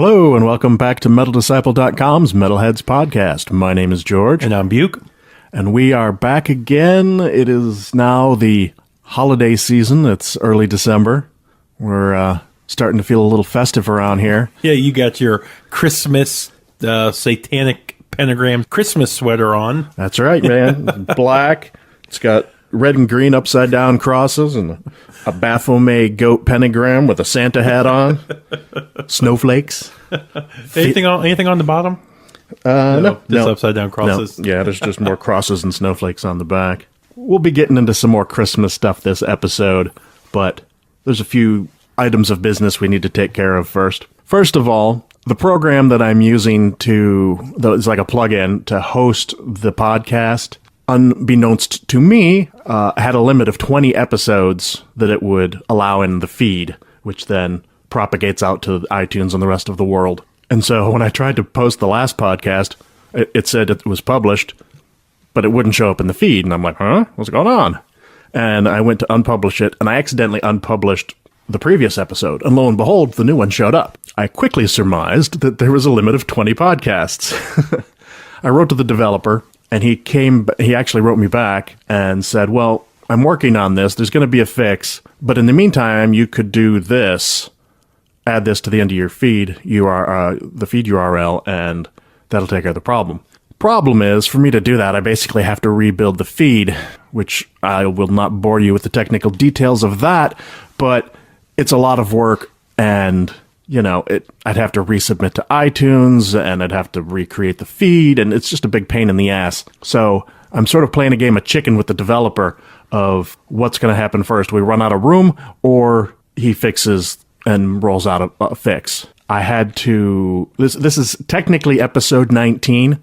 Hello, and welcome back to MetalDisciple.com's Metalheads podcast. My name is George. And I'm Buke. And we are back again. It is now the holiday season. It's early December. We're starting to feel a little festive around here. Yeah, you got your Christmas satanic pentagram Christmas sweater on. That's right, man. It's black. It's got red and green upside down crosses and a Baphomet goat pentagram with a Santa hat on. Snowflakes. Anything on the bottom? No. Upside down crosses. No. Yeah, there's just more crosses and snowflakes on the back. We'll be getting into some more Christmas stuff this episode, but there's a few items of business we need to take care of first. First of all, the program that I'm using it's like a plug-in to host the podcast, unbeknownst to me, had a limit of 20 episodes that it would allow in the feed, which then propagates out to iTunes and the rest of the world. And so when I tried to post the last podcast, it said it was published, but it wouldn't show up in the feed. And I'm like, huh? What's going on? And I went to unpublish it, and I accidentally unpublished the previous episode. And lo and behold, the new one showed up. I quickly surmised that there was a limit of 20 podcasts. I wrote to the developer, and he actually wrote me back and said, well, I'm working on this. There's going to be a fix. But in the meantime, you could do this. Add this to the end of your feed, the feed URL, and that'll take care of the problem. Problem is, for me to do that, I basically have to rebuild the feed, which I will not bore you with the technical details of that, but it's a lot of work, and, I'd have to resubmit to iTunes, and I'd have to recreate the feed, and it's just a big pain in the ass. So I'm sort of playing a game of chicken with the developer of what's going to happen first. We run out of room, or he fixes and rolls out a fix. I had to... This is technically episode 19,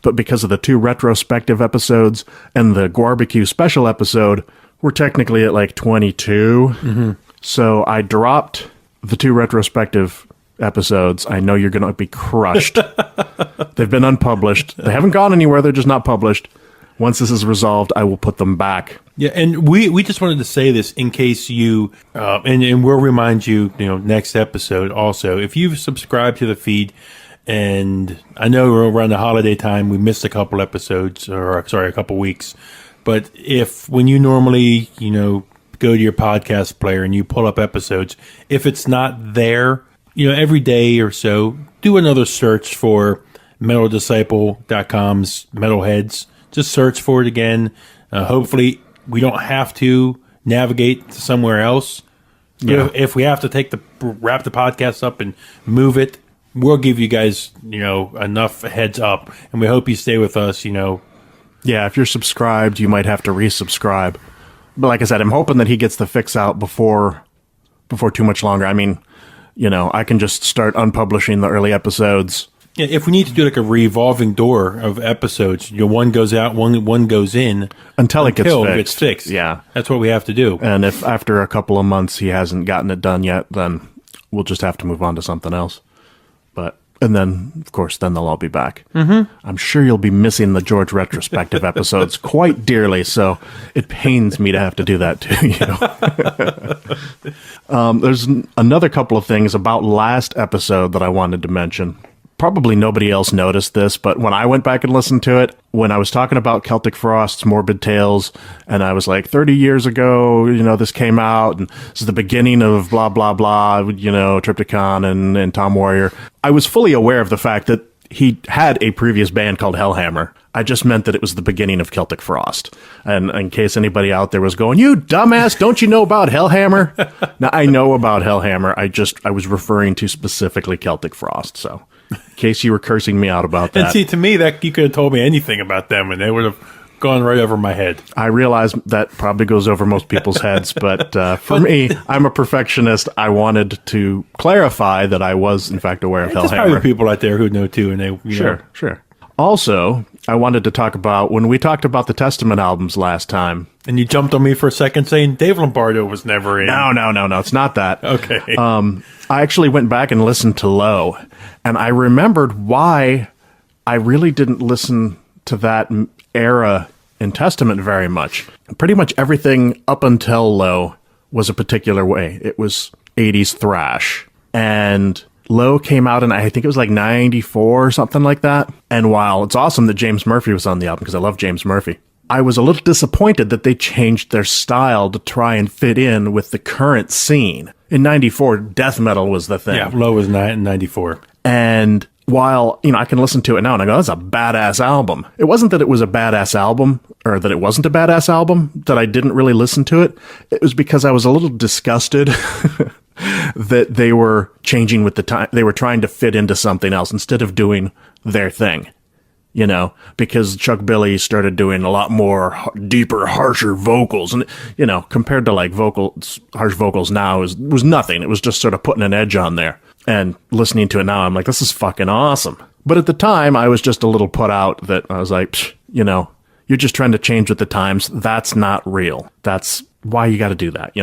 but because of the 2 retrospective episodes and the Barbecue special episode, we're technically at like 22. Mm-hmm. So I dropped the 2 retrospective episodes. I know you're going to be crushed. They've been unpublished. They haven't gone anywhere. They're just not published. Once this is resolved, I will put them back. Yeah, and we just wanted to say this in case you, and we'll remind you, next episode also, if you've subscribed to the feed, and I know we're around the holiday time, we missed a couple episodes, a couple weeks, but when you normally, go to your podcast player and you pull up episodes, if it's not there, every day or so, do another search for MetalDisciple.com's Metalheads. Just search for it again. Hopefully, we don't have to navigate to somewhere else. Yeah. If we have to wrap the podcast up and move it, we'll give you guys, enough heads up. And we hope you stay with us, Yeah, if you're subscribed, you might have to resubscribe. But like I said, I'm hoping that he gets the fix out before too much longer. I mean, I can just start unpublishing the early episodes. Yeah, if we need to do like a revolving door of episodes, one goes out, one goes in until it gets fixed. Yeah, that's what we have to do. And if after a couple of months he hasn't gotten it done yet, then we'll just have to move on to something else. And then, of course, they'll all be back. Mm-hmm. I'm sure you'll be missing the George retrospective episodes quite dearly, so it pains me to have to do that to you. There's another couple of things about last episode that I wanted to mention. Probably nobody else noticed this, but when I went back and listened to it, when I was talking about Celtic Frost's Morbid Tales, and I was like, 30 years ago, this came out, and this is the beginning of blah, blah, blah, Triptychon and Tom Warrior. I was fully aware of the fact that he had a previous band called Hellhammer. I just meant that it was the beginning of Celtic Frost. And in case anybody out there was going, you dumbass, don't you know about Hellhammer? Now, I know about Hellhammer. I was referring to specifically Celtic Frost, so... in case you were cursing me out about that. And see, to me, that you could have told me anything about them, and they would have gone right over my head. I realize that probably goes over most people's heads, but for me, I'm a perfectionist. I wanted to clarify that I was, in fact, aware of Hellhammer. There's probably people out there who know, too, and they... Sure. Also, I wanted to talk about, when we talked about the Testament albums last time... And you jumped on me for a second saying Dave Lombardo was never in. No, it's not that. Okay. I actually went back and listened to Low, and I remembered why I really didn't listen to that era in Testament very much. Pretty much everything up until Low was a particular way. It was 80s thrash. And Low came out in, I think it was like 94 or something like that. And while it's awesome that James Murphy was on the album, because I love James Murphy, I was a little disappointed that they changed their style to try and fit in with the current scene. In 94, death metal was the thing. Yeah, Low was 94. And while, I can listen to it now and I go, that's a badass album. It wasn't that it was a badass album or that it wasn't a badass album that I didn't really listen to it. It was because I was a little disgusted that they were changing with the time. They were trying to fit into something else instead of doing their thing, because Chuck Billy started doing a lot more deeper, harsher vocals. And, compared to like harsh vocals now was nothing. It was just sort of putting an edge on there. And listening to it now, I'm like, this is fucking awesome. But at the time, I was just a little put out that I was like, you're just trying to change with the times. That's not real. That's why you got to do that,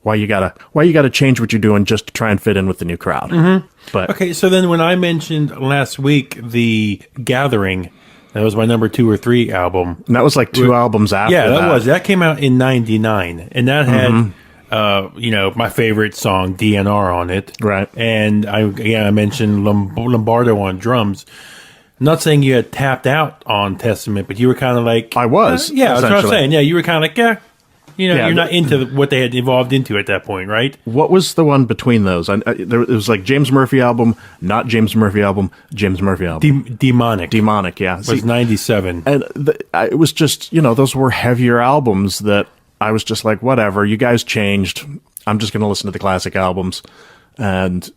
Why you gotta change what you're doing just to try and fit in with the new crowd. Mm-hmm. But okay, so then when I mentioned last week the Gathering, that was my number 2 or 3 album. And that was like 2 albums after that. Yeah, that came out in 99. And that had my favorite song, DNR, on it. Right. And I mentioned Lombardo on drums. I'm not saying you had tapped out on Testament, but you were kind of like... I was. That's what I'm saying. Yeah, you were kind of like, you're not into what they had evolved into at that point, right? What was the one between those? It was like James Murphy album, not James Murphy album, James Murphy album. Demonic. Demonic, yeah. Was 97. And it was just, those were heavier albums that I was just like, whatever, you guys changed. I'm just going to listen to the classic albums and,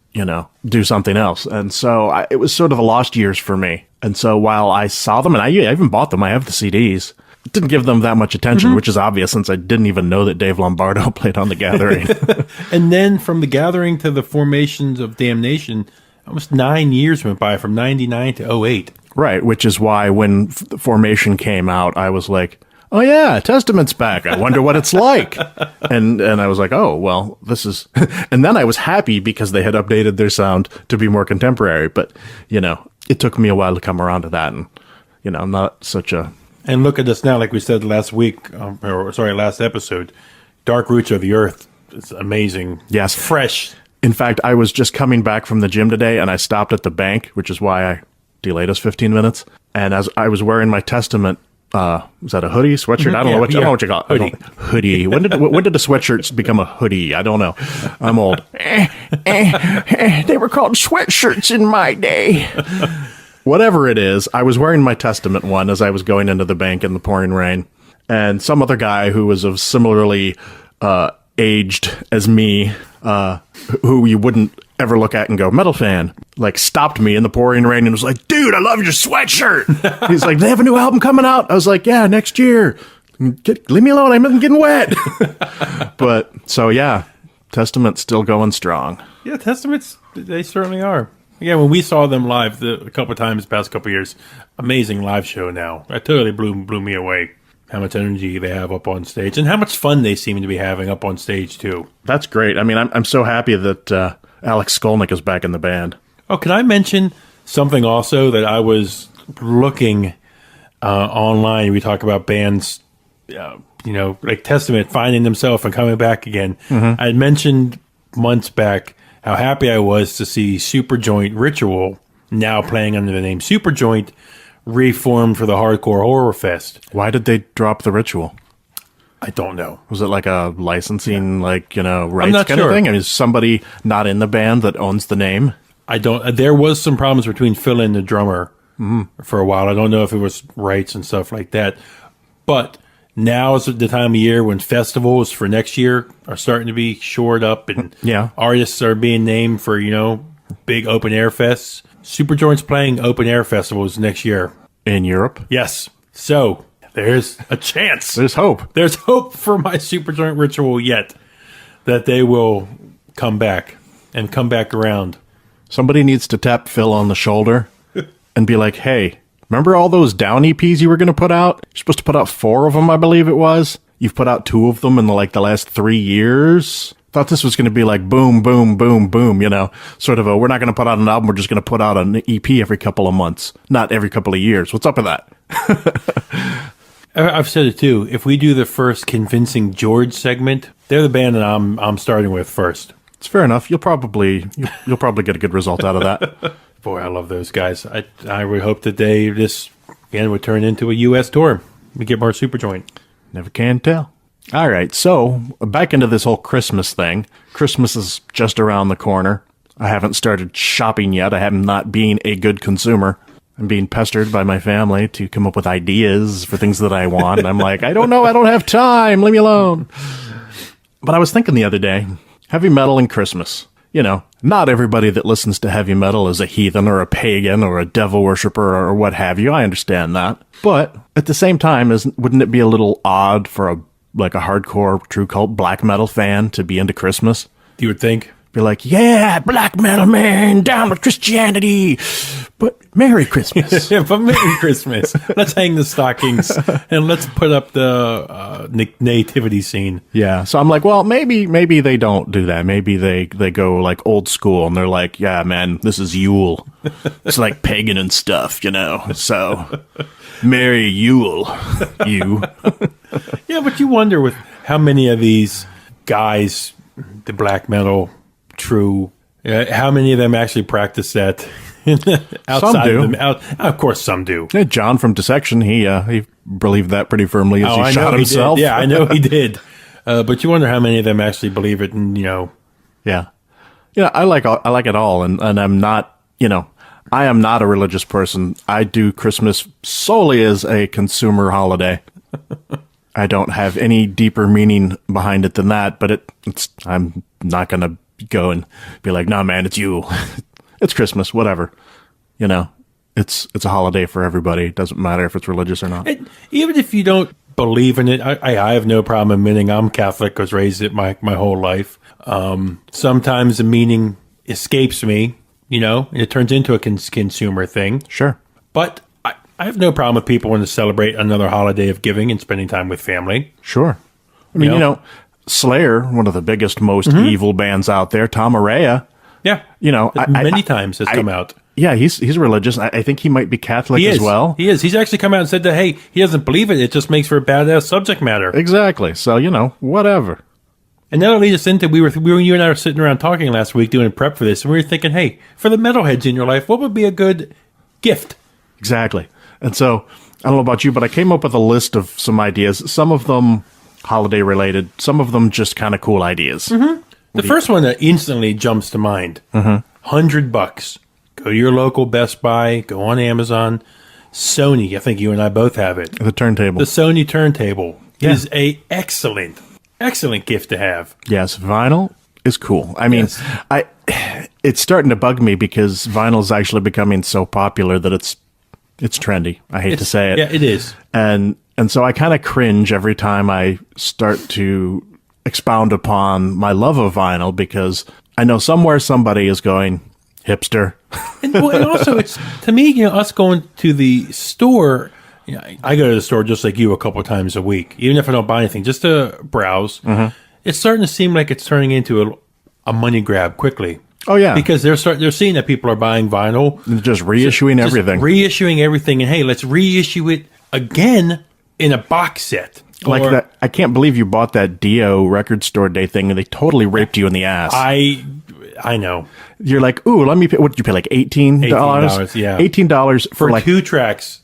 do something else. And so it was sort of the lost years for me. And so while I saw them, and I even bought them, I have the CDs, didn't give them that much attention, which is obvious since I didn't even know that Dave Lombardo played on The Gathering. And then from The Gathering to the Formations of Damnation, almost 9 years went by, from 99 to 08. Right, which is why when Formation came out, I was like, oh yeah, Testament's back. I wonder what it's like. And I was like, oh, well, this is... And then I was happy because they had updated their sound to be more contemporary. But, it took me a while to come around to that. And, I'm not such a... And look at us now, like we said last episode. Dark Roots of the Earth. It's amazing. Yes. Fresh. In fact, I was just coming back from the gym today, and I stopped at the bank, which is why I delayed us 15 minutes. And as I was wearing my Testament... was that a hoodie, sweatshirt? I don't know what you call it. Hoodie. When did the sweatshirts become a hoodie? I don't know. I'm old. They were called sweatshirts in my day. Whatever it is, I was wearing my Testament one as I was going into the bank in the pouring rain, and some other guy who was of similarly aged as me, who you wouldn't ever look at and go, metal fan, like stopped me in the pouring rain and was like, dude, I love your sweatshirt. He's like, they have a new album coming out. I was like, yeah, next year. Leave me alone. I'm getting wet. But so, yeah, Testament's still going strong. Yeah, Testaments, they certainly are. Yeah, when we saw them live a couple of times the past couple of years, amazing live show now. That totally blew me away. How much energy they have up on stage and how much fun they seem to be having up on stage, too. That's great. I mean, I'm so happy that Alex Skolnick is back in the band. Oh, can I mention something also that I was looking online? We talk about bands, like Testament finding themselves and coming back again. Mm-hmm. I had mentioned months back how happy I was to see Superjoint Ritual, now playing under the name Superjoint, reformed for the Hardcore Horror Fest. Why did they drop the Ritual? I don't know. Was it like a licensing, rights kind of thing? I mean, is somebody not in the band that owns the name? I don't. There was some problems between Phil and the drummer for a while. I don't know if it was rights and stuff like that. But now is the time of year when festivals for next year are starting to be shored up, and artists are being named for big open air fests. Superjoint's playing open air festivals next year in Europe. Yes, so there's a chance. There's hope. There's hope for my Superjoint Ritual yet that they will come back and come back around. Somebody needs to tap Phil on the shoulder and be like, hey, remember all those down EPs you were going to put out? You're supposed to put out 4 of them, I believe it was. You've put out 2 of them in the last 3 years. Thought this was going to be like boom, boom, boom, boom, sort of we're not going to put out an album. We're just going to put out an EP every couple of months, not every couple of years. What's up with that? I've said it too. If we do the first Convincing George segment, they're the band that I'm starting with first. It's fair enough. You'll probably get a good result out of that. Boy, I love those guys. I would hope that this again would turn into a U.S. tour. We get more Superjoint. Never can tell. All right, so back into this whole Christmas thing. Christmas is just around the corner. I haven't started shopping yet. I am not being a good consumer. I'm being pestered by my family to come up with ideas for things that I want. And I'm like, I don't know. I don't have time. Leave me alone. But I was thinking the other day, heavy metal and Christmas. You know, not everybody that listens to heavy metal is a heathen or a pagan or a devil worshiper or what have you. I understand that. But at the same time, wouldn't it be a little odd for a hardcore true cult black metal fan to be into Christmas? You would think. Be like, yeah, black metal man, down with Christianity, but Merry Christmas. Yeah, but Merry Christmas. Let's hang the stockings and let's put up the nativity scene. Yeah, so I'm like, well, maybe they don't do that. Maybe they go like old school and they're like, yeah, man, this is Yule. It's like pagan and stuff, you know. So Merry Yule, you. Yeah, but you wonder with how many of these guys, the black metal true, how many of them actually practice that outside some do. of them? Of course, some do. Yeah, John from Dissection, he believed that pretty firmly as he shot himself. Yeah, I know he did. But you wonder how many of them actually believe it, and Yeah, I like it all, and I'm not, I am not a religious person. I do Christmas solely as a consumer holiday. I don't have any deeper meaning behind it than that, but I'm not going to go and be like, nah, man, it's Yule. It's Christmas, whatever. It's a holiday for everybody. It doesn't matter if it's religious or not. And even if you don't believe in it, I have no problem admitting I'm Catholic. I was raised it my whole life. Sometimes the meaning escapes me, and it turns into a consumer thing. Sure. But I have no problem with people wanting to celebrate another holiday of giving and spending time with family. Sure. I mean, Slayer, one of the biggest, most evil bands out there, Tom Araya. Yeah. Many times has come out. Yeah, he's religious. I think he might be Catholic as well. He is. He's actually come out and said that, hey, he doesn't believe it. It just makes for a badass subject matter. Exactly. So, whatever. And that'll lead us into, you and I were sitting around talking last week doing prep for this, and we were thinking, hey, for the metalheads in your life, what would be a good gift? Exactly. And so, I don't know about you, but I came up with a list of some ideas. Some of them holiday related, some of them just kind of cool ideas. Mm-hmm. The first one that instantly jumps to mind, $100. Go to your local Best Buy, go on Amazon. Sony, I think you and I both have it. The turntable. The Sony turntable is a excellent gift to have. Yes, vinyl is cool. I mean, it's starting to bug me because vinyl is actually becoming so popular that it's trendy. I hate to say it. Yeah, it is. And so I kind of cringe every time I start to expound upon my love of vinyl because I know somewhere somebody is going, hipster. And also, it's to me, us going to the store. I go to the store just like you a couple of times a week, even if I don't buy anything, just to browse. Mm-hmm. It's starting to seem like it's turning into a money grab quickly. Oh yeah, because they're seeing that people are buying vinyl, and just reissuing everything, and hey, let's reissue it again in a box set. Like that. I can't believe you bought that Dio record store day thing, and they totally raped you in the ass. I know. You're like, ooh, let me pay. What did you pay? Like $18? Yeah, $18 for like 2 tracks.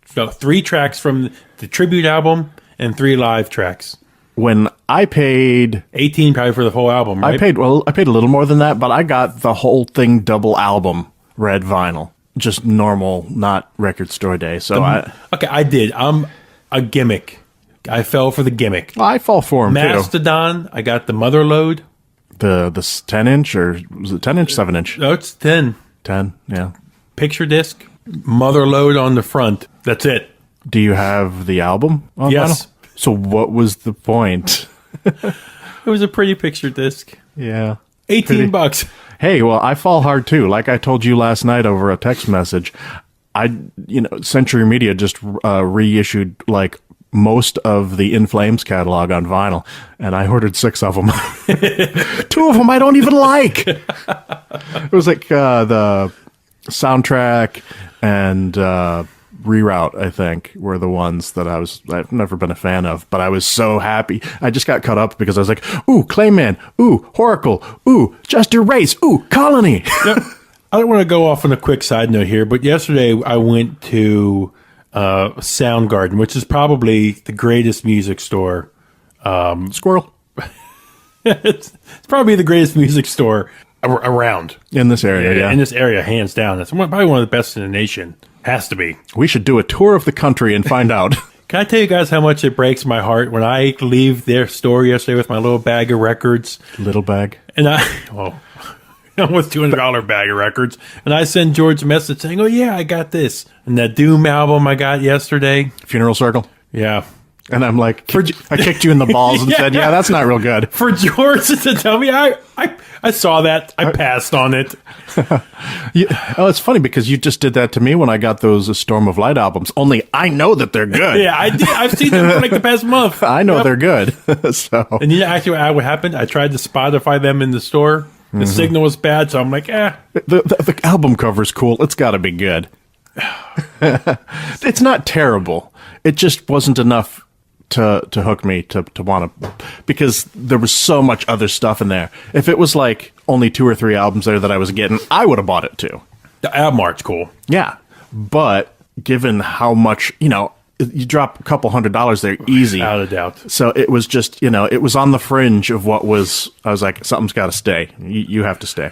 So 3 tracks from the tribute album and 3 live tracks. When I paid 18 probably for the whole album, right? I paid a little more than that, but I got the whole thing double album, red vinyl. Just normal, not record store day. So I did. I'm a gimmick. I fell for the gimmick. Well, I fall for them too. Mastodon, I got the mother load. The 10-inch, or was it 10-inch, 7-inch? No, it's 10. 10, yeah. Picture disc, mother load on the front. That's it. Do you have the album on Yes. vinyl? So what was the point? It was a pretty picture disc. Yeah. $18. Hey, well, I fall hard too. Like I told you last night over a text message, Century Media just reissued like most of the In Flames catalog on vinyl, and I ordered 6 of them. 2 of them I don't even like. It was like the soundtrack and Reroute, I think, were the ones that I've never been a fan of, but I was so happy. I just got caught up because I was like, ooh, Clayman, ooh, Horacle, ooh, Jester Race, ooh, Colony. Yep. I don't want to go off on a quick side note here, but yesterday I went to Soundgarden, which is probably the greatest music store. Squirrel. It's probably the greatest music store around. In this area, yeah. In this area, hands down. It's probably one of the best in the nation. Has to be. We should do a tour of the country and find out. Can I tell you guys how much it breaks my heart when I leave their store yesterday with my little bag of records? Little bag. And almost $200 bag of records. And I send George a message saying, oh, yeah, I got this. And that Doom album I got yesterday. Funeral Circle. Yeah. And I'm like, I kicked you in the balls and said, yeah, that's not real good. For George to tell me, I saw that. I passed on it. It's funny because you just did that to me when I got those Storm of Light albums. Only I know that they're good. Yeah, I did. I've seen them for like the past month. I know they're good. And actually, what happened? I tried to Spotify them in the store. The signal was bad, so I'm like, The album cover's cool. It's got to be good. It's not terrible. It just wasn't enough to hook me to want to, because there was so much other stuff in there. If it was like only 2 or 3 albums there that I was getting, I would have bought it too. The album art's cool. Yeah, but given how much, you drop a couple $100 there easy. Without a doubt. So it was just, it was on the fringe of what was, I was like, something's got to stay. You have to stay.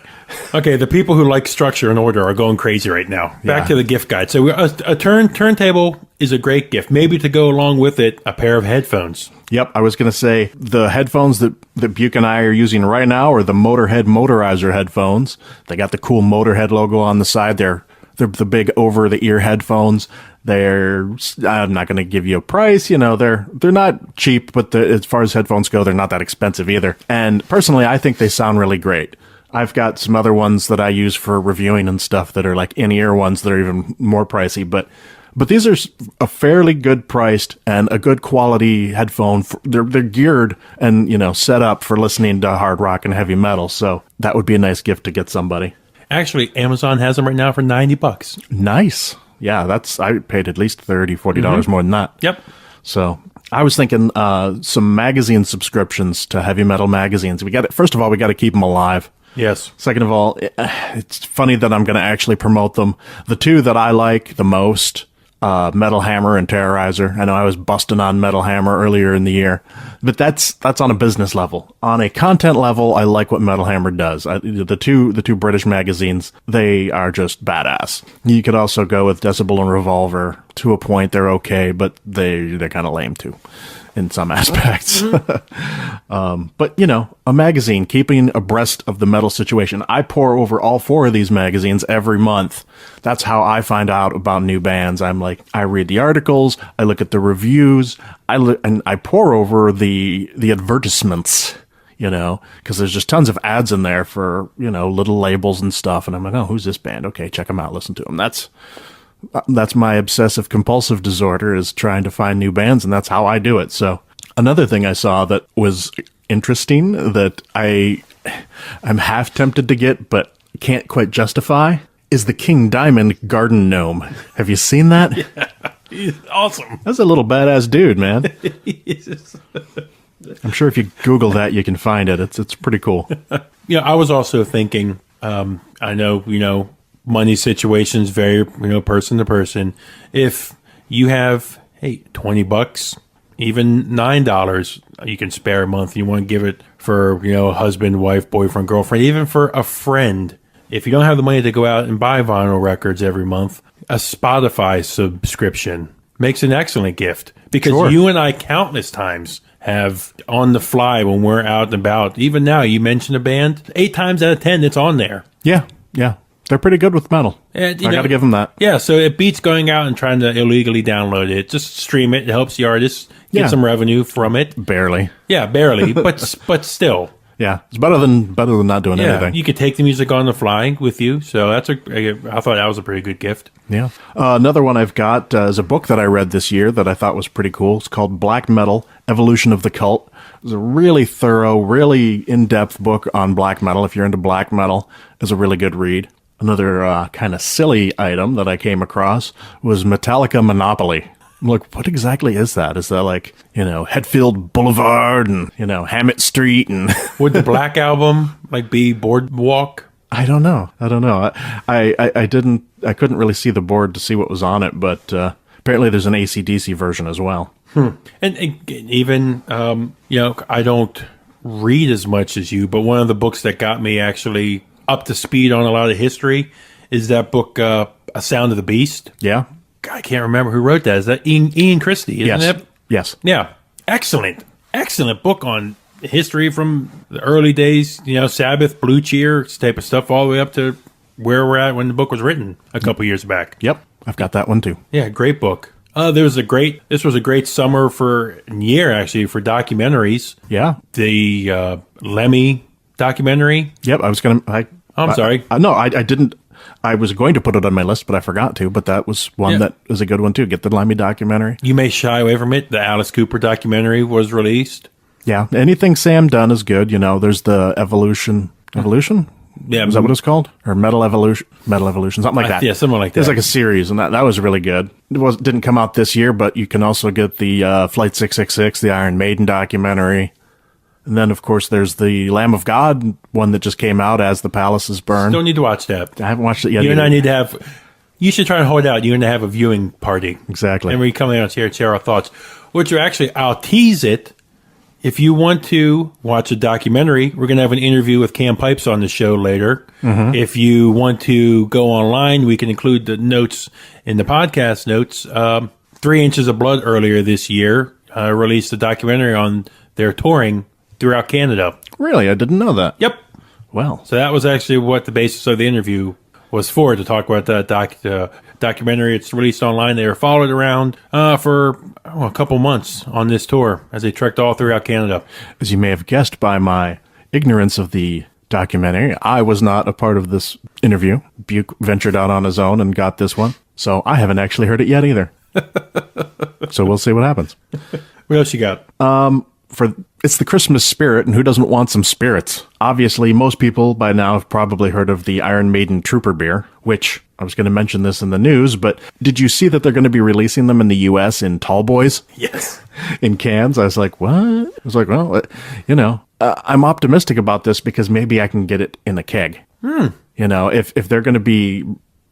Okay, the people who like structure and order are going crazy right now. Back to the gift guide. So a turntable is a great gift. Maybe to go along with it, a pair of headphones. Yep, I was going to say the headphones that Buke and I are using right now are the Motorhead Motorizer headphones. They got the cool Motorhead logo on the side. They're the big over-the-ear headphones. I'm not going to give you a price. They're not cheap, but as far as headphones go, they're not that expensive either. And personally, I think they sound really great. I've got some other ones that I use for reviewing and stuff that are like in-ear ones that are even more pricey, but these are a fairly good priced and a good quality headphone. They're geared and, set up for listening to hard rock and heavy metal. So that would be a nice gift to get somebody. Actually, Amazon has them right now for $90. Nice. Yeah, I paid at least $30, $40 more than that. Yep. So I was thinking some magazine subscriptions to heavy metal magazines. First of all, we got to keep them alive. Yes. Second of all, it's funny that I'm going to actually promote them. The two that I like the most, Metal Hammer and Terrorizer. I know I was busting on Metal Hammer earlier in the year, but that's on a business level. On a content level, I like what Metal Hammer does. The two British magazines, they are just badass. You could also go with Decibel and Revolver. To a point, they're okay, but they're kind of lame too in some aspects. But, a magazine, keeping abreast of the metal situation. I pour over all 4 of these magazines every month. That's how I find out about new bands. I'm like, I read the articles, I look at the reviews, and I pour over the advertisements, because there's just tons of ads in there for, little labels and stuff. And I'm like, oh, who's this band? Okay, check them out, listen to them. That's my obsessive compulsive disorder, is trying to find new bands, and that's how I do it. So another thing I saw that was interesting that I'm half tempted to get but can't quite justify is the King Diamond Garden Gnome. Have you seen that? Yeah, he's awesome. That's a little badass dude, man. I'm sure if you Google that, you can find it. It's pretty cool. I was also thinking, I know, money situations vary, person to person. If you have, $20, even $9 you can spare a month, you want to give it for, a husband, wife, boyfriend, girlfriend, even for a friend. If you don't have the money to go out and buy vinyl records every month, a Spotify subscription makes an excellent gift, because you and I countless times have on the fly when we're out and about. Even now, you mention a band, 8 times out of 10, it's on there. Yeah. They're pretty good with metal. I got to give them that. Yeah, so it beats going out and trying to illegally download it. Just stream it. It helps the artist get some revenue from it. Barely. Yeah, barely, but still. Yeah, it's better than not doing anything. You could take the music on the fly with you. So I thought that was a pretty good gift. Yeah. Another one I've got is a book that I read this year that I thought was pretty cool. It's called Black Metal: Evolution of the Cult. It was a really thorough, really in-depth book on black metal. If you're into black metal, it's a really good read. Another kind of silly item that I came across was Metallica Monopoly. I'm like, what exactly is that? Is that like, Hetfield Boulevard and, Hammett Street and... Would the Black Album be Boardwalk? I don't know. I couldn't really see the board to see what was on it, but apparently there's an AC/DC version as well. And even, I don't read as much as you, but one of the books that got me actually up to speed on a lot of history is that book, A Sound of the Beast. Yeah. I can't remember who wrote that. Is that Ian Christie, isn't it? Yes. Yeah. Excellent book on history from the early days, Sabbath, Blue Cheer, type of stuff, all the way up to where we're at when the book was written a couple years back. Yep. I've got that one too. Yeah, great book. This was a great summer year actually for documentaries. Yeah. The Lemmy documentary. Yep. I'm sorry. No, I didn't. I was going to put it on my list, but I forgot to. But that was one that was a good one too. Get the Lemmy documentary. You may shy away from it. The Alice Cooper documentary was released. Yeah. Anything Sam Dunn is good. There's the Evolution? Yeah. Is that what it's called? Or Metal Evolution, something like that. Yeah, something like that. It's like a series, and that was really good. Didn't come out this year, but you can also get the Flight 666, the Iron Maiden documentary. And then, of course, there's the Lamb of God one that just came out, As the Palaces Burn. Don't need to watch that. I haven't watched it yet. You and I need to have... You should try and hold out. You and I have a viewing party. Exactly. And we come out here and share our thoughts. Which are actually, I'll tease it. If you want to watch a documentary, we're going to have an interview with Cam Pipes on the show later. Mm-hmm. If you want to go online, we can include the notes in the podcast notes. 3 Inches of Blood earlier this year released a documentary on their touring throughout Canada. Really? I didn't know that. Yep. Well. So that was actually what the basis of the interview was for, to talk about that documentary. It's released online. They were followed around for a couple months on this tour as they trekked all throughout Canada. As you may have guessed by my ignorance of the documentary, I was not a part of this interview. Buke ventured out on his own and got this one. So I haven't actually heard it yet either. So we'll see what happens. What else you got? It's the Christmas spirit, and who doesn't want some spirits? Obviously, most people by now have probably heard of the Iron Maiden Trooper beer, which I was going to mention this in the news, but did you see that they're going to be releasing them in the U.S. in tall boys? Yes. In cans? I was like, what? I was like, well, I'm optimistic about this because maybe I can get it in a keg. If they're going to be...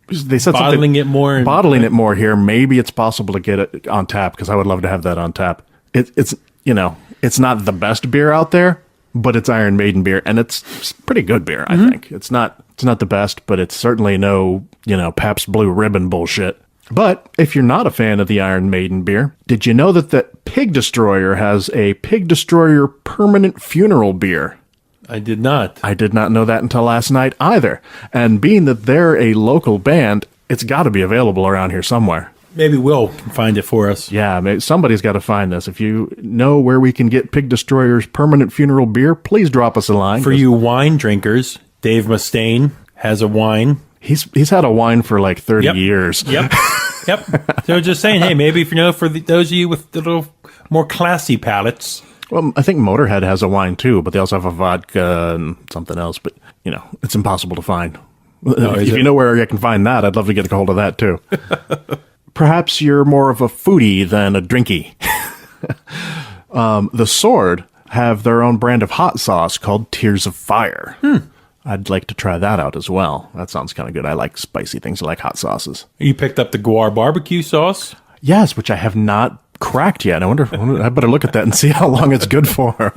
They said bottling it more here, maybe it's possible to get it on tap, because I would love to have that on tap. It's not the best beer out there, but it's Iron Maiden beer, and it's pretty good beer, I think. It's not the best, but it's certainly no, Pabst Blue Ribbon bullshit. But if you're not a fan of the Iron Maiden beer, did you know that the Pig Destroyer has a Pig Destroyer permanent funeral beer? I did not. I did not know that until last night either. And being that they're a local band, it's got to be available around here somewhere. Maybe Will can find it for us. Yeah, somebody's got to find this. If you know where we can get Pig Destroyer's permanent funeral beer, please drop us a line. For you wine drinkers, Dave Mustaine has a wine. He's had a wine for like 30 years. Yep. So just saying, hey, maybe if for those of you with a little more classy palates. Well, I think Motorhead has a wine too, but they also have a vodka and something else. But, it's impossible to find. If you know where I can find that, I'd love to get a hold of that too. Perhaps you're more of a foodie than a drinky. The Sword have their own brand of hot sauce called Tears of Fire. I'd like to try that out as well. That sounds kind of good. I like spicy things. I like hot sauces. You picked up the Guar barbecue sauce? Yes, which I have not cracked yet. I better look at that and see how long it's good for.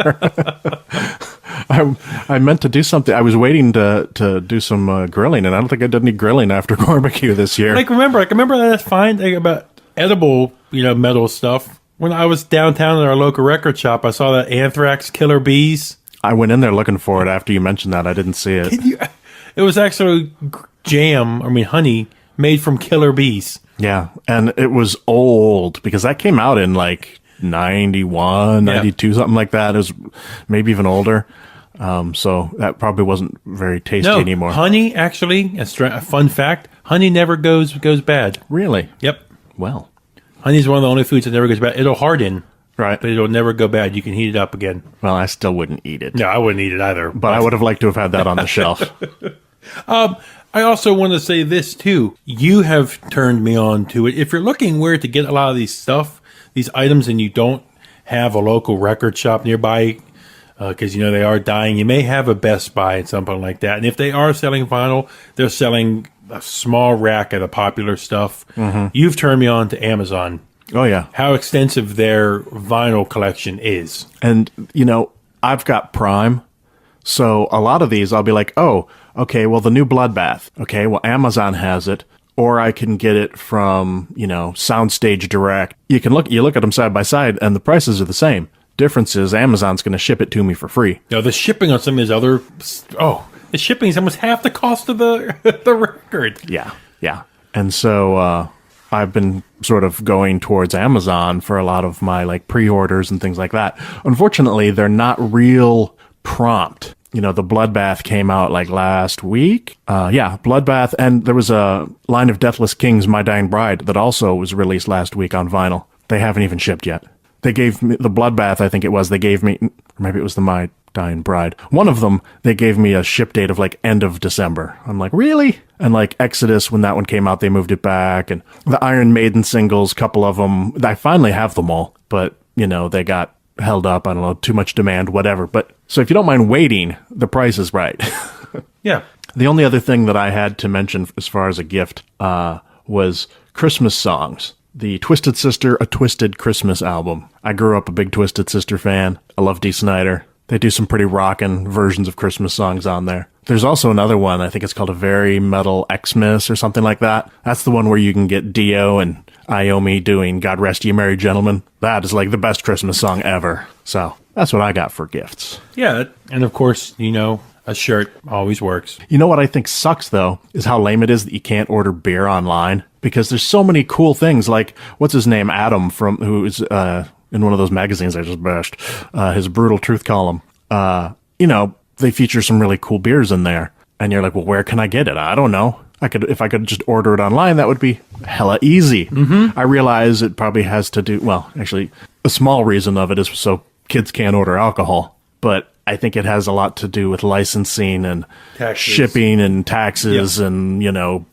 I meant to do something. I was waiting to do some grilling, and I don't think I did any grilling after barbecue this year. Remember that's fine about edible, metal stuff. When I was downtown at our local record shop, I saw that Anthrax Killer Bees. I went in there looking for it after you mentioned that. I didn't see it. It was actually honey made from killer bees. Yeah, and it was old because that came out in like 91, 92, something like that. It was maybe even older. So that probably wasn't very tasty anymore. Honey, actually, a fun fact, honey never goes bad. Really? Yep. Well. Honey's one of the only foods that never goes bad. It'll harden. Right. But it'll never go bad. You can heat it up again. Well, I still wouldn't eat it. No, I wouldn't eat it either. But I would have liked to have had that on the shelf. I also want to say this too. You have turned me on to it. If you're looking where to get a lot of these items, and you don't have a local record shop nearby, because they are dying, you may have a Best Buy and something like that. And if they are selling vinyl, they're selling a small rack of the popular stuff. Mm-hmm. You've turned me on to Amazon. Oh, yeah. How extensive their vinyl collection is. And, I've got Prime. So a lot of these, I'll be like, oh, okay, well, the new Bloodbath. Okay, well, Amazon has it. Or I can get it from, Soundstage Direct. You look at them side by side, and the prices are the same. Difference is Amazon's going to ship it to me for free. The shipping on some of these the shipping is almost half the cost of the record. Yeah. And so I've been sort of going towards Amazon for a lot of my pre-orders and things like that. Unfortunately, they're not real prompt. The Bloodbath came out last week. Bloodbath, and there was a line of Deathless Kings, My Dying Bride, that also was released last week on vinyl. They haven't even shipped yet. They gave me the Bloodbath, I think it was. They gave me, or maybe it was the My Dying Bride. One of them, they gave me a ship date of end of December. I'm like, really? And Exodus, when that one came out, they moved it back. And the Iron Maiden singles, couple of them, I finally have them all, but they got held up. I don't know, too much demand, whatever. But so if you don't mind waiting, the price is right. Yeah. The only other thing that I had to mention as far as a gift was Christmas songs. The Twisted Sister, A Twisted Christmas album. I grew up a big Twisted Sister fan. I love Dee Snider. They do some pretty rockin' versions of Christmas songs on there. There's also another one, I think it's called A Very Metal Xmas or something like that. That's the one where you can get Dio and Iommi doing God Rest Ye Merry Gentlemen. That is the best Christmas song ever. So that's what I got for gifts. Yeah, and of course, a shirt always works. You know what I think sucks, though, is how lame it is that you can't order beer online. Because there's so many cool things, what's his name, Adam, who's in one of those magazines I just bashed, his Brutal Truth column. They feature some really cool beers in there. And you're like, well, where can I get it? I don't know. If I could just order it online, that would be hella easy. Mm-hmm. I realize it probably has to do, well, actually, a small reason of it is so kids can't order alcohol. But I think it has a lot to do with licensing and taxes. Shipping and taxes and,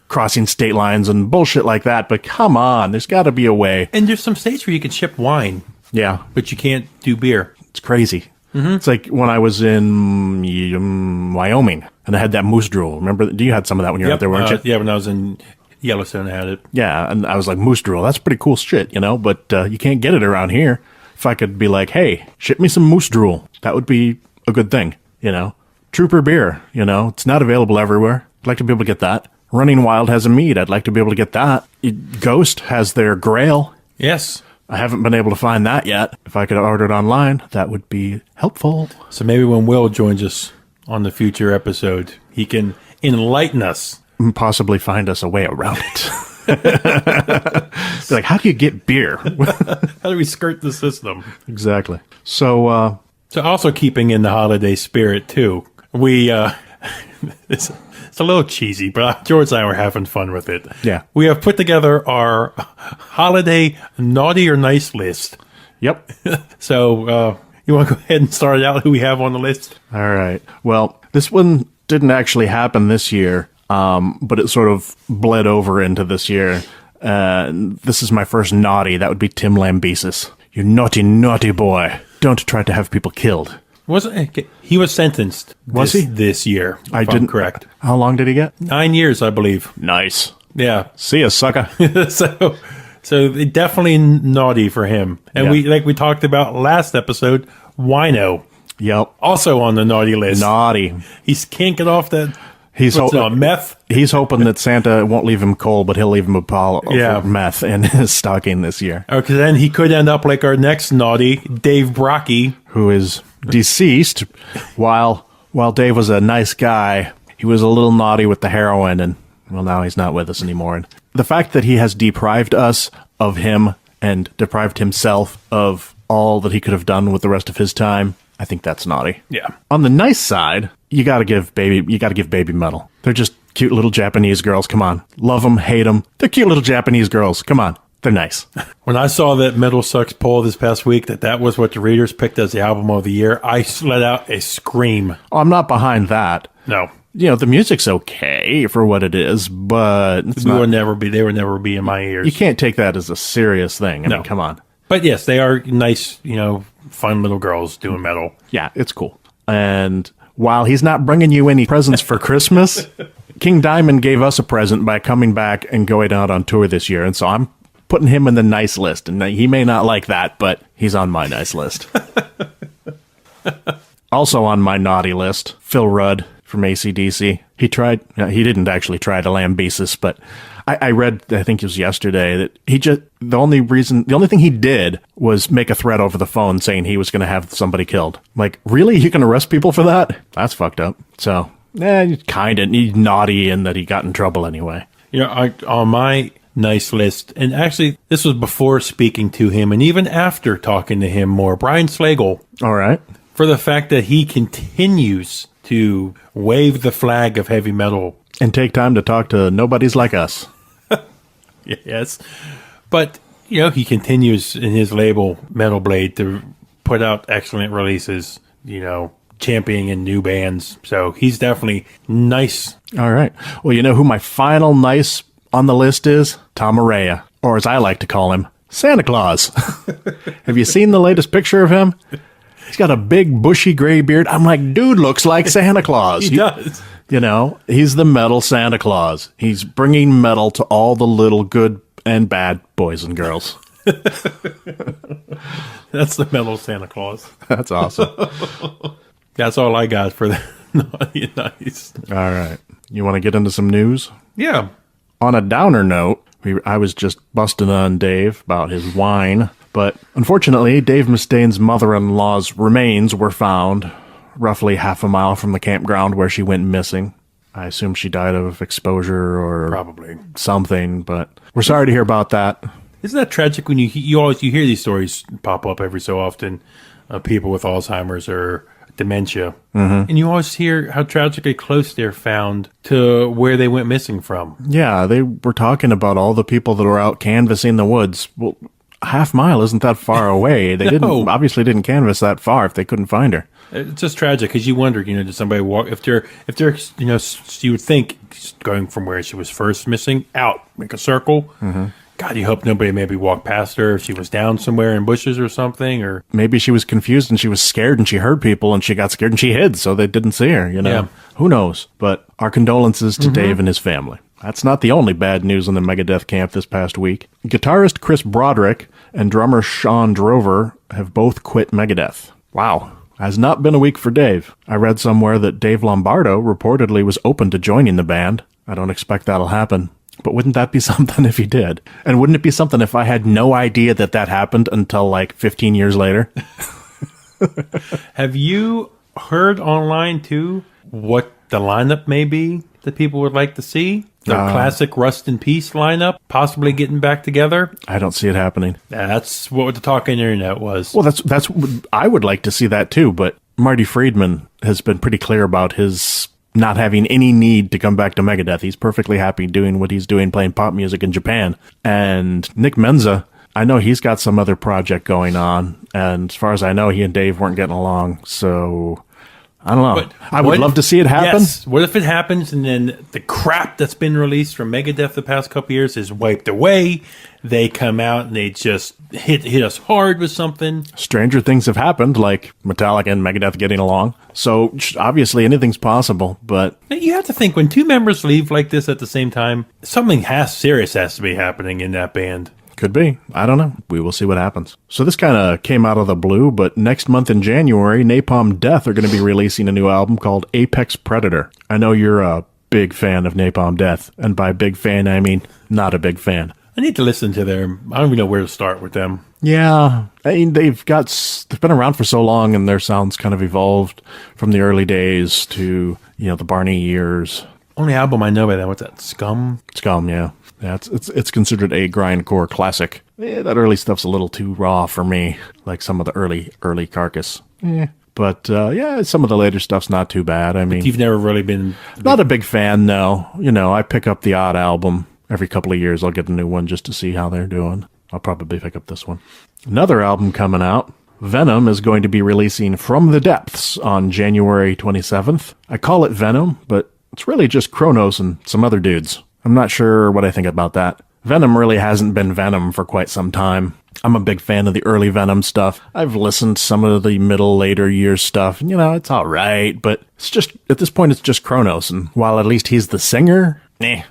crossing state lines and bullshit like that. But come on, there's got to be a way. And there's some states where you can ship wine. Yeah. But you can't do beer. It's crazy. Mm-hmm. It's like when I was in Wyoming and I had that moose drool. Remember, you had some of that when you were out there, weren't you? Yeah, when I was in Yellowstone, I had it. Yeah, and I was like, moose drool, that's pretty cool shit, but you can't get it around here. If I could be like, hey, ship me some moose drool, that would be a good thing, Trooper beer, it's not available everywhere. I'd like to be able to get that. Running Wild has a mead. I'd like to be able to get that. Ghost has their Grail. Yes. I haven't been able to find that yet. If I could order it online, that would be helpful. So maybe when Will joins us on the future episode, he can enlighten us. And possibly find us a way around it. Be like, how do you get beer? How do we skirt the system? Exactly. So also keeping in the holiday spirit, too, we... It's a little cheesy, but George and I were having fun with it. Yeah. We have put together our holiday naughty or nice list. Yep. So you want to go ahead and start it out who we have on the list? All right. Well, this one didn't actually happen this year, but it sort of bled over into this year. This is my first naughty. That would be Tim Lambesis. You naughty, naughty boy. Don't try to have people killed. He was sentenced this year, if I didn't correct. How long did he get? 9 years, I believe. Nice. Yeah. See ya, sucker. So definitely naughty for him. And we talked about last episode, Wino. Yep. Also on the naughty list. Naughty. He can't get off that. He's hoping meth. He's hoping that Santa won't leave him cold, but he'll leave him for meth in his stocking this year. Okay, then he could end up like our next naughty, Dave Brocky, who is deceased. While Dave was a nice guy, he was a little naughty with the heroin, and well, now he's not with us anymore. And the fact that he has deprived us of him and deprived himself of all that he could have done with the rest of his time, I think that's naughty. Yeah. On the nice side, you gotta give Baby Metal. They're just cute little Japanese girls. Come on. Love them, hate them. They're cute little Japanese girls. Come on. They're nice. When I saw that Metal Sucks poll this past week, that was what the readers picked as the album of the year, I let out a scream. Oh, I'm not behind that. No. the music's okay for what it is, but They would never be in my ears. You can't take that as a serious thing. I mean, come on. But yes, they are nice, fun little girls doing metal. Yeah, it's cool. And while he's not bringing you any presents for Christmas, King Diamond gave us a present by coming back and going out on tour this year. And so I'm putting him in the nice list. And he may not like that, but he's on my nice list. Also on my naughty list, Phil Rudd from AC/DC. He didn't actually try to Lambesis, but I read, I think it was yesterday, that the only thing he did was make a threat over the phone saying he was going to have somebody killed. Like, really? You can arrest people for that? That's fucked up. So, he's naughty in that he got in trouble anyway. On my nice list, and actually, this was before speaking to him, and even after talking to him more, Brian Slagle. All right. For the fact that he continues to wave the flag of heavy metal. And take time to talk to nobodies like us. Yes. But, he continues in his label, Metal Blade, to put out excellent releases, championing in new bands. So he's definitely nice. All right. Well, you know who my final nice on the list is? Tom Araya, or as I like to call him, Santa Claus. Have you seen the latest picture of him? He's got a big bushy gray beard. I'm like, dude looks like Santa Claus. He does. He's the metal Santa Claus. He's bringing metal to all the little good and bad boys and girls. That's the metal Santa Claus. That's awesome. That's all I got for that. Nice. All right. You want to get into some news? Yeah. On a downer note, I was just busting on Dave about his wine, but unfortunately, Dave Mustaine's mother-in-law's remains were found roughly half a mile from the campground where she went missing. I assume she died of exposure or probably something, but we're sorry to hear about that. Isn't that tragic when you hear these stories pop up every so often of people with Alzheimer's or dementia, and you always hear how tragically close they're found to where they went missing from. Yeah, they were talking about all the people that were out canvassing the woods. Well, half mile isn't that far away. They obviously didn't canvass that far if they couldn't find her. It's just tragic because you wonder, did somebody walk if they're you would think going from where she was first missing out, make a circle. God, you hope nobody maybe walked past her if she was down somewhere in bushes or something, or maybe she was confused and she was scared and she heard people and she got scared and she hid so they didn't see her. Yeah. Who knows? But our condolences to Dave and his family. That's not the only bad news in the Megadeth camp this past week. Guitarist Chris Broderick and drummer Sean Drover have both quit Megadeth. Wow. Has not been a week for Dave. I read somewhere that Dave Lombardo reportedly was open to joining the band. I don't expect that'll happen. But wouldn't that be something if he did? And wouldn't it be something if I had no idea that happened until like 15 years later? Have you heard online too what the lineup may be that people would like to see? The classic Rust in Peace lineup possibly getting back together? I don't see it happening. That's what the talk on the internet was. Well, that's I would like to see that too, but Marty Friedman has been pretty clear about his not having any need to come back to Megadeth. He's perfectly happy doing what he's doing, playing pop music in Japan. And Nick Menza, I know he's got some other project going on, and as far as I know, he and Dave weren't getting along, so I don't know. But I would love to see it happen. Yes. What if it happens and then the crap that's been released from Megadeth the past couple years is wiped away? They come out and they just hit us hard with something. Stranger things have happened, like Metallica and Megadeth getting along. So obviously anything's possible, but you have to think when two members leave like this at the same time, something serious has to be happening in that band. Could be. I don't know. We will see what happens. So this kind of came out of the blue, but next month in January, Napalm Death are going to be releasing a new album called Apex Predator. I know you're a big fan of Napalm Death, and by big fan, I mean not a big fan. I need to listen to them. I don't even know where to start with them. Yeah. I mean, they've been around for so long, and their sound's kind of evolved from the early days to, the Barney years. Only album I know by them, what's that, Scum? Scum, yeah. Yeah, it's considered a grindcore classic. That early stuff's a little too raw for me, like some of the early Carcass. But some of the later stuff's not too bad. I mean, but you've never really been not a big fan, no. I pick up the odd album every couple of years. I'll get a new one just to see how they're doing. I'll probably pick up this one. Another album coming out. Venom is going to be releasing From the Depths on January 27th. I call it Venom, but it's really just Kronos and some other dudes. I'm not sure what I think about that. Venom really hasn't been Venom for quite some time. I'm a big fan of the early Venom stuff. I've listened to some of the later years stuff, and, it's all right, but it's just, at this point, it's just Kronos, and while at least he's the singer, I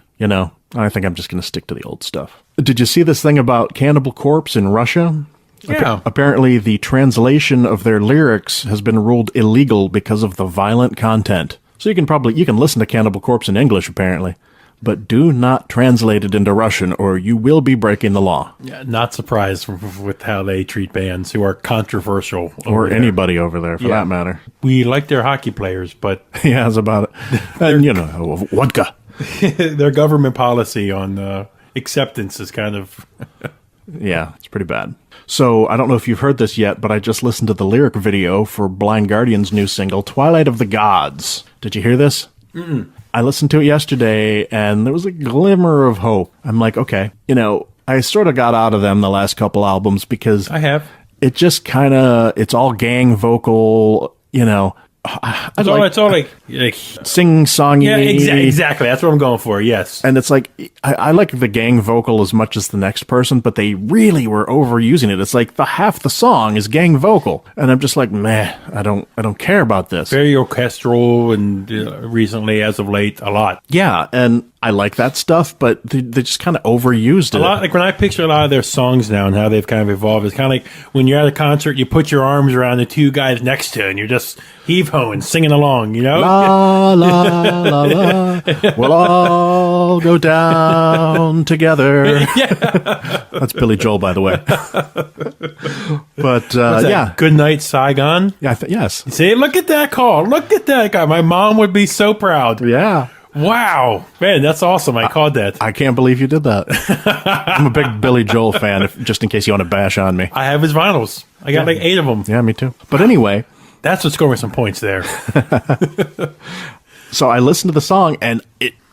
think I'm just going to stick to the old stuff. Did you see this thing about Cannibal Corpse in Russia? Yeah. Apparently, the translation of their lyrics has been ruled illegal because of the violent content. So you can listen to Cannibal Corpse in English, apparently, but do not translate it into Russian, or you will be breaking the law. Yeah, not surprised with how they treat bands who are controversial. Or anybody over there, for that matter. We like their hockey players, but... yeah, that's about it. And, vodka. Their government policy on acceptance is kind of... yeah, it's pretty bad. So, I don't know if you've heard this yet, but I just listened to the lyric video for Blind Guardian's new single, Twilight of the Gods. Did you hear this? Mm-mm. I listened to it yesterday, and there was a glimmer of hope. I'm like, okay, I sort of got out of them the last couple albums because... I have. It just kind of, it's all gang vocal, It's all like sing-songy. Yeah, exactly. That's what I'm going for, yes. And it's like, I like the gang vocal as much as the next person, but they really were overusing it. It's like half the song is gang vocal. And I'm just like, meh, I don't care about this. Very orchestral, and recently, as of late, a lot. Yeah, and I like that stuff, but they just kind of overused it. A lot, like when I picture a lot of their songs now and how they've kind of evolved, it's kind of like when you're at a concert, you put your arms around the two guys next to you, and you're just heave-hoing, singing along, La, la, la, la. We'll all go down together. Yeah. That's Billy Joel, by the way. But, yeah. Good Night, Saigon? Yeah, yes. See, look at that call. Look at that guy. My mom would be so proud. Yeah. Wow. Man, that's awesome. I called that. I can't believe you did that. I'm a big Billy Joel fan, just in case you want to bash on me. I have his vinyls. I got like 8 of them. Yeah, me too. But anyway... That's what's scoring some points there. So I listened to the song, and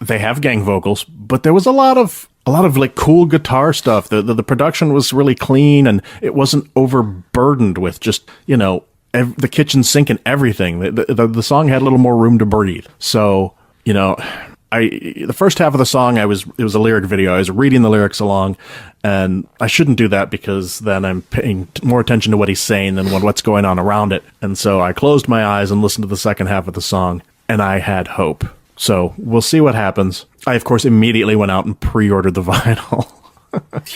they have gang vocals, but there was a lot of like cool guitar stuff. The production was really clean, and it wasn't overburdened with just the kitchen sink and everything. The song had a little more room to breathe. So the first half of the song, it was a lyric video. I was reading the lyrics along, and I shouldn't do that because then I'm paying more attention to what he's saying than what's going on around it. And so I closed my eyes and listened to the second half of the song, and I had hope. So we'll see what happens. I, of course, immediately went out and pre-ordered the vinyl.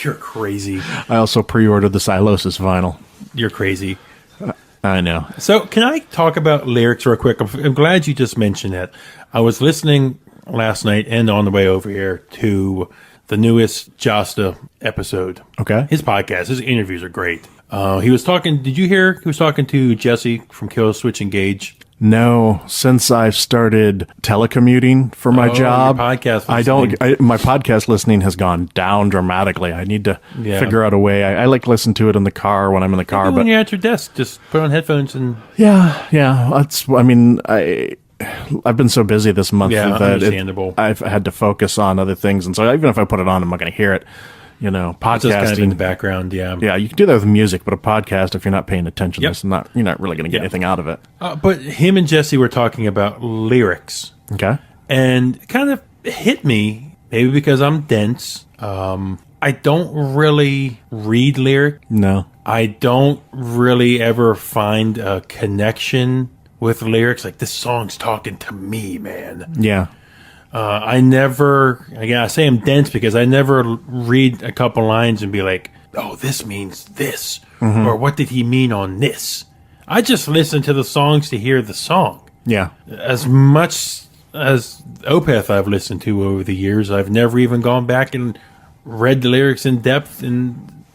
You're crazy. I also pre-ordered the Silosis vinyl. You're crazy. I know. So can I talk about lyrics real quick? I'm glad you just mentioned that. I was listening last night and on the way over here to the newest Josta episode. Okay. His podcast, his interviews are great. He was talking, did you hear? He was talking to Jesse from Kill Switch Engage. No, since I've started telecommuting for my job, your podcast my podcast listening has gone down dramatically. I need to figure out a way. I like listen to it in the car when I'm in the car. Maybe when you're at your desk, just put on headphones and... Yeah. I've been so busy this month that understandable. I've had to focus on other things, and so even if I put it on, I'm not going to hear it. Podcasting just kind of in the background. Yeah, you can do that with music, but a podcast, if you're not paying attention, you're not really going to get anything out of it. But him and Jesse were talking about lyrics. Okay, and it kind of hit me, maybe because I'm dense. I don't really read lyric. No, I don't really ever find a connection with lyrics, like this song's talking to me, man. Yeah. I never, again, I say I'm dense because I never read a couple lines and be like, oh, this means this, or what did he mean on this? I just listen to the songs to hear the song. Yeah. As much as Opeth I've listened to over the years, I've never even gone back and read the lyrics in depth and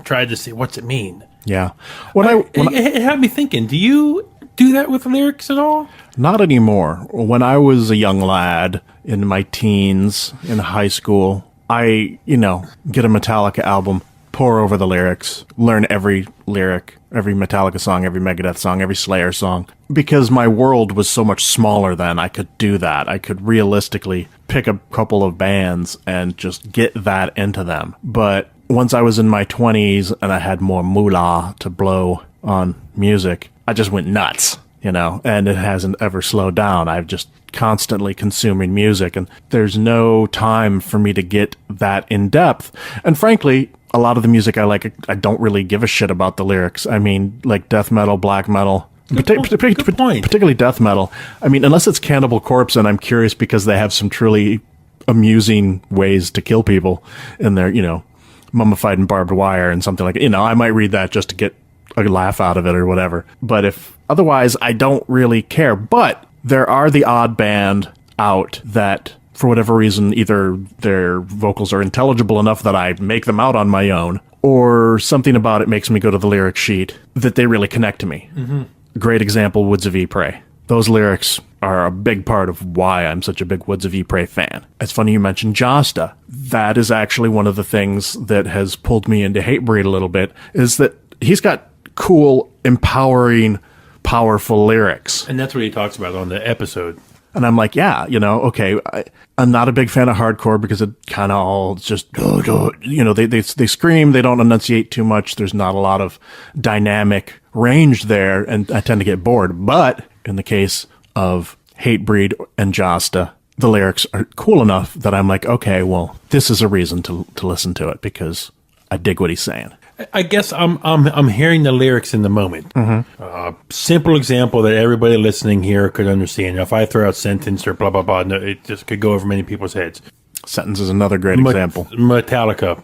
tried to see what's it mean. Yeah. It had me thinking, do you do that with lyrics at all? Not anymore. When I was a young lad in my teens, in high school, I, get a Metallica album, pour over the lyrics, learn every lyric, every Metallica song, every Megadeth song, every Slayer song. Because my world was so much smaller then, I could do that. I could realistically pick a couple of bands and just get that into them. But once I was in my 20s and I had more moolah to blow on music, I just went nuts. and it hasn't ever slowed down. I've just constantly consuming music, and there's no time for me to get that in depth. And frankly, a lot of the music I like, I don't really give a shit about the lyrics. I mean, like death metal, black metal, particularly death metal. I mean, unless it's Cannibal Corpse, and I'm curious because they have some truly amusing ways to kill people in their, mummified and barbed wire and something like that. I might read that just to get a laugh out of it or whatever. But if otherwise, I don't really care. But there are the odd band out that, for whatever reason, either their vocals are intelligible enough that I make them out on my own, or something about it makes me go to the lyric sheet that they really connect to me. Mm-hmm. Great example, Woods of Ypres. Those lyrics are a big part of why I'm such a big Woods of Ypres fan. It's funny you mentioned Josta. That is actually one of the things that has pulled me into Hatebreed a little bit, is that he's got cool, empowering, powerful lyrics. And that's what he talks about on the episode. And I'm like, yeah, okay, I'm not a big fan of hardcore because it kind of all just, they scream, they don't enunciate too much. There's not a lot of dynamic range there, and I tend to get bored. But in the case of Hatebreed and Josta, the lyrics are cool enough that I'm like, okay, well, this is a reason to listen to it because I dig what he's saying. I guess I'm hearing the lyrics in the moment. Mm-hmm. Simple example that everybody listening here could understand. If I throw out sentence or blah blah blah, it just could go over many people's heads. Sentence is another great example. Metallica,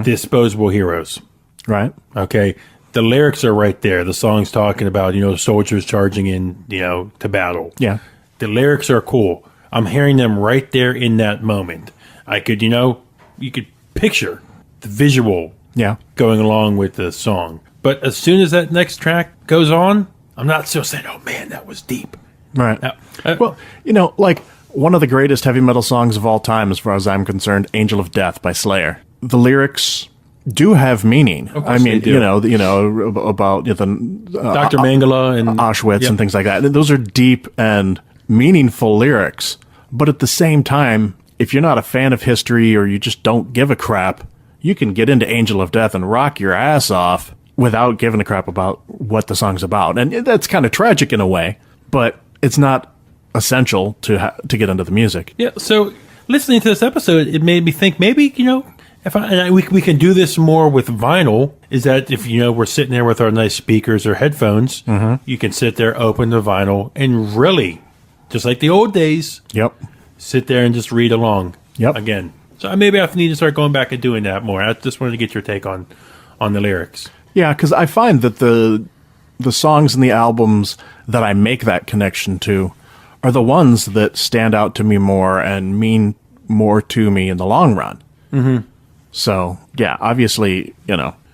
Disposable Heroes. Right. Okay. The lyrics are right there. The song's talking about soldiers charging in to battle. Yeah. The lyrics are cool. I'm hearing them right there in that moment. I could you could picture the visual. Yeah. Going along with the song. But as soon as that next track goes on, I'm not still saying, oh man, that was deep. Right. Well, like one of the greatest heavy metal songs of all time, as far as I'm concerned, Angel of Death by Slayer. The lyrics do have meaning. I mean, about the Dr. Mengele and Auschwitz and things like that. Those are deep and meaningful lyrics. But at the same time, if you're not a fan of history or you just don't give a crap, you can get into Angel of Death and rock your ass off without giving a crap about what the song's about. And that's kind of tragic in a way, but it's not essential to get into the music. Yeah, so listening to this episode, it made me think maybe, we can do this more with vinyl, is that if, we're sitting there with our nice speakers or headphones, you can sit there, open the vinyl, and really, just like the old days, sit there and just read along again. So maybe I need to start going back and doing that more. I just wanted to get your take on the lyrics. Yeah, because I find that the songs and the albums that I make that connection to are the ones that stand out to me more and mean more to me in the long run. Mm-hmm. So, yeah, obviously,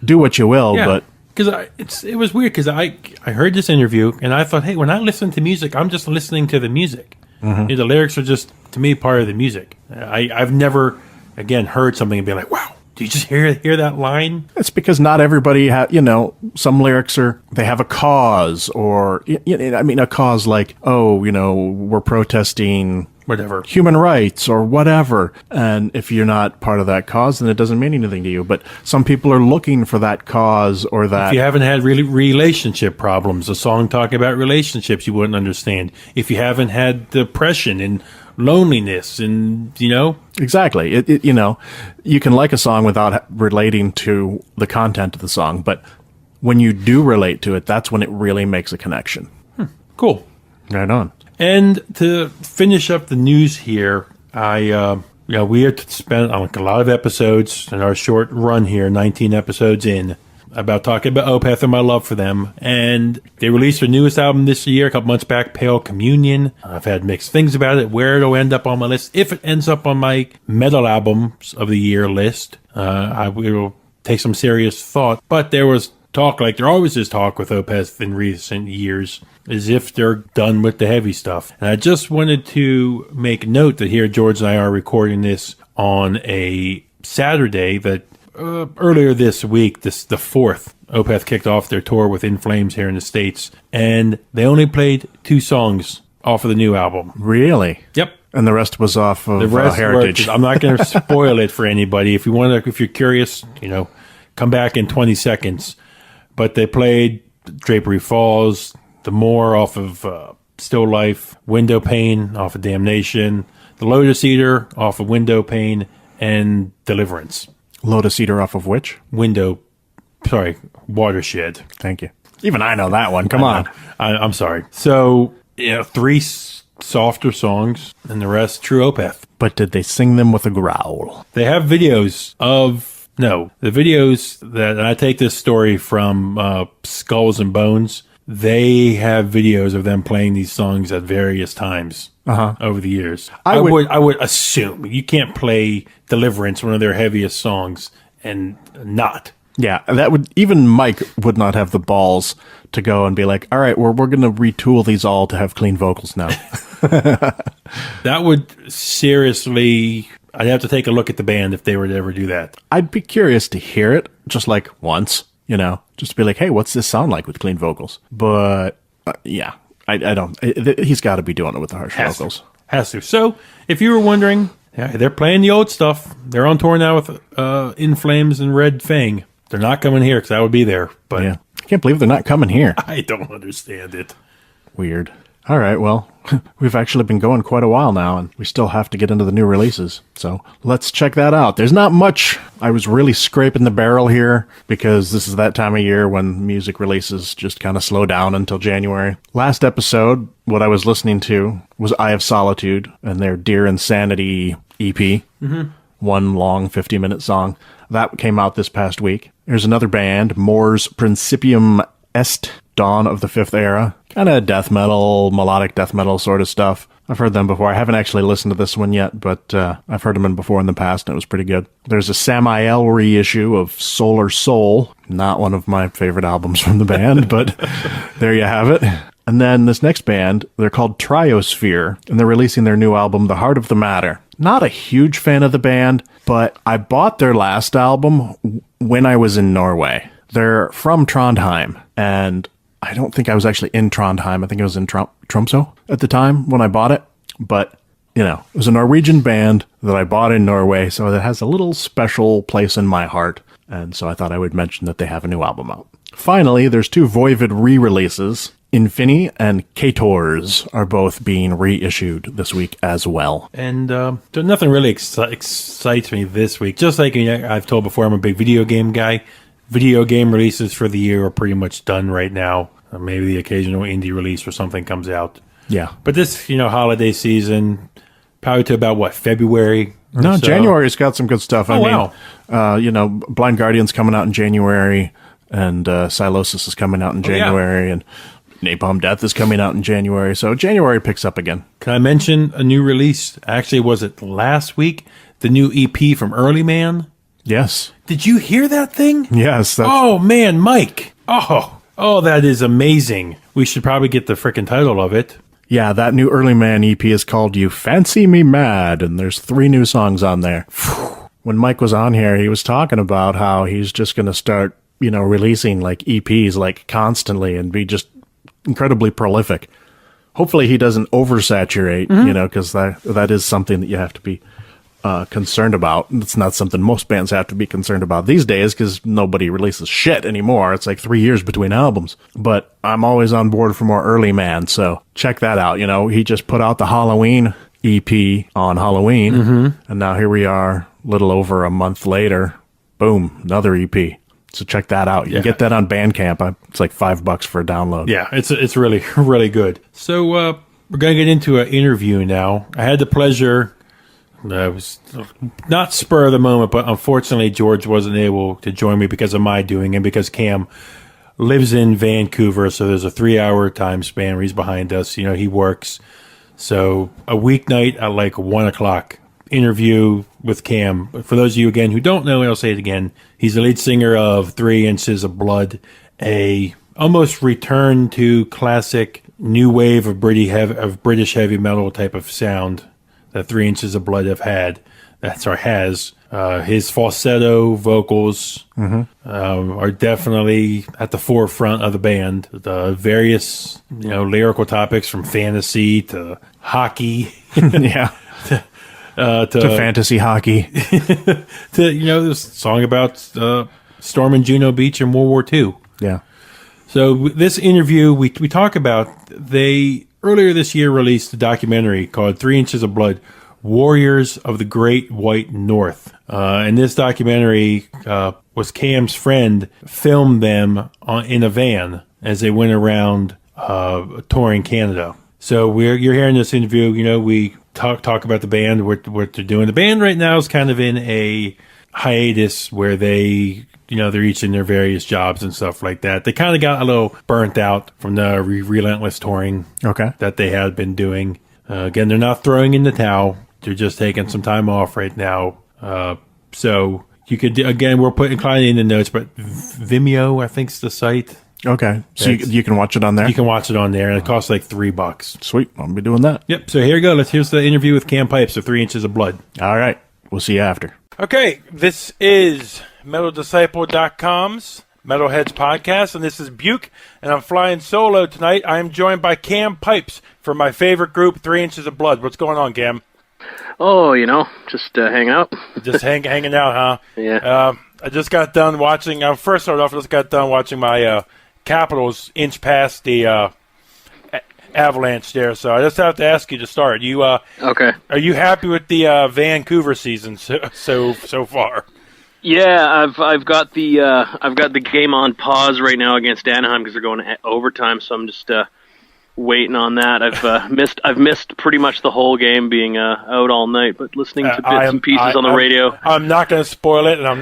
do what you will, but... Because it was weird, because I heard this interview, and I thought, hey, when I listen to music, I'm just listening to the music. Mm-hmm. The lyrics are just, to me, part of the music. I've never... Again, heard something and be like, wow, did you just hear that line? It's because not everybody some lyrics they have a cause or, a cause like, we're protesting whatever, human rights or whatever. And if you're not part of that cause, then it doesn't mean anything to you. But some people are looking for that cause or that. If you haven't had really relationship problems, a song talking about relationships, you wouldn't understand. If you haven't had depression and loneliness and exactly you can like a song without relating to the content of the song, but when you do relate to it, that's when it really makes a connection. Cool. Right on. And to finish up the news here, we had spent a lot of episodes in our short run here, 19 episodes in, about talking about Opeth and my love for them. And they released their newest album this year, a couple months back, Pale Communion. I've had mixed things about it, where it'll end up on my list. If it ends up on my metal albums of the year list, I will take some serious thought. But there was talk, like there always is talk with Opeth in recent years, as if they're done with the heavy stuff. And I just wanted to make note that here George and I are recording this on a Saturday that earlier this week, the 4th, Opeth kicked off their tour with In Flames here in the States, and they only played 2 songs off of the new album. Really? Yep. And the rest was off of the rest Heritage. I'm not going to spoil it for anybody. If you're curious, come back in 20 seconds. But they played Drapery Falls, The More off of Still Life, Window Pane off of Damnation, The Lotus Eater off of Window Pane, and Deliverance. Lotus Eater off of which? Watershed. Thank you. Even I know that one. Come on. I'm sorry. So, 3 softer songs, and the rest true Opeth. But did they sing them with a growl? They have videos of... No, the videos that... And I take this story from Skulls and Bones. They have videos of them playing these songs at various times over the years. I would assume you can't play Deliverance, one of their heaviest songs, and not. Yeah, that would... Even Mike would not have the balls to go and be like, all right, we're going to retool these all to have clean vocals now. That would seriously... I'd have to take a look at the band if they were to ever do that. I'd be curious to hear it, just like once, just to be like, hey, what's this sound like with clean vocals? But, yeah, I don't... He's got to be doing it with the harsh vocals. Has to. So, if you were wondering, they're playing the old stuff. They're on tour now with In Flames and Red Fang. They're not coming here because I would be there. But yeah, I can't believe they're not coming here. I don't understand it. Weird. All right, well, we've actually been going quite a while now, and we still have to get into the new releases. So let's check that out. There's not much. I was really scraping the barrel here because this is that time of year when music releases just kind of slow down until January. Last episode, what I was listening to was Eye of Solitude and their Dear Insanity EP. Mm-hmm. One long 50-minute song. That came out this past week. There's another band, Mors Principium Est, Dawn of the Fifth Era. Kind of death metal, melodic death metal sort of stuff. I've heard them before. I haven't actually listened to this one yet, but I've heard them before in the past, and it was pretty good. There's a Samael reissue of Solar Soul. Not one of my favorite albums from the band, but there you have it. And then this next band, they're called Triosphere, and they're releasing their new album, The Heart of the Matter. Not a huge fan of the band, but I bought their last album when I was in Norway. They're from Trondheim, and I don't think I was actually in Trondheim. I think I was in Tromsø at the time when I bought it. But, it was a Norwegian band that I bought in Norway, so that has a little special place in my heart. And so I thought I would mention that they have a new album out. Finally, there's 2 Voivod re-releases. Infini and Kators are both being reissued this week as well. And nothing really excites me this week. Just like I've told before, I'm a big video game guy. Video game releases for the year are pretty much done right now. Maybe the occasional indie release or something comes out. Yeah. But this, holiday season, probably to about, February? No, so. January's got some good stuff. Wow. Blind Guardian's coming out in January, and Silosis is coming out in January, and Napalm Death is coming out in January. So January picks up again. Can I mention a new release? Actually, was it last week? The new EP from Early Man? Yes. Did you hear that thing? Yes. Oh, man, Mike. Oh, that is amazing. We should probably get the frickin' title of it. Yeah, that new Early Man EP is called You Fancy Me Mad, and there's 3 new songs on there. When Mike was on here, he was talking about how he's just going to start, releasing EPs constantly and be just incredibly prolific. Hopefully he doesn't oversaturate, because that is something that you have to be concerned about. It's not something most bands have to be concerned about these days because nobody releases shit anymore. It's 3 years between albums. But I'm always on board for more Early Man, so check that out. He just put out the Halloween EP on Halloween, and now here we are, a little over a month later. Boom, another EP. So check that out. You can get that on Bandcamp. It's $5 for a download. Yeah, it's really, really good. So we're going to get into an interview now. I had the pleasure... It was not spur of the moment, but unfortunately George wasn't able to join me because of my doing and because Cam lives in Vancouver, so there's a 3-hour time span where he's behind us. He works. So a weeknight at 1 o'clock interview with Cam. For those of you, again, who don't know, I'll say it again. He's the lead singer of 3 Inches of Blood, a almost return to classic new wave of British heavy metal type of sound that 3 Inches of Blood has. His falsetto vocals are definitely at the forefront of the band. The various, lyrical topics from fantasy to hockey. Yeah. To fantasy hockey. To, this song about Storming Juno Beach in World War II. Yeah. So this interview, we talk about, they earlier this year released a documentary called 3 Inches of Blood, Warriors of the Great White North. And this documentary was Cam's friend filmed them in a van as they went around touring Canada. So you're hearing this interview. You know, we talk about the band, what they're doing. The band right now is kind of in a hiatus where they're each in their various jobs and stuff like that. They kind of got a little burnt out from the relentless touring that they had been doing. Again, they're not throwing in the towel. They're just taking some time off right now. So you could, again, we're putting Klein in the notes, but Vimeo, I think, is the site. Okay. So you can watch it on there? You can watch it on there, and it costs like $3. Sweet. I'll be doing that. Yep. So here you go. Here's the interview with Cam Pipes of 3 Inches of Blood. All right. We'll see you after. Okay. This is MetalDisciple.com's Metalheads podcast, and this is Buke, and I'm flying solo tonight. I am joined by Cam Pipes from my favorite group, 3 Inches of Blood. What's going on, Cam? Oh, just hanging out. Just hanging out, huh? Yeah. I just got done watching. First started off, I just got done watching my Capitals inch past the Avalanche there. So I just have to ask you to start. Okay. Are you happy with the Vancouver season so far? Yeah, I've got the game on pause right now against Anaheim because they're going to overtime. So I'm just waiting on that. I've missed pretty much the whole game, being out all night, but listening to bits and pieces on the radio. I'm not going to spoil it, and I'm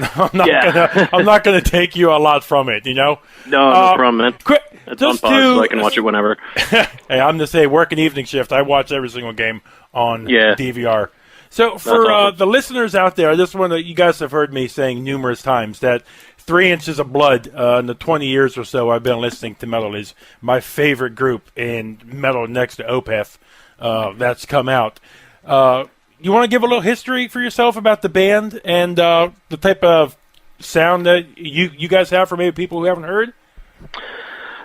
not going to take you a lot from it. No problem, man. Quick, it's on pause, so I can watch it whenever. Hey, I'm to say, working evening shift, I watch every single game on DVR. So for awesome. the listeners out there, I just want to, you guys have heard me saying numerous times that 3 Inches of Blood, in the 20 years or so I've been listening to metal, is my favorite group in metal next to Opeth that's come out. You want to give a little history for yourself about the band and the type of sound that you guys have for maybe people who haven't heard?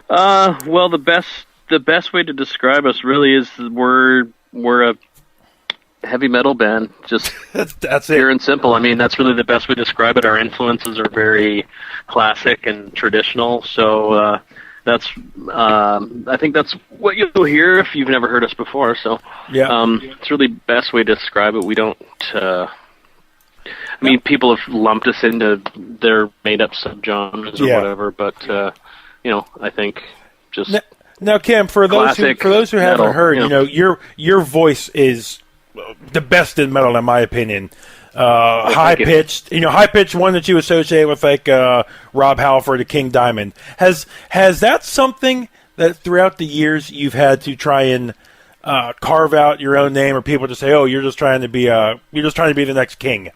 Well, the best way to describe us really is we're a heavy metal band, just that's pure it. and simple. I mean, that's really the best way to describe it. Our influences are very classic and traditional, so that's I think that's what you'll hear if you've never heard us before. So it's really the best way to describe it. We don't I mean, people have lumped us into their made-up subgenres or whatever, but I think just now, Kim, for those who haven't heard, your voice is the best in metal, in my opinion. High pitched, one that you associate with like Rob Halford or King Diamond. Has that something that throughout the years you've had to try and carve out your own name, or people just say, "Oh, you're just trying to be the next King"?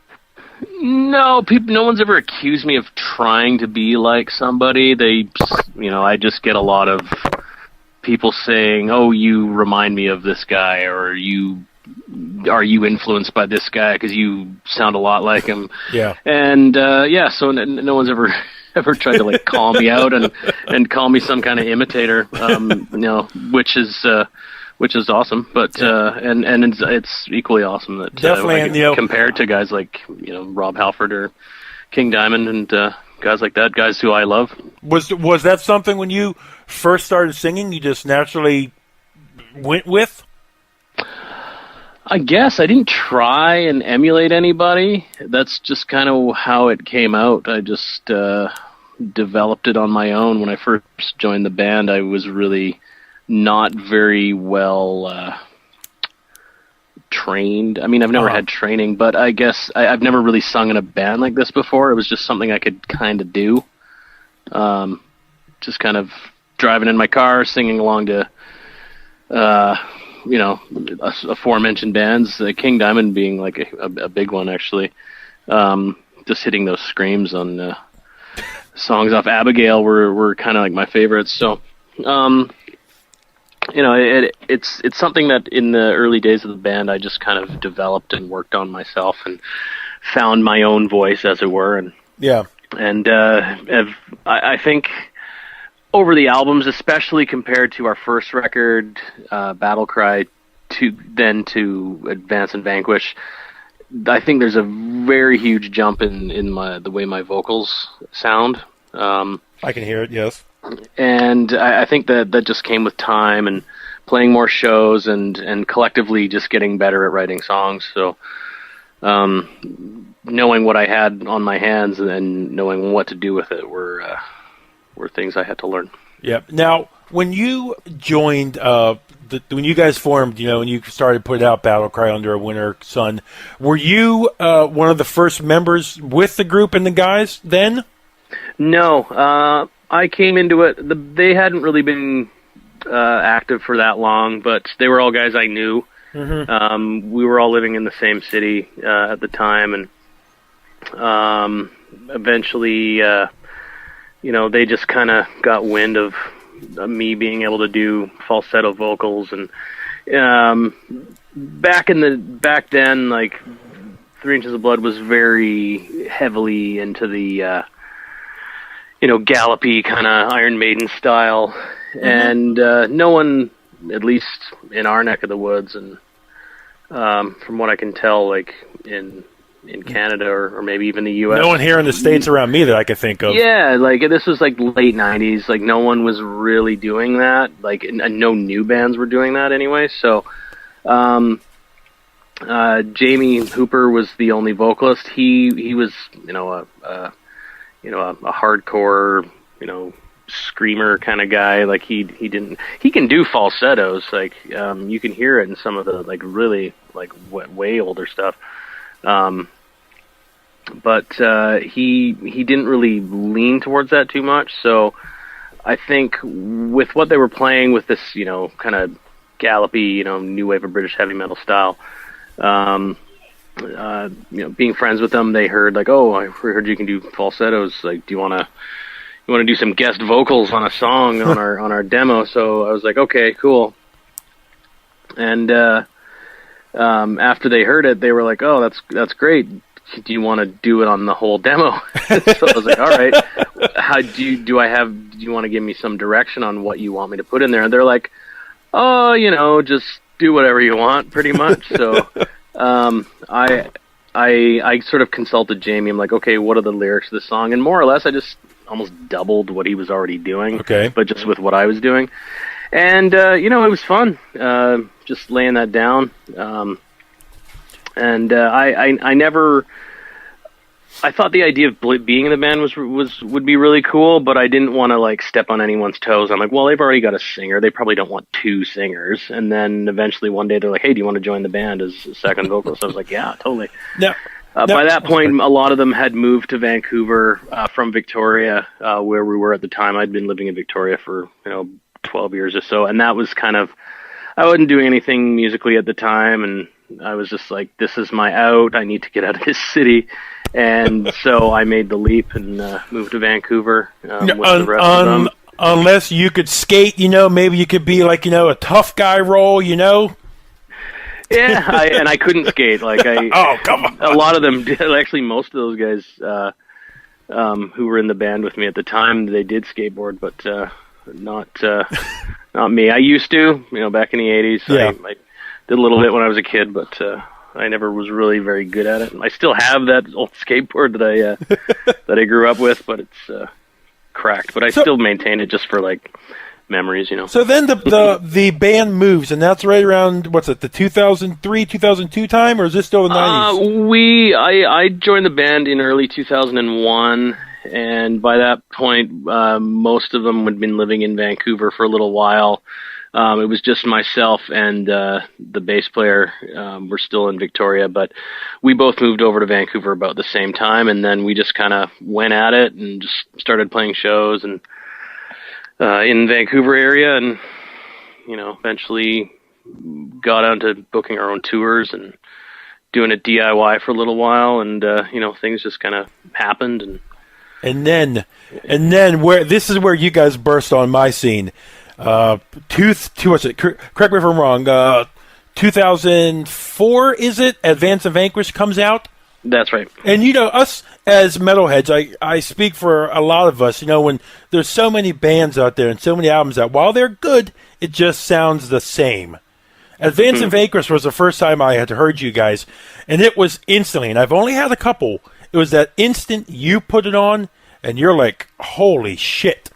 No, no one's ever accused me of trying to be like somebody. I just get a lot of people saying, "Oh, you remind me of this guy," or are you influenced by this guy because you sound a lot like him? Yeah. And so no one's ever tried to like call me out and call me some kind of imitator, which is awesome. But and it's equally awesome that definitely compared to guys like Rob Halford or King Diamond and guys like that, guys who I love. Was that something when you first started singing you just naturally went with? I guess I didn't try and emulate anybody. That's just kind of how it came out. I just developed it on my own. When I first joined the band, I was really not very well trained. I mean, I've never had training, but I guess I've never really sung in a band like this before. It was just something I could kind of do. Just kind of driving in my car, singing along to aforementioned bands, King Diamond being like a big one, actually. Just hitting those screams on songs off Abigail were kind of like my favorites. So, it's something that in the early days of the band I just kind of developed and worked on myself and found my own voice, as it were. And I think over the albums, especially compared to our first record, Battle Cry, to Advance and Vanquish, I think there's a very huge jump in the way my vocals sound. I can hear it, yes. And I think that just came with time and playing more shows and collectively just getting better at writing songs. So knowing what I had on my hands and knowing what to do with it were things I had to learn. Yep. Now, when you joined, when you guys formed, when you started putting out Battle Cry Under a Winter Sun, were you one of the first members with the group and the guys then? No. I came into it. They hadn't really been active for that long, but they were all guys I knew. Mm-hmm. We were all living in the same city at the time, and eventually, they just kind of got wind of me being able to do falsetto vocals, and back then, like 3 Inches of Blood was very heavily into the gallopy kind of Iron Maiden style, and no one, at least in our neck of the woods, and from what I can tell, like in Canada or maybe even the U.S. No one here in the States around me that I could think of. Yeah, like this was like late 90s. Like no one was really doing that. Like and no new bands were doing that anyway. So Jamie Hooper was the only vocalist. He was a hardcore screamer kind of guy. Like he can do falsettos. Like you can hear it in some of the like really like way older stuff. But he didn't really lean towards that too much. So I think with what they were playing with this, kind of gallopy, new wave of British heavy metal style, being friends with them, they heard like, oh, I heard you can do falsettos. Like, do you want to do some guest vocals on a song on our demo? So I was like, okay, cool. And after they heard it, they were like, oh, that's great. Do you want to do it on the whole demo? So I was like, all right. Do you want to give me some direction on what you want me to put in there? And they're like, oh, just do whatever you want, pretty much. So I sort of consulted Jamie. I'm like, okay, what are the lyrics of the song? And more or less, I just almost doubled what he was already doing, but just with what I was doing. And it was fun, just laying that down. I thought the idea of being in the band would be really cool, but I didn't want to like step on anyone's toes. I'm like, well, they've already got a singer. They probably don't want 2 singers. And then eventually one day they're like, hey, do you want to join the band as a second vocalist? I was like, yeah, totally. By that point, a lot of them had moved to Vancouver from Victoria, where we were at the time. I'd been living in Victoria for 12 years or so, and that was kind of, I wasn't doing anything musically at the time, and I was just like, this is my out. I need to get out of this city. And so I made the leap and moved to Vancouver with the rest of them. Unless you could skate, maybe you could be like, a tough guy role, Yeah, and I couldn't skate. Like oh, come on. A lot of them did. Actually, most of those guys who were in the band with me at the time, they did skateboard, but not me. I used to, back in the 80s. Yeah. I did a little bit when I was a kid, but I never was really very good at it. I still have that old skateboard that I grew up with, but it's cracked. But I still maintain it just for like memories, So then the band moves, and that's right around the 2003, 2002 time, or is this still the 90s? I joined the band in early 2001, and by that point, most of them had been living in Vancouver for a little while. It was just myself and the bass player were still in Victoria, but we both moved over to Vancouver about the same time, and then we just kind of went at it and just started playing shows and in Vancouver area, and eventually got on to booking our own tours and doing it DIY for a little while, and things just kind of happened, and then where this is where you guys burst on my scene. What's it? Correct me if I'm wrong. 2004, is it? Advance of Vanquish comes out. That's right. And us as metalheads, I speak for a lot of us. When there's so many bands out there and so many albums out, while they're good, it just sounds the same. Advance of Vanquish was the first time I had heard you guys, and it was instantly. And I've only had a couple. It was that instant you put it on, and you're like, holy shit.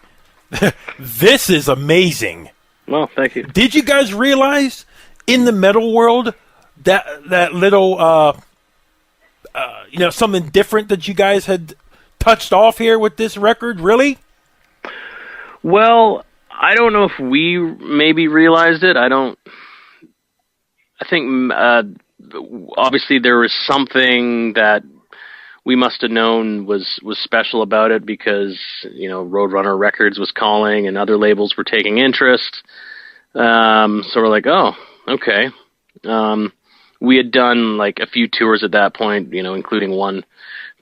This is amazing. Well, thank you. Did you guys realize in the metal world that little, something different that you guys had touched off here with this record? Really? Well, I don't know if we maybe realized it. I think obviously there was something that we must have known was special about it because, Roadrunner Records was calling and other labels were taking interest. So we're like, oh, okay. We had done like a few tours at that point, including one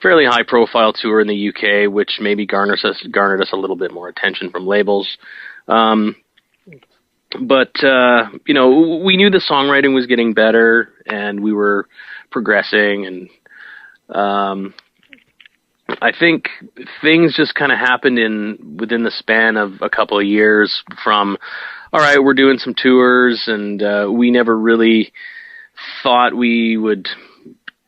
fairly high profile tour in the UK, which maybe garnered us a little bit more attention from labels. But we knew the songwriting was getting better and we were progressing, and I think things just kind of happened within the span of a couple of years from, all right, we're doing some tours, and we never really thought we would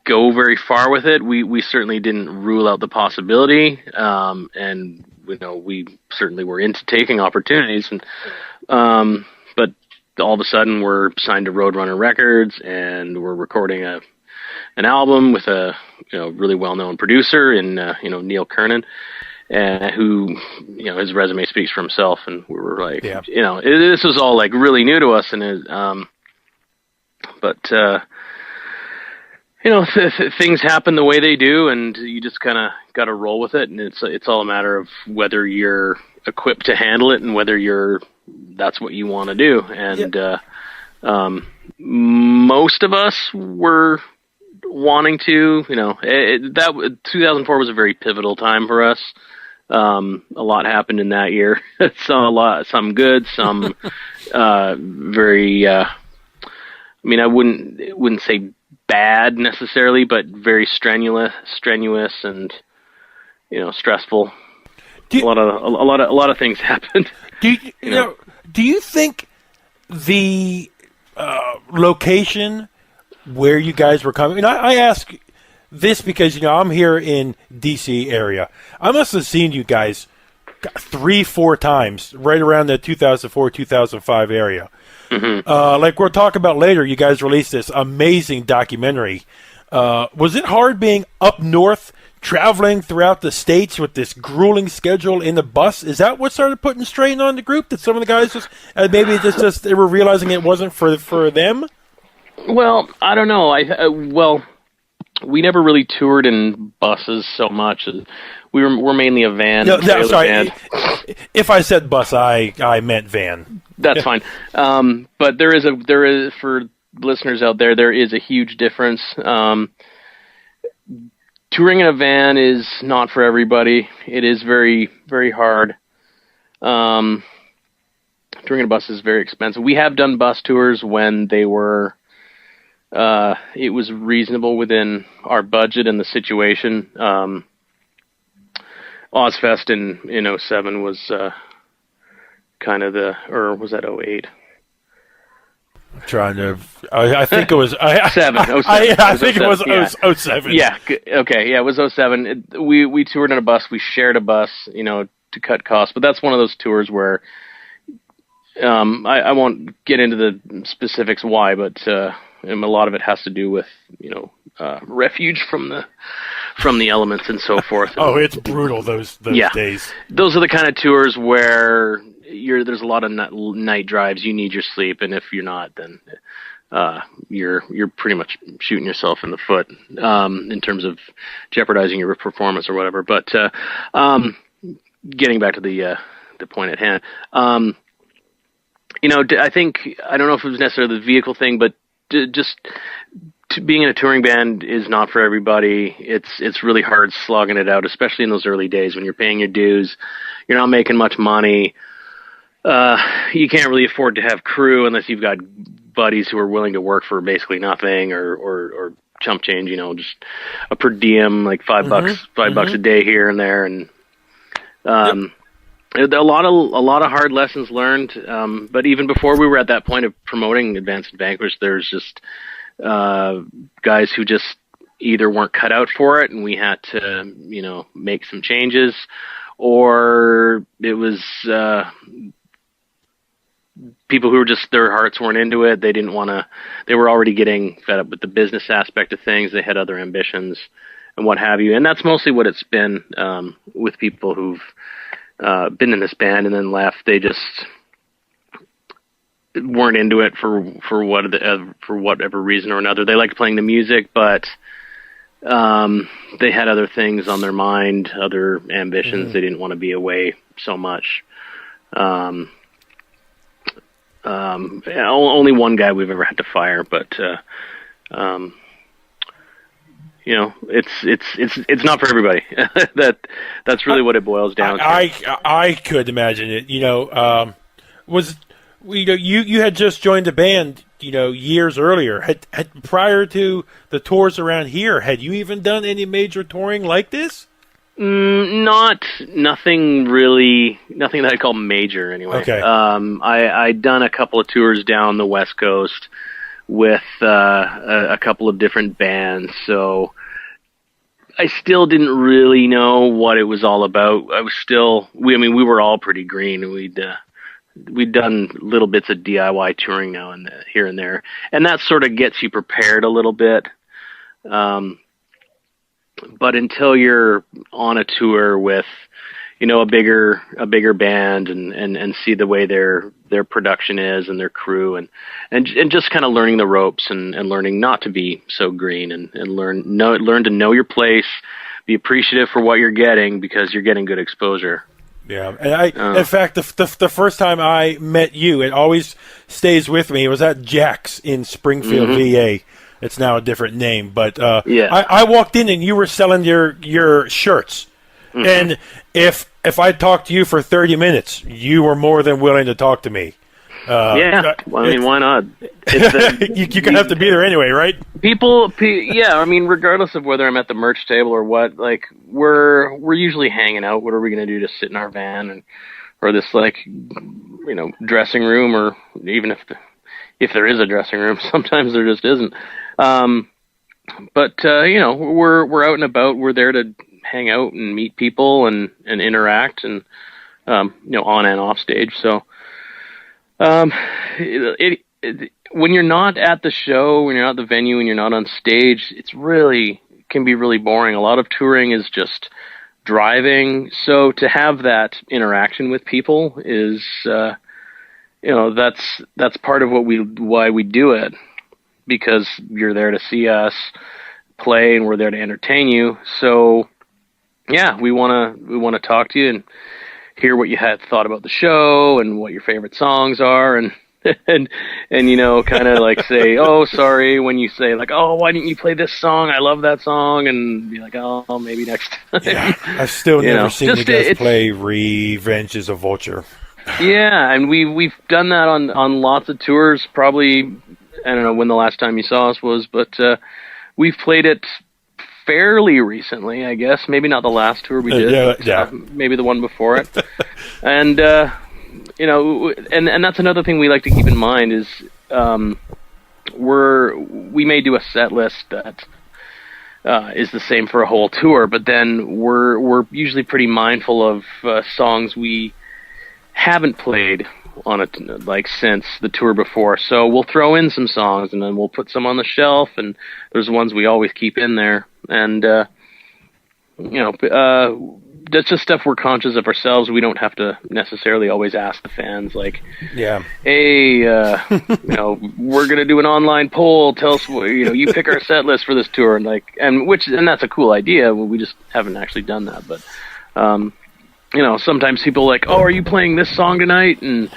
go very far with it. We certainly didn't rule out the possibility, and we certainly were into taking opportunities. And but all of a sudden, we're signed to Roadrunner Records, and we're recording an album with a really well-known producer in Neil Kernan, who his resume speaks for himself. And we were like, this was all like really new to us, and things happen the way they do, and you just kind of got to roll with it. And it's all a matter of whether you're equipped to handle it and whether that's what you want to do. And most of us were wanting to, 2004 was a very pivotal time for us. A lot happened in that year. Some good, some very. I wouldn't say bad necessarily, but very strenuous, and stressful. A lot of things happened. Do you think the location where you guys were coming? I ask this because I'm here in DC area. I must have seen you guys 3-4 times right around the 2004-2005 area. Mm-hmm. Like we'll talk about later, you guys released this amazing documentary. Was it hard being up north, traveling throughout the states with this grueling schedule in the bus? Is that what started putting strain on the group? That some of the guys just maybe just they were realizing it wasn't for them? Well, I don't know. We never really toured in buses so much. We're mainly a van. No, sorry. Band. If I said bus, I meant van. That's fine. But there is for listeners out there is a huge difference. Touring in a van is not for everybody. It is very, very hard. Touring in a bus is very expensive. We have done bus tours when they were. It was reasonable within our budget and the situation. Ozfest in 07 was kind of or was that 08? Trying to, I think it was 07. I think it was 07. Yeah. Okay. Yeah, it was 07. We toured in a bus. We shared a bus, to cut costs. But that's one of those tours where I won't get into the specifics why, but a lot of it has to do with refuge from the elements and so forth. Oh, it's brutal those days. Those are the kind of tours where there's a lot of night drives. You need your sleep, and if you're not, then you're pretty much shooting yourself in the foot in terms of jeopardizing your performance or whatever. But getting back to the point at hand, I think I don't know if it was necessarily the vehicle thing, but just being in a touring band is not for everybody. It's really hard slogging it out, especially in those early days when you're paying your dues. You're not making much money. You can't really afford to have crew unless you've got buddies who are willing to work for basically nothing or chump change, just a per diem, like $5 bucks a day here and there. And, a lot of hard lessons learned. But even before we were at that point of promoting Advanced and Vanquish, there's just, guys who just either weren't cut out for it and we had to, make some changes, or it was people who were just, their hearts weren't into it. They didn't want to, they were already getting fed up with the business aspect of things. They had other ambitions and what have you. And that's mostly what it's been with people who've been in this band and then left. They just weren't into it for whatever reason or another. They liked playing the music, but they had other things on their mind, other ambitions. They didn't want to be away so much. Only one guy we've ever had to fire, but it's not for everybody. That's really what it boils down to. I could imagine it. You had just joined the band, years earlier. Had prior to the tours around here, had you even done any major touring like this? Nothing that I call major anyway. Okay. I'd done a couple of tours down the West Coast with a couple of different bands, so I still didn't really know what it was all about. We were all pretty green. We'd done little bits of DIY touring now and here and there, and that sort of gets you prepared a little bit. But until you're on a tour with, a bigger band and see the way their production is and their crew and just kind of learning the ropes and learning not to be so green and learn to know your place, be appreciative for what you're getting because you're getting good exposure. Yeah, and in fact, the first time I met you, it always stays with me. It was at Jack's in Springfield, VA. It's now a different name, but I walked in and you were selling your shirts, and if I talked to you for 30 minutes, you were more than willing to talk to me. Why not? You're gonna have to be there anyway, right? Regardless of whether I'm at the merch table or what, like we're usually hanging out. What are we gonna do? Just sit in our van or this dressing room, or even if there is a dressing room, sometimes there just isn't. But we're out and about. We're there to hang out and meet people and interact and on and off stage. So when you're not at the show, when you're not at the venue, and you're not on stage, can be really boring. A lot of touring is just driving. So to have that interaction with people is that's part of why we do it, because you're there to see us play and we're there to entertain you. So yeah, we want to talk to you and hear what you had thought about the show and what your favorite songs are, and kind of like say, oh, sorry, when you say like, oh, why didn't you play this song? I love that song, and be like, oh, maybe next time. Yeah, I've still never seen you guys play Revenge is a Vulture. Yeah, and we've done that on lots of tours. Probably, I don't know when the last time you saw us was, but we've played it fairly recently, I guess. Maybe not the last tour we did. Maybe the one before it. And and that's another thing we like to keep in mind is we may do a set list that is the same for a whole tour, but then we're usually pretty mindful of songs we haven't played on it since the tour before. So we'll throw in some songs and then we'll put some on the shelf, and there's ones we always keep in there. And that's just stuff we're conscious of ourselves. We don't have to necessarily always ask the fans hey, we're going to do an online poll. Tell us, you pick our set list for this tour. And that's a cool idea. We just haven't actually done that. But, sometimes people are like, oh, are you playing this song tonight? And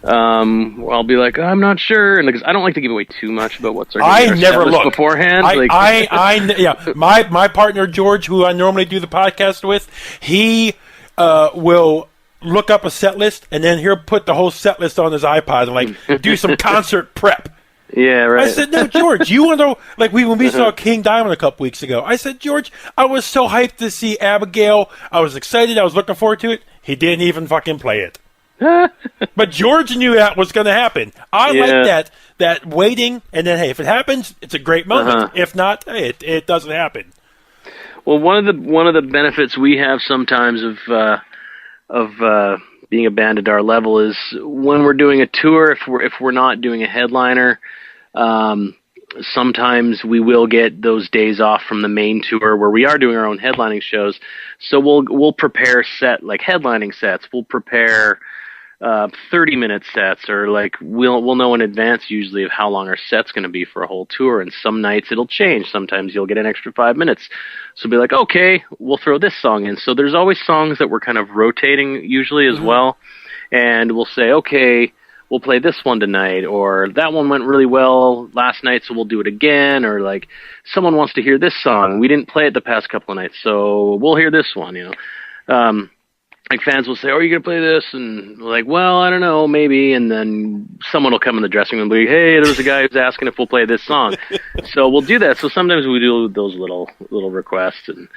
I'll be like, I'm not sure, and because I don't like to give away too much about what's our never look beforehand. My partner George, who I normally do the podcast with, he will look up a set list and then he'll put the whole set list on his iPod and do some concert prep. Yeah, right. I said, no, George, you want to know, when we saw King Diamond a couple weeks ago, I said, George, I was so hyped to see Abigail. I was excited. I was looking forward to it. He didn't even fucking play it. But George knew that was going to happen. I like that waiting, and then, hey, if it happens, it's a great moment. If not, hey, it doesn't happen. Well, one of the benefits we have sometimes of being a band at our level is when we're doing a tour. If we're not doing a headliner, sometimes we will get those days off from the main tour where we are doing our own headlining shows. So we'll prepare headlining sets. We'll prepare 30-minute sets, or like we'll know in advance usually of how long our set's going to be for a whole tour. And some nights it'll change. Sometimes you'll get an extra 5 minutes. So be like, okay, we'll throw this song in. So there's always songs that we're kind of rotating usually as well. And we'll say, okay, we'll play this one tonight, or that one went really well last night, so we'll do it again. Or like someone wants to hear this song. We didn't play it the past couple of nights, so we'll hear this one, Like fans will say, "Oh, are you gonna play this?" And we're like, "Well, I don't know, maybe." And then someone will come in the dressing room and be like, "Hey, there's a guy who's asking if we'll play this song." So we'll do that. So sometimes we do those little requests, and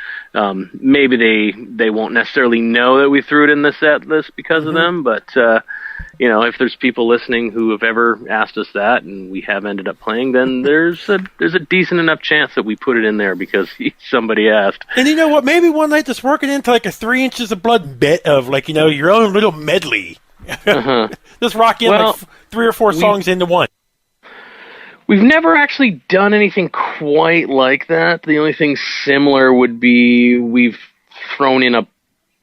maybe they won't necessarily know that we threw it in the set list because of them. But if there's people listening who have ever asked us that and we have ended up playing, then there's a decent enough chance that we put it in there because somebody asked. And you know what? Maybe one night just working into like a 3 inches of blood bit of your own little medley. Just rock in 3 or 4 songs into one. We've never actually done anything quite like that. The only thing similar would be we've thrown in a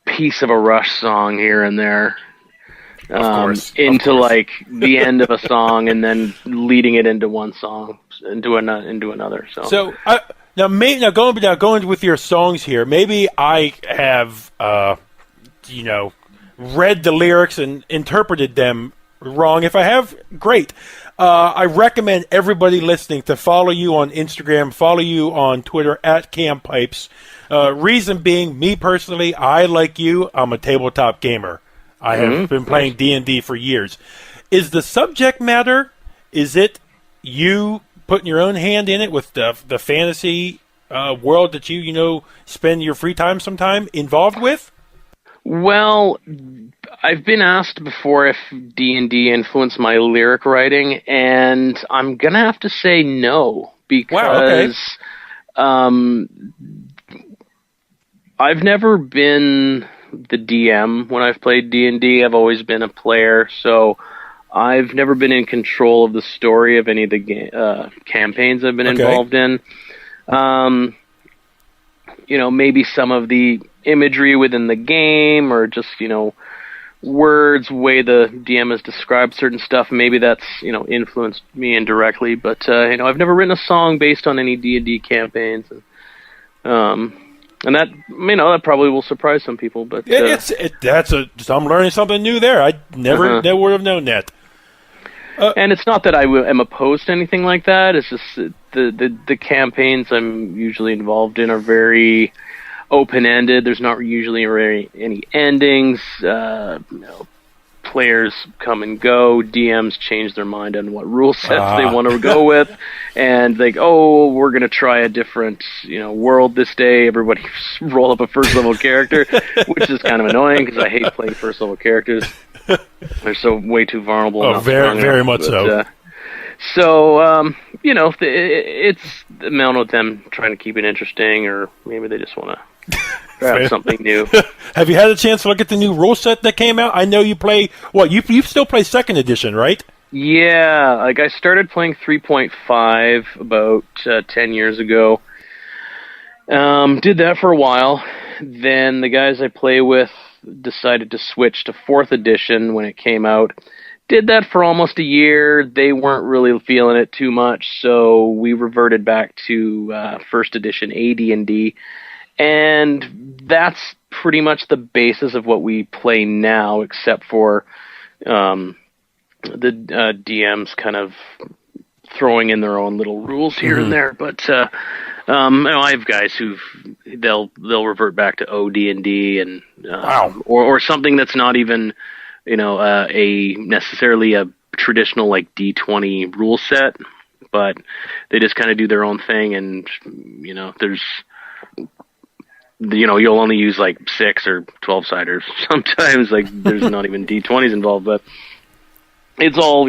piece of a Rush song here and there. Into like the end of a song and then leading it into one song into another. So now going with your songs here, maybe I have read the lyrics and interpreted them wrong. If I have, great. I recommend everybody listening to follow you on Instagram, follow you on Twitter @CamPipes. Reason being, me personally, I like you. I'm a tabletop gamer. I have been playing D&D for years. Is the subject matter, is it you putting your own hand in it with the fantasy world that you spend your free time sometime involved with? Well, I've been asked before if D&D influenced my lyric writing, and I'm going to have to say no, because I've never been the DM when I've played D&D. I've always been a player, so I've never been in control of the story of any of the campaigns I've been involved in. Maybe some of the imagery within the game, or just words, way the DM has described certain stuff, maybe that's influenced me indirectly. But I've never written a song based on any D&D campaigns. And that, that probably will surprise some people, but I'm learning something new there. I never would have known that. And it's not that I am opposed to anything like that. It's just the campaigns I'm usually involved in are very open-ended. There's not usually any endings. Players come and go. DMs change their mind on what rule sets they want to go with, and we're going to try a different world this day. Everybody roll up a first level character, which is kind of annoying because I hate playing first level characters. They're so way too vulnerable. Oh, very much so. It's the amount of them trying to keep it interesting, or maybe they just want to grab something new. Have you had a chance to look at the new rule set that came out? I know you play. You still play 2nd edition, right? Yeah, I started playing 3.5 about 10 years ago. Did that for a while. Then the guys I play with decided to switch to 4th edition when it came out. Did that for almost a year. They weren't really feeling it too much, so we reverted back to 1st edition AD&D. And that's pretty much the basis of what we play now, except for the DMs kind of throwing in their own little rules here and there. But I have guys they'll revert back to OD&D and or something that's not even necessarily a traditional like D20 rule set, but they just kind of do their own thing. And there's you'll only use like 6 or 12-siders sometimes. Like there's not even D20s involved, but it's all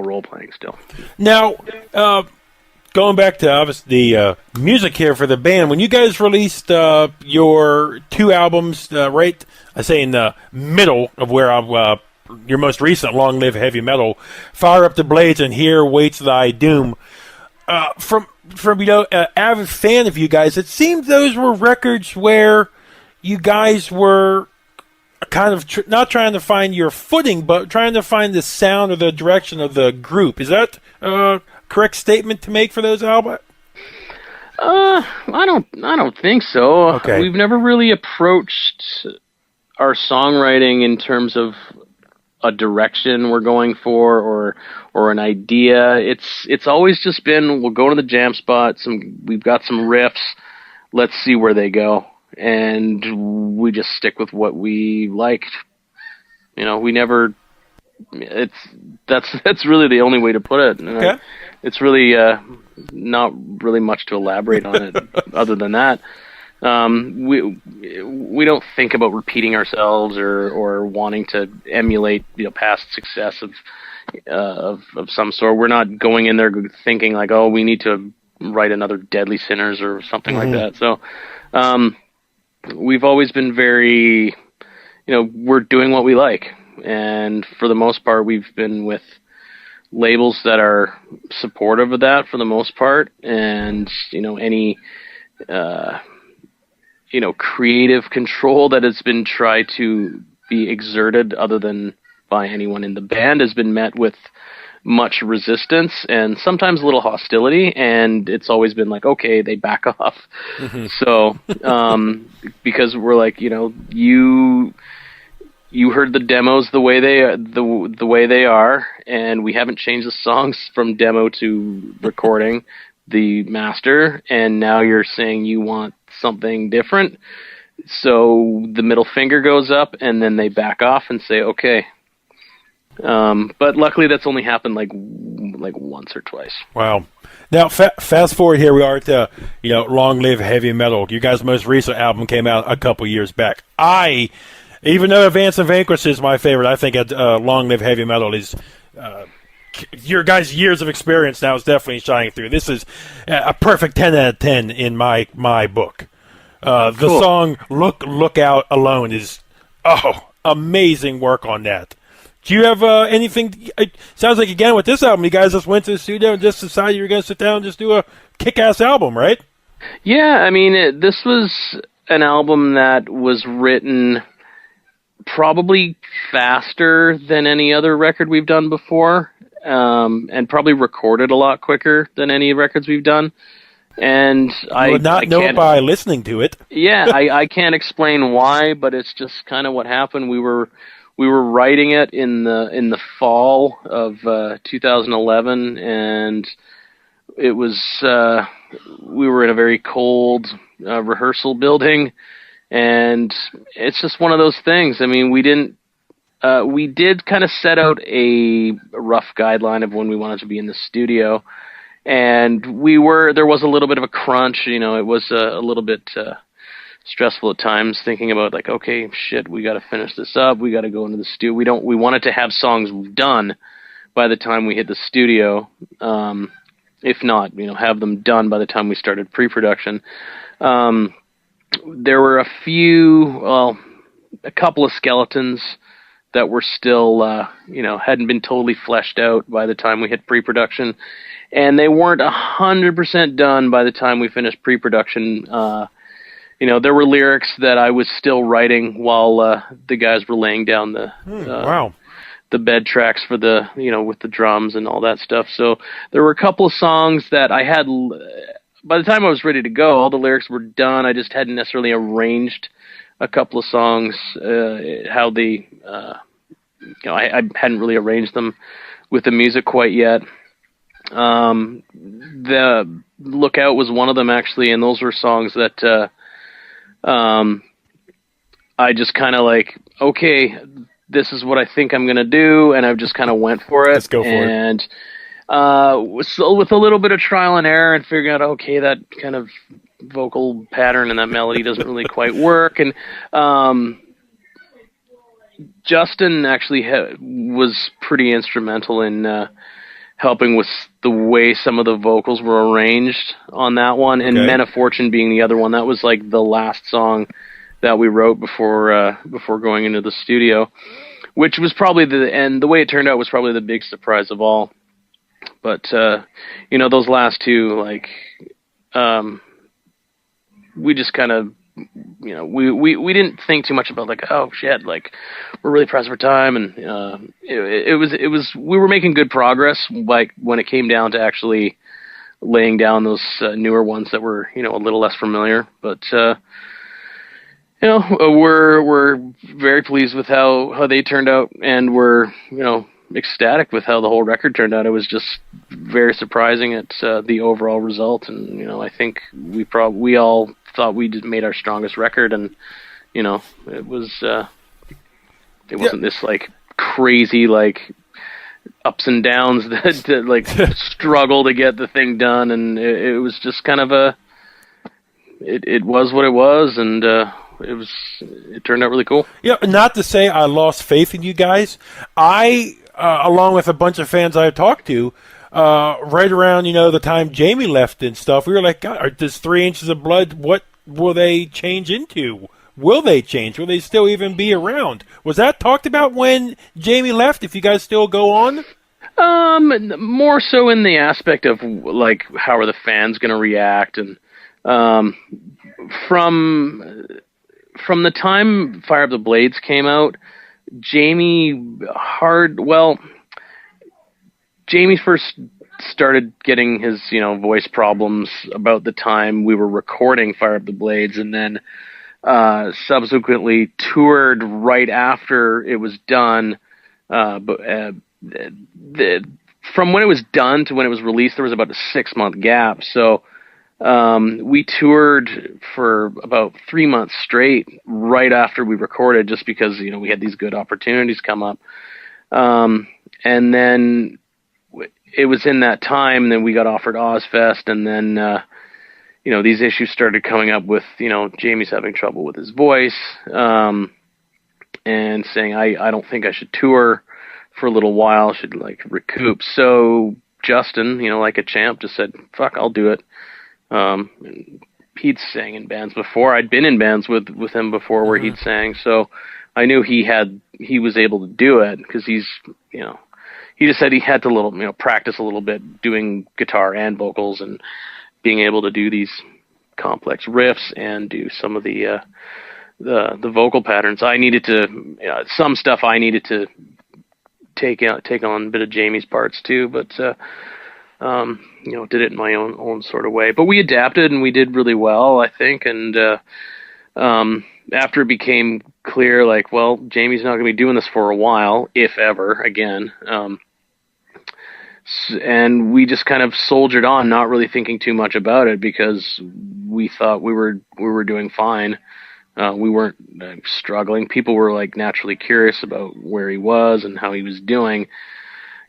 role playing still. Now, going back to obviously the music here for the band, when you guys released your 2 albums, right? I say in the middle of where your most recent, Long Live Heavy Metal, Fire Up the Blades, and Here Waits Thy Doom. From avid fan of you guys, it seemed those were records where you guys were kind of not trying to find your footing, but trying to find the sound or the direction of the group. Is that a correct statement to make for those albums? I don't think so. Okay. We've never really approached our songwriting in terms of a direction we're going for or an idea. It's always just been, we'll go to the jam spot, we've got some riffs, let's see where they go. And we just stick with what we liked. We never, that's really the only way to put it. Okay. It's really not really much to elaborate on it other than that. We don't think about repeating ourselves or wanting to emulate past success of some sort. We're not going in there thinking like, oh, we need to write another Deadly Sinners or something like that. So we've always been very, we're doing what we like, and for the most part we've been with labels that are supportive of that for the most part, and any creative control that has been tried to be exerted other than by anyone in the band has been met with much resistance and sometimes a little hostility, and it's always been like, okay, they back off. So because we're like, you heard the demos the way they are, and we haven't changed the songs from demo to recording the master, and now you're saying you want something different. So the middle finger goes up, and then they back off and say, okay. But luckily that's only happened like once or twice. Wow. Now, fast forward here, we are to, Long Live Heavy Metal. You guys' most recent album came out a couple years back. Even though Advance and Vanquish is my favorite, I think Long Live Heavy Metal is your guys' years of experience now is definitely shining through. This is a perfect 10 out of 10 in my book. The song Look Out alone is amazing work on that. Do you have anything? It sounds like, again, with this album, you guys just went to the studio and just decided you were going to sit down and just do a kick-ass album, right? Yeah, I mean, this was an album that was written probably faster than any other record we've done before, and probably recorded a lot quicker than any records we've done. And I would not know it by listening to it. Yeah, I can't explain why, but it's just kind of what happened. We were writing it in the fall of 2011, and it was we were in a very cold rehearsal building, and it's just one of those things. I mean, we did kind of set out a rough guideline of when we wanted to be in the studio, and there was a little bit of a crunch. It was a little bit stressful at times, thinking about like, okay, shit, we got to finish this up. We got to go into the studio. We wanted to have songs done by the time we hit the studio. If not, have them done by the time we started pre-production. There were a couple of skeletons that were still, hadn't been totally fleshed out by the time we hit pre-production, and they weren't 100% done by the time we finished pre-production. There were lyrics that I was still writing while the guys were laying down the bed tracks for the, with the drums and all that stuff. So there were a couple of songs that I had, by the time I was ready to go, all the lyrics were done. I just hadn't necessarily arranged a couple of songs, how they, I hadn't really arranged them with the music quite yet. The Lookout was one of them, actually, and those were songs that I just kind of like, okay, this is what I think I'm going to do, and I've just kind of went for it. Let's go for it. And with a little bit of trial and error and figuring out, okay, that kind of vocal pattern and that melody doesn't really quite work. And Justin actually was pretty instrumental in helping with the way some of the vocals were arranged on that one, and Men of Fortune being the other one. That was like the last song that we wrote before going into the studio, which was probably the way it turned out was probably the big surprise of all. But those last two, like, we just kind of, we didn't think too much about, like, oh shit, like, we're really pressed for time, and it was we were making good progress, like, when it came down to actually laying down those newer ones that were a little less familiar. But we're very pleased with how they turned out, and we're ecstatic with how the whole record turned out. It was just very surprising at the overall result, and I think we all thought we just made our strongest record, and it wasn't this like crazy like ups and downs that like struggle to get the thing done, and it was just kind of it was what it was, and it turned out really cool. Yeah, not to say I lost faith in you guys. I along with a bunch of fans I talked to, right around the time Jamie left and stuff, we were like, God, this 3 Inches of Blood, what will they change into? Will they change? Will they still even be around? Was that talked about when Jamie left, if you guys still go on? More so in the aspect of, like, how are the fans going to react, and from the time Fire Up the Blades came out, Jamie first started getting his, voice problems about the time we were recording Fire Up the Blades, and then subsequently toured right after it was done. But from when it was done to when it was released, there was about a 6-month gap. So we toured for about 3 months straight right after we recorded, just because we had these good opportunities come up, and then it was in that time that we got offered Ozfest, and then these issues started coming up with Jamie's having trouble with his voice, and saying I don't think I should tour for a little while, should like recoup. So Justin, like a champ, just said, fuck, I'll do it. And he'd sang in bands before. I'd been in bands with him before where he'd sang, so I knew he was able to do it, because he just said he had to practice a little bit doing guitar and vocals, and being able to do these complex riffs and do some of the vocal patterns. I needed to some stuff I needed to take on a bit of Jamie's parts too, but did it in my own sort of way. But we adapted, and we did really well, I think. And after it became clear, like, well, Jamie's not going to be doing this for a while, if ever again. And we just kind of soldiered on, not really thinking too much about it, because we thought we were doing fine. We weren't struggling. People were like naturally curious about where he was and how he was doing,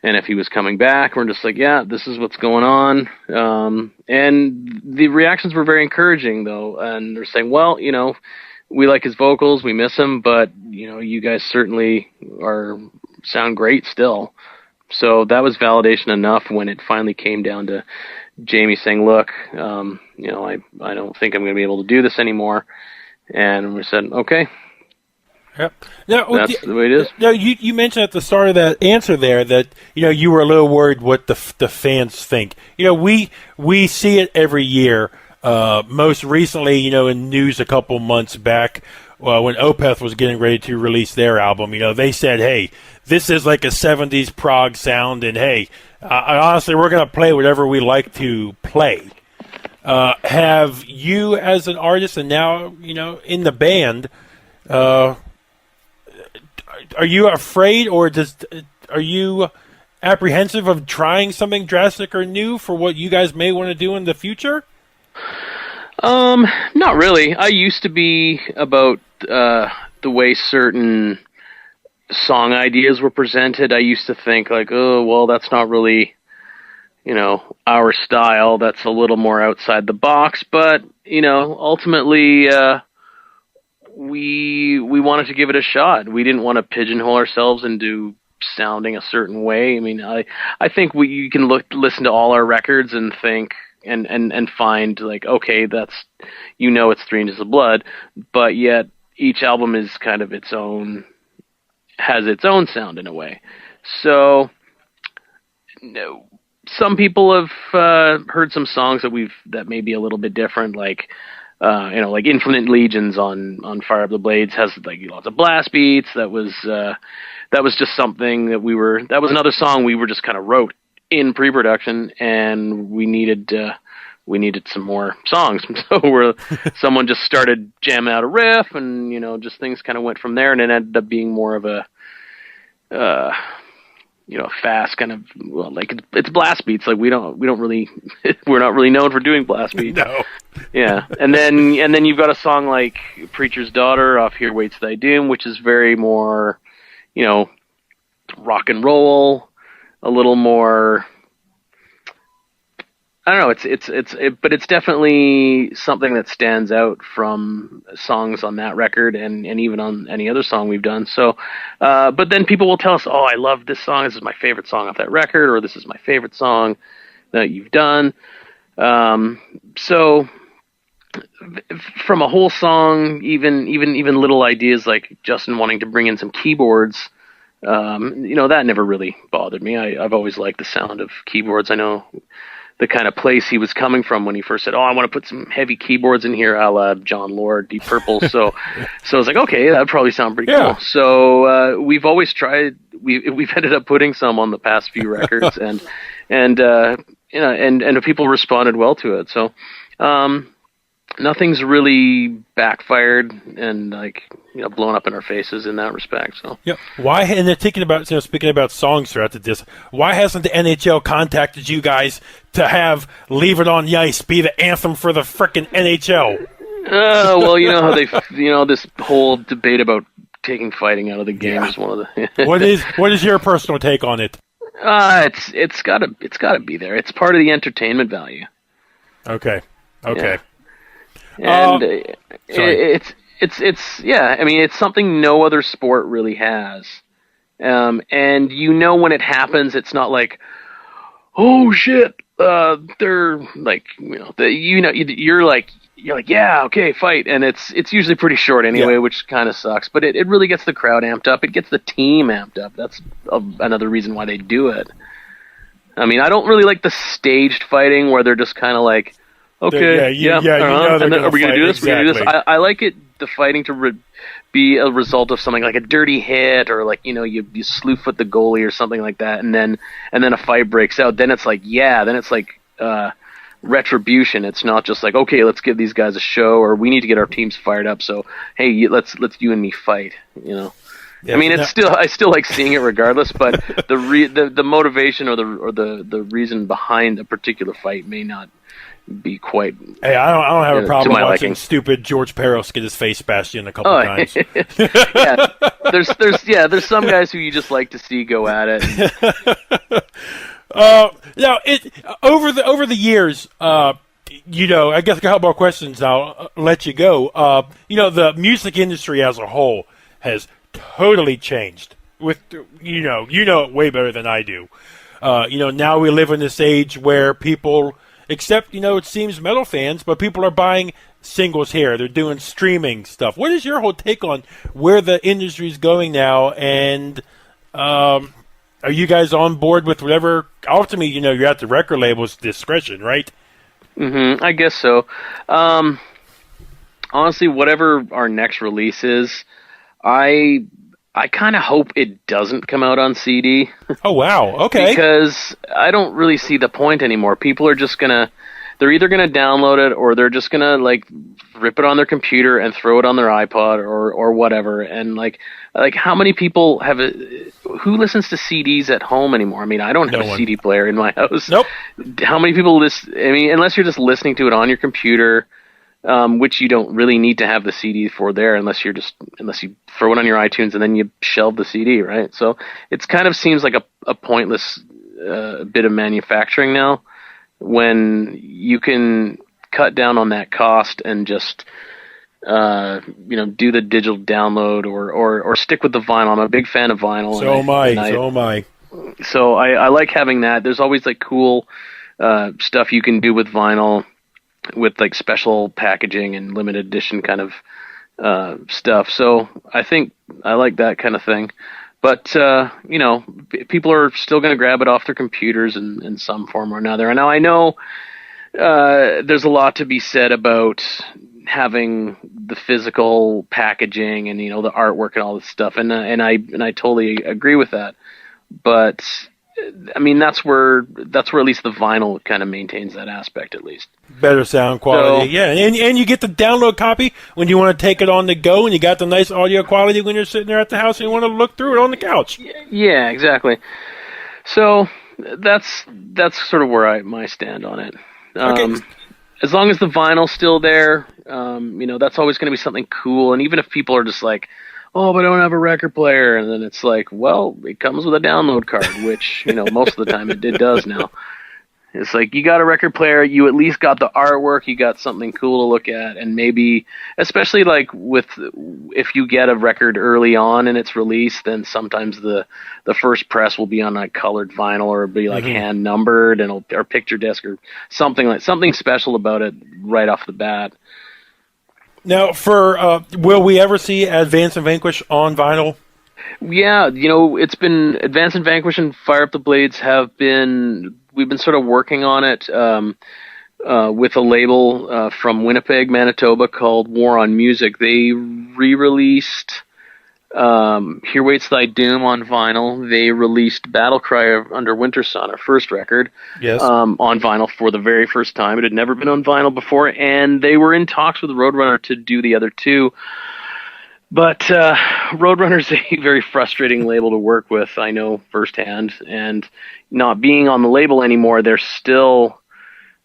and if he was coming back. We're just like, yeah, this is what's going on. And the reactions were very encouraging, though. And they're saying, well, we like his vocals, we miss him, but you guys certainly sound great still. So that was validation enough when it finally came down to Jamie saying, look, I don't think I'm going to be able to do this anymore. And we said, okay. Yep. Now, that's the way it is. Now, you mentioned at the start of that answer there that you were a little worried what the fans think. We see it every year. Most recently, in news a couple months back, when Opeth was getting ready to release their album, they said, hey, this is like a 70s prog sound, and hey, honestly, we're going to play whatever we like to play. Have you, as an artist, and now in the band, are you afraid, or are you apprehensive of trying something drastic or new for what you guys may want to do in the future? Not really. I used to be about the way certain song ideas were presented. I used to think like, oh, well, that's not really, our style. That's a little more outside the box. But, ultimately, we wanted to give it a shot. We didn't want to pigeonhole ourselves into sounding a certain way. I mean, I think you can listen to all our records and think and find like, okay, that's, it's 3 Inches of Blood, but yet each album is kind of has its own sound in a way. So some people have heard some songs that may be a little bit different, like like Infinite Legions on Fire Up the Blades has like lots of blast beats. That was just something that that was another song we were just kind of wrote in pre-production, and we needed some more songs. So someone just started jamming out a riff, and just things kind of went from there, and it ended up being more of a fast kind of, like it's blast beats. Like we don't really we're not really known for doing blast beats. No. Yeah, and then you've got a song like Preacher's Daughter off Here Waits Thy Doom, which is very more, rock and roll, a little more. I don't know. But it's definitely something that stands out from songs on that record and even on any other song we've done. So, but then people will tell us, "Oh, I love this song. This is my favorite song off that record," or "This is my favorite song that you've done." So, from a whole song, even little ideas like Justin wanting to bring in some keyboards, that never really bothered me. I've always liked the sound of keyboards. I know the kind of place he was coming from when he first said, "Oh, I want to put some heavy keyboards in here, a la John Lord, Deep Purple." So I was like, okay, that'd probably sound pretty cool. So we've always tried. We've ended up putting some on the past few records, and people responded well to it. So nothing's really backfired and blown up in our faces in that respect. So yeah, why? And they're thinking about speaking about songs throughout the disc. Why hasn't the NHL contacted you guys to have "Leave It on the Ice" be the anthem for the frickin' NHL? Well, how they, this whole debate about taking fighting out of the game is one of the. What is your personal take on it? It's gotta be there. It's part of the entertainment value. Okay. Yeah. And it's yeah. I mean, it's something no other sport really has. And when it happens, it's not like, oh shit, they're like, you're like, yeah, okay, fight, and it's usually pretty short anyway, which kind of sucks. But it really gets the crowd amped up. It gets the team amped up. That's another reason why they do it. I mean, I don't really like the staged fighting where they're just kind of like, okay, and then, are we going to do this? Exactly. We're going to do this. I like the fighting to be a result of something like a dirty hit, or like, you slew foot the goalie or something like that, and then a fight breaks out. Then it's like, retribution. It's not just like, okay, let's give these guys a show, or we need to get our teams fired up. So hey, let's you and me fight. Yeah, I mean, I still like seeing it regardless, but the motivation or the reason behind a particular fight may not be quite. Hey, I don't have a problem watching stupid George Peros get his face bashed in a couple times. Yeah, there's some guys who you just like to see go at it. Now, over the years, I guess a couple more questions. I'll let you go. The music industry as a whole has totally changed. With you know it way better than I do. Now we live in this age where people, except it seems metal fans, but people are buying singles here. They're doing streaming stuff. What is your whole take on where the industry is going now? And are you guys on board with whatever? Ultimately, you're at the record label's discretion, right? Mm-hmm. I guess so. Honestly, whatever our next release is, I kind of hope it doesn't come out on CD. Oh, wow. Okay. Because I don't really see the point anymore. People are just they're either going to download it, or they're just going to rip it on their computer and throw it on their iPod or whatever. And like how many people who listens to CDs at home anymore? I mean, I don't have a CD player in my house. Nope. How many people listen? I mean, unless you're just listening to it on your computer, which you don't really need to have the CD for there, unless you throw it on your iTunes and then you shelve the CD, right? So it's kind of seems like a pointless bit of manufacturing now, when you can cut down on that cost and just do the digital download or stick with the vinyl. I'm a big fan of vinyl. So am I. So I like having that. There's always like cool stuff you can do with vinyl, with like special packaging and limited edition kind of stuff. So I think I like that kind of thing. But people are still going to grab it off their computers in some form or another. And now I know there's a lot to be said about having the physical packaging and the artwork and all this stuff, and I totally agree with that. But I mean, that's where at least the vinyl kind of maintains that aspect, at least. Better sound quality, yeah. And you get the download copy when you want to take it on the go, and you got the nice audio quality when you're sitting there at the house and you want to look through it on the couch. Yeah, exactly. So that's sort of where my stand on it. Okay. As long as the vinyl's still there, that's always going to be something cool. And even if people are just like, oh, but I don't have a record player, and then it's like, well, it comes with a download card, which most of the time it does now. It's like, you got a record player, you at least got the artwork, you got something cool to look at, and maybe, especially like if you get a record early on in its release, then sometimes the first press will be on like colored vinyl, or it'll be like hand numbered, or picture disc, or something special about it right off the bat. Now, will we ever see Advance and Vanquish on vinyl? Yeah, it's been Advance and Vanquish and Fire Up the Blades we've been sort of working on it with a label from Winnipeg, Manitoba called War on Music. They re-released Here Waits Thy Doom on vinyl. They released Battle Cry Under Winter Sun, our first record, yes, on vinyl for the very first time. It had never been on vinyl before, and they were in talks with Roadrunner to do the other two. But Roadrunner's a very frustrating label to work with, I know firsthand, and not being on the label anymore, they're still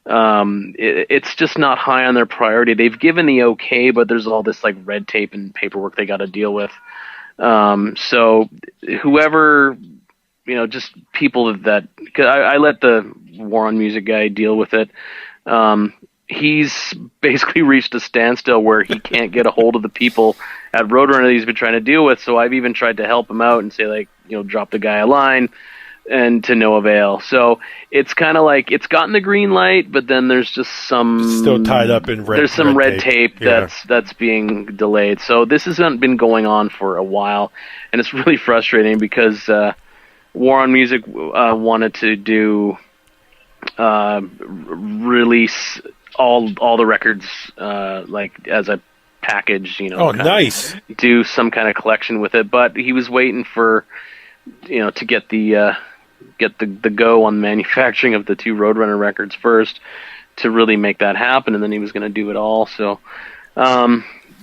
it's just not high on their priority. They've given the okay, but there's all this like red tape and paperwork they got to deal with. So whoever, just people that, cause I let the War on Music guy deal with it. He's basically reached a standstill where he can't get a hold of the people at Roadrunner that he's been trying to deal with. So I've even tried to help him out and say, like, drop the guy a line, and to no avail. So it's kind of like it's gotten the green light, but then there's just still tied up in red. There's some red tape yeah, that's being delayed. So this hasn't been going on for a while, and it's really frustrating because War on Music wanted to do release all the records like as a package, nice, do some kind of collection with it, but he was waiting for to get the go on the manufacturing of the two Roadrunner records first to really make that happen, and then he was going to do it all. So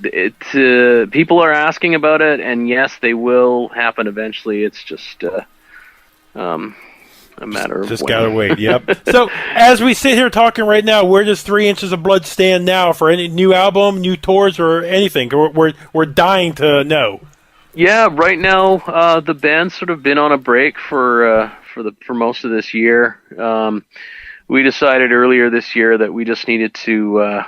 people are asking about it, and yes, they will happen eventually. It's just a matter of just when. gotta wait. Yep. So as we sit here talking right now, where does 3 Inches of Blood stand now for any new album, new tours, or anything? We're dying to know. Yeah, right now the band's sort of been on a break for most of this year. We decided earlier this year that we just needed to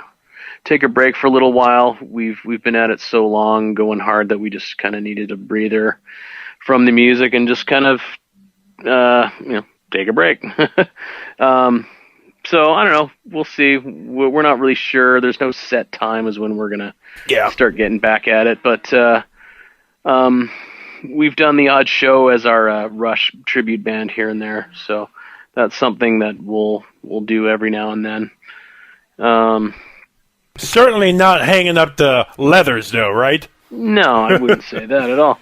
take a break for a little while. We've been at it so long, going hard, that we just kind of needed a breather from the music and just kind of take a break. So I don't know. We'll see. We're not really sure. There's no set time as when we're gonna start getting back at it, but. We've done the odd show as our Rush tribute band here and there, so that's something that we'll do every now and then. Certainly not hanging up the leathers, though, right? No, I wouldn't say that at all.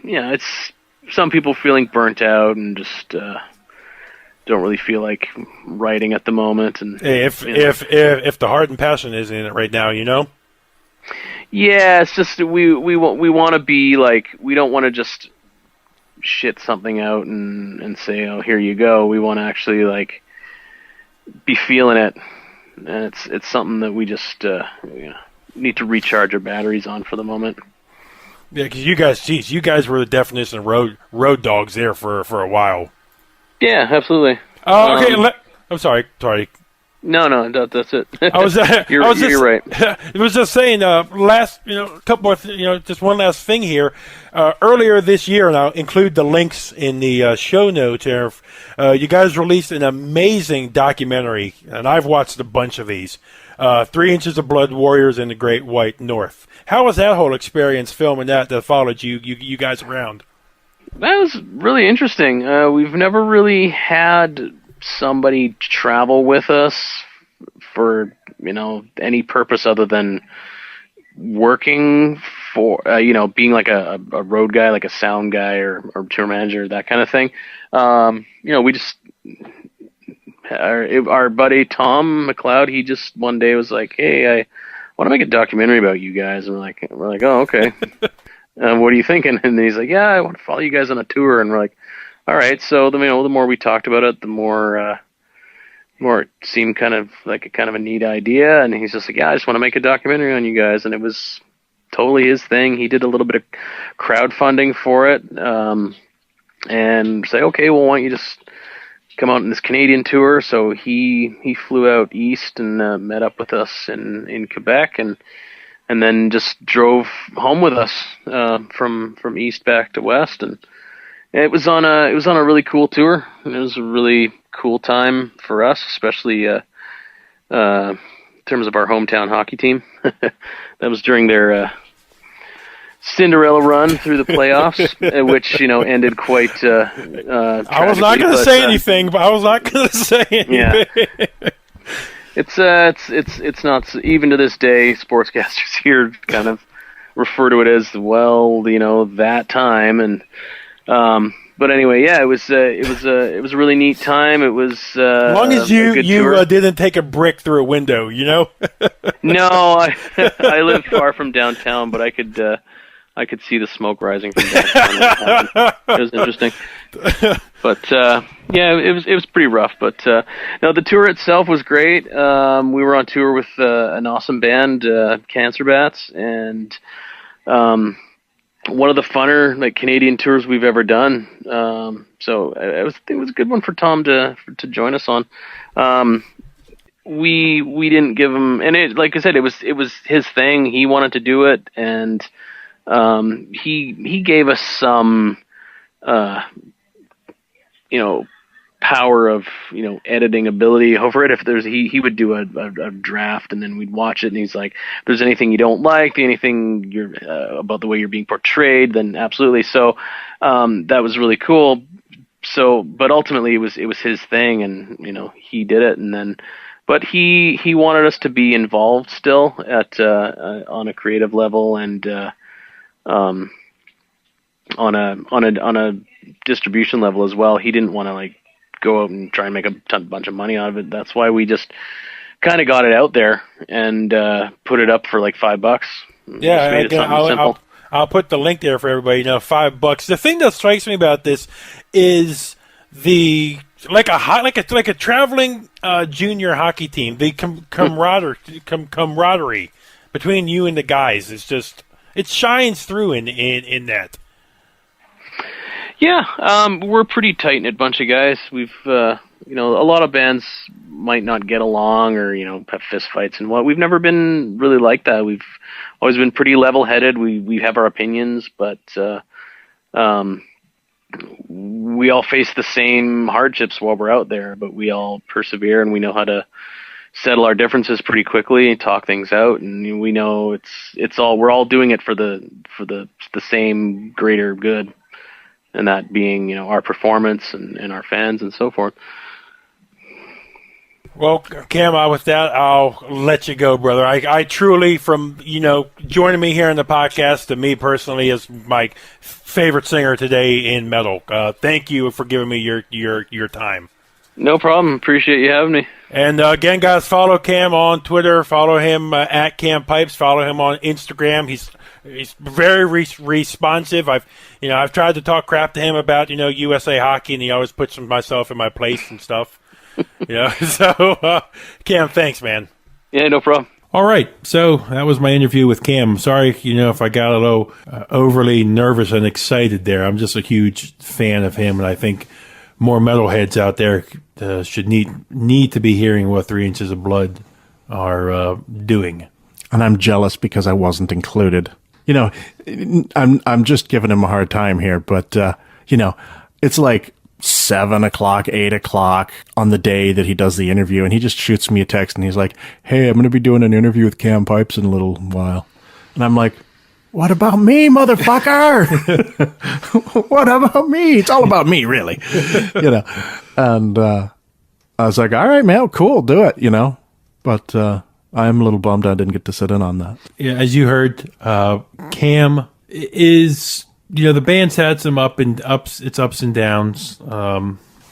It's some people feeling burnt out and just don't really feel like writing at the moment. And hey, if the heart and passion is in it right now, Yeah, it's just we want to be like, we don't want to just shit something out and say, oh, here you go. We want to actually like be feeling it, and it's something that we just need to recharge our batteries on for the moment. Yeah, because you guys were the definition of road dogs there for a while. Yeah, absolutely. Oh, okay. I'm sorry. That's it. You're right. It was just saying. Couple more. Just one last thing here. Earlier this year, and I'll include the links in the show notes here. You guys released an amazing documentary, and I've watched a bunch of these. 3 Inches of Blood, Warriors in the Great White North. How was that whole experience filming that followed you guys around? That was really interesting. We've never really had somebody travel with us for any purpose other than working for being like a road guy, like a sound guy or tour manager, that kind of thing. We just our buddy Tom McLeod, he just one day was like, "Hey, I want to make a documentary about you guys." And we're like, "Oh, okay." What are you thinking? And he's like, "Yeah, I want to follow you guys on a tour." And we're like, "All right." So the more we talked about it, the more it seemed kind of a neat idea. And he's just like, "Yeah, I just want to make a documentary on you guys." And it was totally his thing. He did a little bit of crowdfunding for it, and say, "Okay, well, why don't you just come out on this Canadian tour?" So he flew out east and met up with us in Quebec, and then just drove home with us from east back to west, and it was on a really cool tour. It was a really cool time for us, especially in terms of our hometown hockey team. That was during their Cinderella run through the playoffs, which ended quite. I was not going to say anything, but I was not going to say anything. Yeah. It's not, even to this day, sportscasters here kind of refer to it as, well, that time. And but anyway, yeah, it was a really neat time. It was as long as you didn't take a brick through a window, No, I live far from downtown, but I could see the smoke rising from downtown. It was interesting. But yeah, it was pretty rough. But no, the tour itself was great. We were on tour with an awesome band, Cancer Bats, and one of the funner Canadian tours we've ever done. So it was a good one for Tom to join us on. We didn't give him, and it, like I said, it was his thing. He wanted to do it, and he gave us some power of editing ability over it. If there's he would do a draft, and then we'd watch it, and he's like, if there's anything you don't like, anything you're about the way you're being portrayed, then absolutely. So that was really cool. So, but ultimately it was his thing, and he did it, and then. But he wanted us to be involved still at on a creative level, and on a distribution level as well. He didn't want to go out and try and make a bunch of money out of it. That's why we just kind of got it out there and put it up for $5. Yeah, again, I'll put the link there for everybody. $5. The thing that strikes me about this is the like a traveling junior hockey team. The camaraderie between you and the guys is just, it shines through in that. Yeah, we're a pretty tight-knit bunch of guys. We've, a lot of bands might not get along or, have fist fights and what. We've never been really like that. We've always been pretty level-headed. We have our opinions, but we all face the same hardships while we're out there, but we all persevere, and we know how to settle our differences pretty quickly and talk things out. And we know we're all doing it for the same greater good. And that being, our performance and our fans and so forth. Well, Cam, with that, I'll let you go, brother. I truly, from, joining me here in the podcast, to me personally, is my favorite singer today in metal. Thank you for giving me your time. No problem. Appreciate you having me. And again, guys, follow Cam on Twitter. Follow him at Cam Pipes. Follow him on Instagram. He's very responsive. I've tried to talk crap to him about USA Hockey, and he always puts myself in my place and stuff. So Cam, thanks, man. Yeah, no problem. All right, so that was my interview with Cam. Sorry, if I got a little overly nervous and excited there. I'm just a huge fan of him, and I think more metalheads out there should need to be hearing what 3 Inches of Blood are doing. And I'm jealous because I wasn't included. You know, I'm just giving him a hard time here, but you know, it's like 7 o'clock, 8 o'clock on the day that he does the interview, and he just shoots me a text, and he's like, "Hey, I'm going to be doing an interview with Cam Pipes in a little while," and I'm like, "What about me, motherfucker? What about me? It's all about me, really." You know, and I was like, "All right, man, cool, do it," you know, but I'm a little bummed I didn't get to sit in on that. Yeah, as you heard, Cam is, you know, the band's had some ups and downs,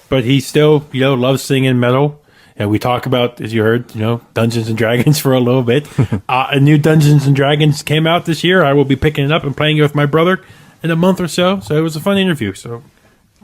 but he still, you know, loves singing metal. And we talk about, as you heard, you know, Dungeons and Dragons for a little bit. A new Dungeons and Dragons came out this year. I will be picking it up and playing it with my brother in a month or so. So it was a fun interview. So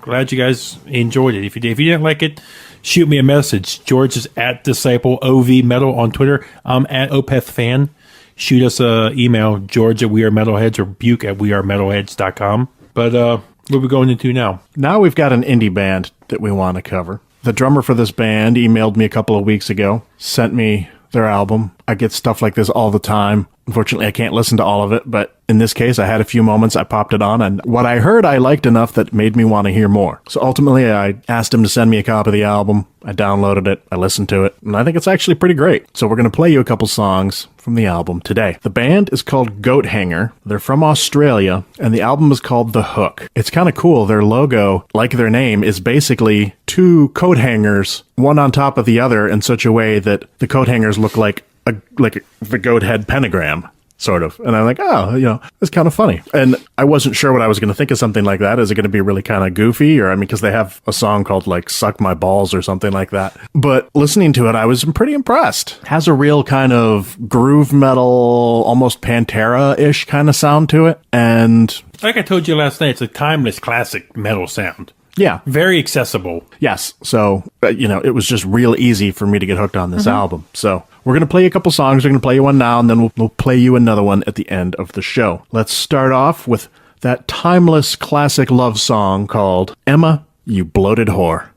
glad you guys enjoyed it. If you didn't like it, shoot me a message. George is at Disciple OV Metal on Twitter. I'm at Opeth Fan. Shoot us an email, George at We Are Metalheads or Buke at wearemetalheads.com. But what are we going into now? Now we've got an indie band that we want to cover. The drummer for this band emailed me a couple of weeks ago, sent me their album. I get stuff like this all the time. Unfortunately, I can't listen to all of it, but in this case, I had a few moments, I popped it on, and what I heard I liked enough that made me want to hear more. So ultimately, I asked him to send me a copy of the album. I downloaded it, I listened to it, and I think it's actually pretty great. So we're going to play you a couple songs from the album today. The band is called Goathanger. They're from Australia, and the album is called The Hook. It's kind of cool. Their logo, like their name, is basically 2 coat hangers, one on top of the other in such a way that the coat hangers look like the goat head pentagram, sort of. And I'm like, oh, you know, it's kind of funny. And I wasn't sure what I was going to think of something like that. Is it going to be really kind of goofy? Or, I mean, because they have a song called, like, Suck My Balls or something like that. But listening to it, I was pretty impressed. It has a real kind of groove metal, almost Pantera-ish kind of sound to it. And like I told you last night, it's a timeless classic metal sound. yeah. Very accessible. Yes. So, you know, it was just real easy for me to get hooked on this album. So we're going to play a couple songs. We're going to play you one now, and then we'll play you another one at the end of the show. Let's start off with that timeless classic love song called Emma, You Bloated Whore.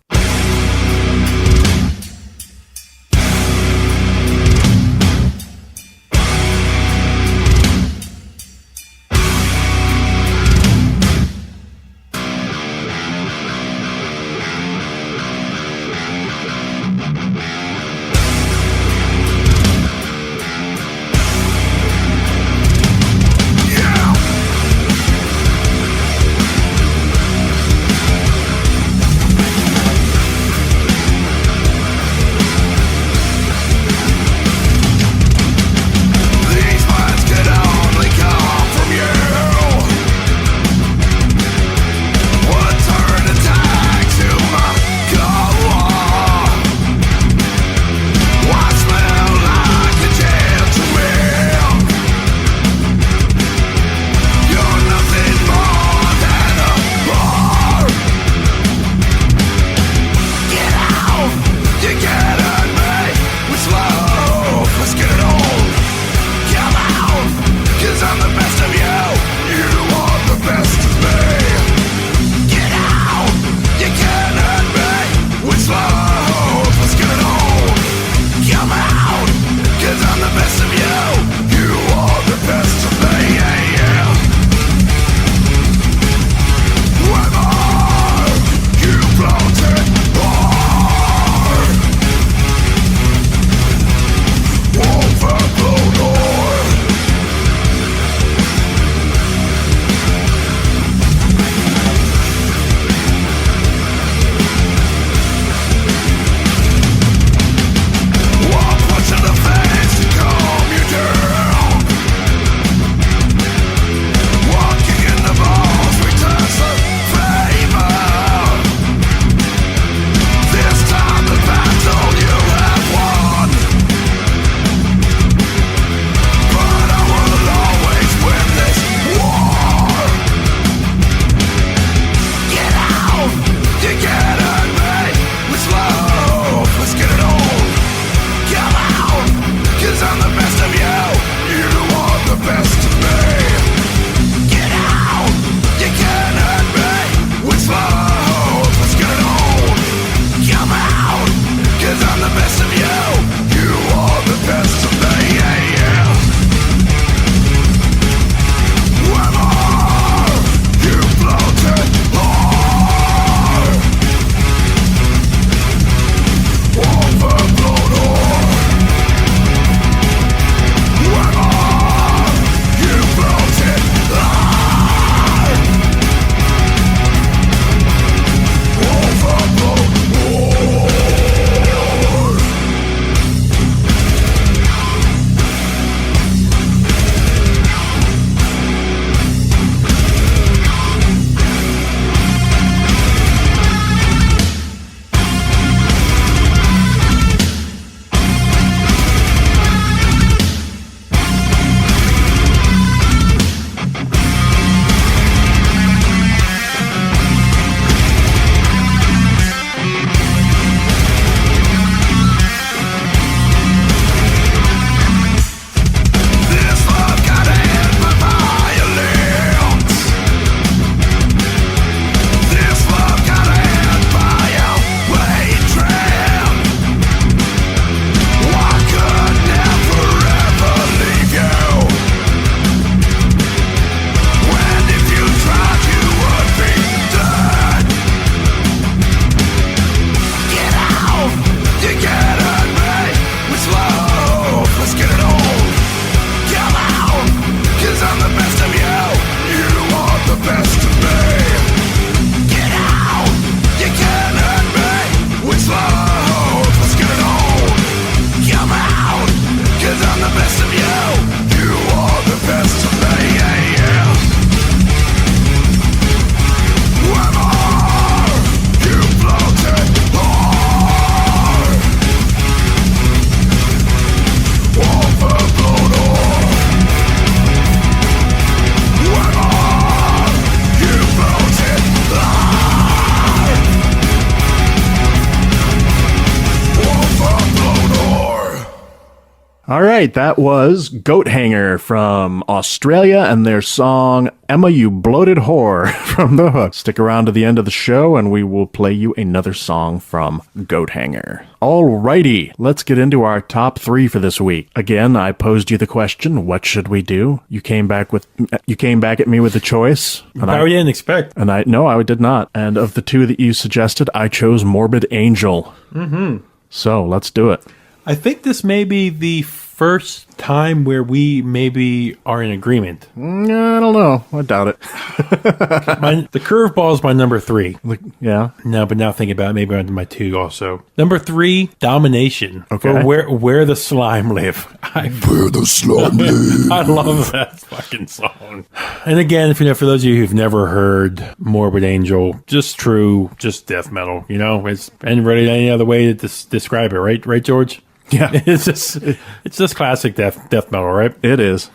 All right, that was Goathanger from Australia and their song Emma, You Bloated Whore from The Hook. Stick around to the end of the show and we will play you another song from Goathanger. Alrighty, let's get into our top 3 for this week. Again, I posed you the question, what should we do? You came back at me with a choice. I didn't expect. And I did not. And of the 2 that you suggested, I chose Morbid Angel. Mm-hmm. So let's do it. I think this may be the first time where we maybe are in agreement. I don't know. I doubt it. The curveball is my number 3. Yeah. No, but now thinking about it, maybe onto my 2 also. Number 3, Domination. Okay. Where the Slime Live. Where the slime live. I love that fucking song. And again, for those of you who've never heard Morbid Angel, just death metal. It's and really any other way to describe it, right, George? Yeah. It's just classic death metal, right? It is.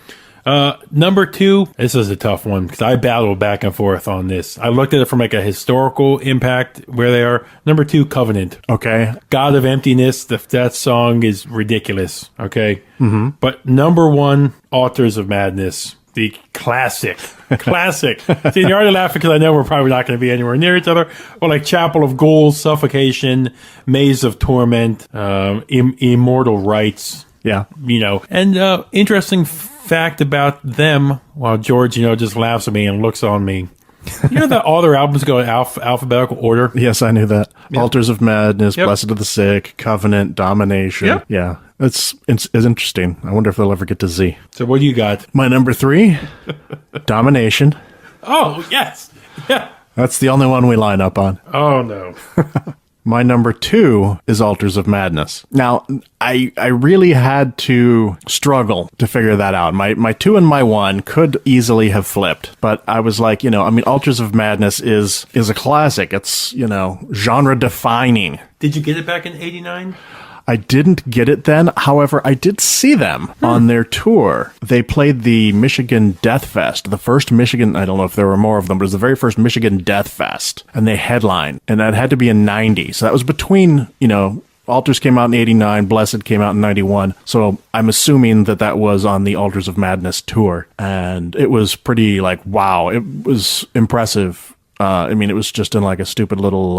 Number 2, this is a tough one because I battled back and forth on this. I looked at it from like a historical impact where they are. Number 2, Covenant. Okay. God of Emptiness. That song is ridiculous. Okay. Mm-hmm. But number 1, Authors of Madness. The classic. See, you're already laughing because I know we're probably not going to be anywhere near each other. But like Chapel of Ghouls, Suffocation, Maze of Torment, Immortal Rites. Yeah. And interesting fact about them, while George, just laughs at me and looks on me. That all their albums go in alphabetical order? Yes, I knew that. Yep. Altars of Madness, Yep. Blessed of the Sick, Covenant, Domination. Yep. Yeah. It's interesting. I wonder if they'll ever get to Z. So what do you got? My number 3, Domination. Oh, yes. Yeah. That's the only one we line up on. Oh, no. My number 2 is Altars of Madness. Now, I really had to struggle to figure that out. My 2 and my 1 could easily have flipped, but I was like, Altars of Madness is a classic. It's, genre defining. Did you get it back in 89? I didn't get it then. However, I did see them on their tour. They played the Michigan Death Fest, the first Michigan, I don't know if there were more of them, but it was the very first Michigan Death Fest. And they headlined. And that had to be in 90. So that was between, Altars came out in 89, Blessed came out in 91. So I'm assuming that was on the Altars of Madness tour. And it was pretty wow, it was impressive. It was just in like a stupid little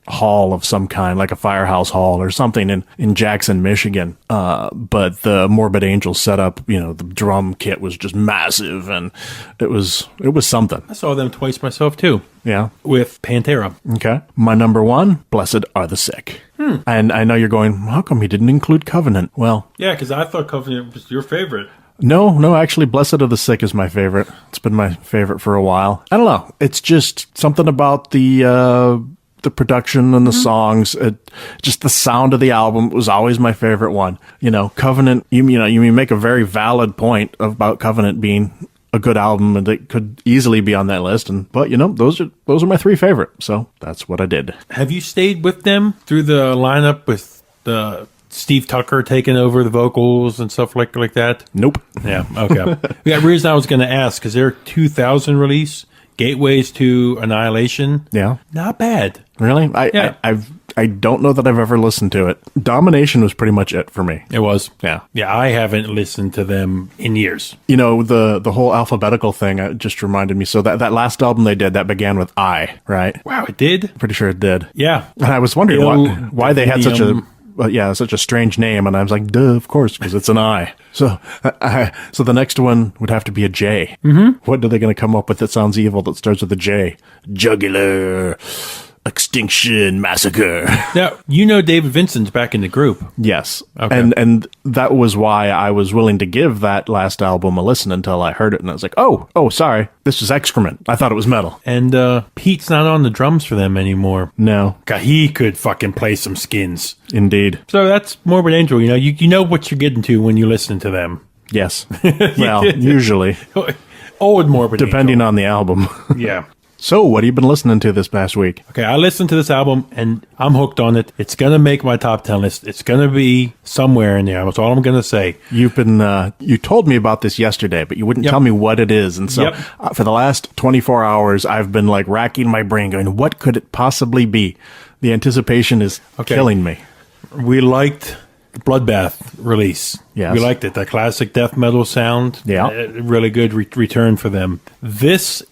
hall of some kind, like a firehouse hall or something in Jackson, Michigan. But the Morbid Angel setup, the drum kit was just massive, and it was something. I saw them twice myself too. Yeah, with Pantera. Okay, my number 1, Blessed Are the Sick. And I know you're going, how come he didn't include Covenant? Well, yeah, because I thought Covenant was your favorite. No, actually, Blessed of the Sick is my favorite. It's been my favorite for a while. I don't know. It's just something about the production and the songs. Just the sound of the album was always my favorite one. Covenant, you make a very valid point about Covenant being a good album and it could easily be on that list. But those are my 3 favorite. So that's what I did. Have you stayed with them through the lineup with the Steve Tucker taking over the vocals and stuff like that? Nope. Yeah, okay. The reason I was going to ask, because their 2000 release, Gateways to Annihilation, Yeah. not bad. Really? I don't know that I've ever listened to it. Domination was pretty much it for me. It was. Yeah. Yeah, I haven't listened to them in years. The whole alphabetical thing just reminded me. So that last album they did, that began with I, right? Wow, it did? Pretty sure it did. Yeah. And I was wondering why they had such a strange name, and I was like, duh, of course, because it's an I. So the next one would have to be a J. Mm-hmm. What are they going to come up with that sounds evil that starts with a J? Jugular Extinction Massacre. Now, David Vincent's back in the group. Yes. Okay. And that was why I was willing to give that last album a listen until I heard it, and I was like, oh, sorry, this is excrement. I thought it was metal. And Pete's not on the drums for them anymore. No. God, he could fucking play some skins. Indeed. So that's Morbid Angel. You know what you're getting to when you listen to them. Yes. Well, usually. Old Morbid Depending Angel. on the album. Yeah. So, what have you been listening to this past week? Okay, I listened to this album, and I'm hooked on it. It's going to make my top 10 list. It's going to be somewhere in there. That's all I'm going to say. You've been, you told me about this yesterday, but you wouldn't tell me what it is. And so, for the last 24 hours, I've been, racking my brain going, what could it possibly be? The anticipation is killing me. We liked Bloodbath release. Yes. We liked it. That classic death metal sound. Yeah. Really good return for them. This,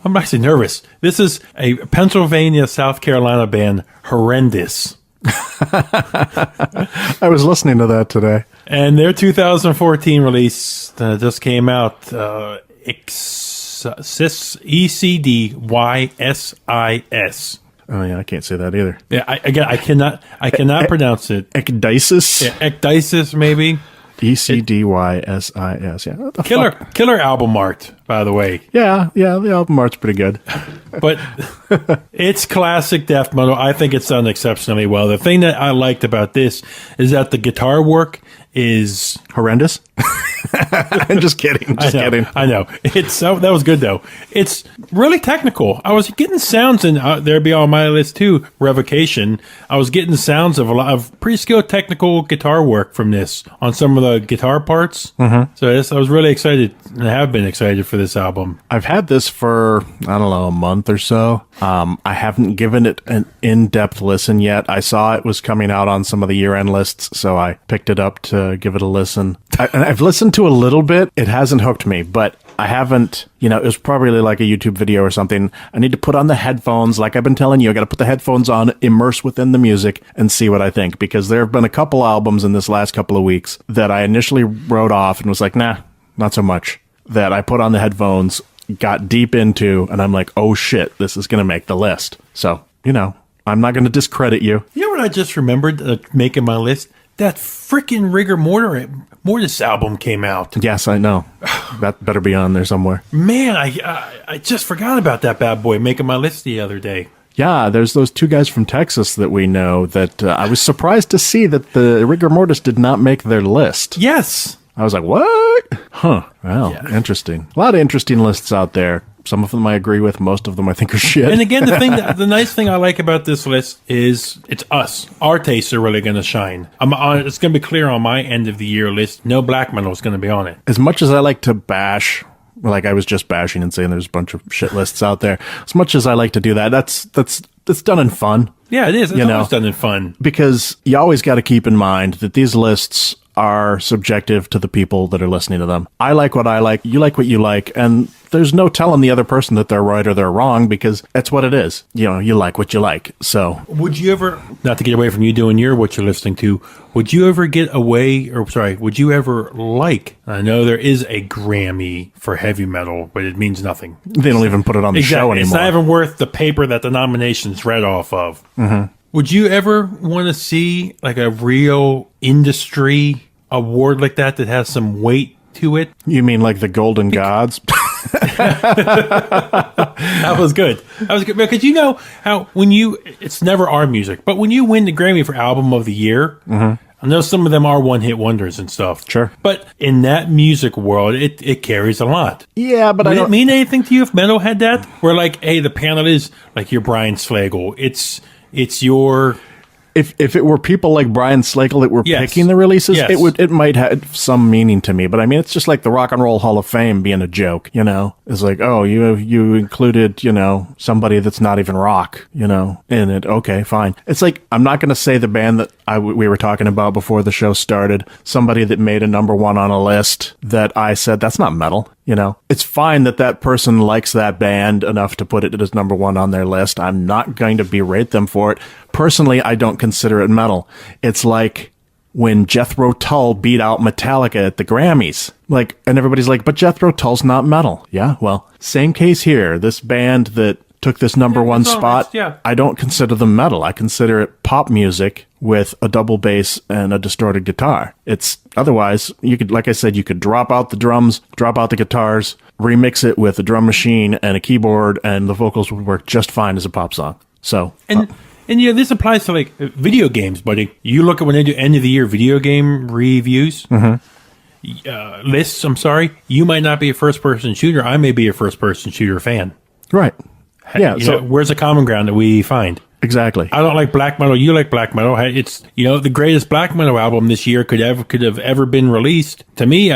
I'm actually nervous. This is a Pennsylvania, South Carolina band, Horrendous. I was listening to that today. And their 2014 release just came out. ECDYSIS. Oh yeah, I can't say that either. Yeah, I cannot pronounce it. Ecdysis? Yeah, Ecdysis, maybe. ECDYSIS. Yeah. What the fuck? Killer album art, by the way. Yeah, the album art's pretty good. But it's classic death metal. I think it's done exceptionally well. The thing that I liked about this is that the guitar work is Horrendous? I'm just kidding. Kidding. I know. That was good though. It's really technical. I was getting sounds, and there'd be on my list too. Revocation. I was getting sounds of a lot of pretty skilled technical guitar work from this on some of the guitar parts. Mm-hmm. So I was really excited, and I have been excited for this album. I've had this for, I don't know, a month or so. I haven't given it an in-depth listen yet. I saw it was coming out on some of the year-end lists, so I picked it up to give it a listen. I've listened to a little bit. It hasn't hooked me, but I haven't, it was probably like a YouTube video or something. I need to put on the headphones. Like I've been telling you, I got to put the headphones on, immerse within the music, and see what I think. Because there have been a couple albums in this last couple of weeks that I initially wrote off and was like, nah, not so much. That I put on the headphones, got deep into, and I'm like, oh shit, this is going to make the list. So, I'm not going to discredit you. You know what I just remembered making my list? That freaking Rigor Mortis album came out. Yes, I know. That better be on there somewhere. Man, I just forgot about that bad boy making my list the other day. Yeah, there's those two guys from Texas that we know that I was surprised to see that the Rigor Mortis did not make their list. Yes. I was like, what? Huh. Well, Interesting. A lot of interesting lists out there. Some of them I agree with. Most of them I think are shit. And again, the nice thing I like about this list is it's us. Our tastes are really going to shine. It's going to be clear on my end of the year list. No black metal is going to be on it. As much as I like to bash, like I was just bashing and saying there's a bunch of shit lists out there. As much as I like to do that, that's done in fun. Yeah, it is. It's always done in fun. Because you always got to keep in mind that these lists are subjective to the people that are listening to them. I like what I like, you like what you like, and there's no telling the other person that they're right or they're wrong because that's what it is. You like what you like. So would you ever, not to get away from you doing what you're listening to, would you ever would you ever like, I know there is a Grammy for heavy metal, but it means nothing. They don't even put it on the show anymore. It's not even worth the paper that the nomination's read off of. Mm-hmm. Would you ever want to see like a real industry award like that has some weight to it? You mean like the Golden Gods? That was good. Because you know how it's never our music, but when you win the Grammy for Album of the Year, mm-hmm. I know some of them are one-hit wonders and stuff. Sure. But in that music world, it carries a lot. Yeah, but Would it mean anything to you if metal had that? Where like, hey, the panel is like your Brian Slagle. It's your... If it were people like Brian Slagle that were picking the releases, it might have some meaning to me. But I mean, it's just like the Rock and Roll Hall of Fame being a joke, It's like, oh, you included, somebody that's not even rock, in it. Okay, fine. It's like, I'm not going to say the band that we were talking about before the show started, somebody that made a number one on a list that I said, that's not metal. It's fine that person likes that band enough to put it as number one on their list. I'm not going to berate them for it. Personally, I don't consider it metal. It's like when Jethro Tull beat out Metallica at the Grammys. And everybody's like, but Jethro Tull's not metal. Yeah, well, same case here. This band that took this number one spot, I don't consider them metal. I consider it pop music with a double bass and a distorted guitar. It's otherwise, you could, like I said, you could drop out the drums, drop out the guitars, remix it with a drum machine and a keyboard, and the vocals would work just fine as a pop song. So, and this applies to like video games, buddy. You look at when they do end of the year video game reviews, mm-hmm. Lists. I'm sorry, you might not be a first person shooter. I may be a first person shooter fan. Right. Yeah. So where's the common ground that we find? Exactly. I don't like black metal. You like black metal. It's the greatest black metal album this year could have ever been released. To me,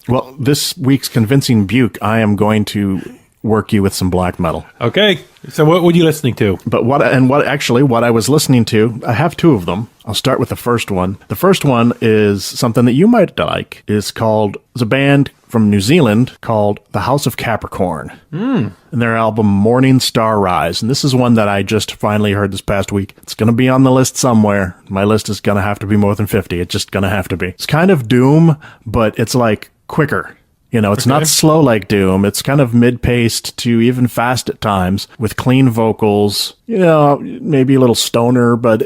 Well, this week's Convincing Buke, I am going to work you with some black metal. Okay. So what were you listening to? But what I was listening to, I have two of them. I'll start with the first one. The first one is something that you might like. It's a band from New Zealand called The House of Capricorn. And their album Morning Star Rise. And this is one that I just finally heard this past week. It's going to be on the list somewhere. My list is going to have to be more than 50. It's just going to have to be. It's kind of Doom, but it's like quicker. You know, it's not slow like Doom. It's kind of mid-paced to even fast at times with clean vocals. You know, maybe a little stoner, but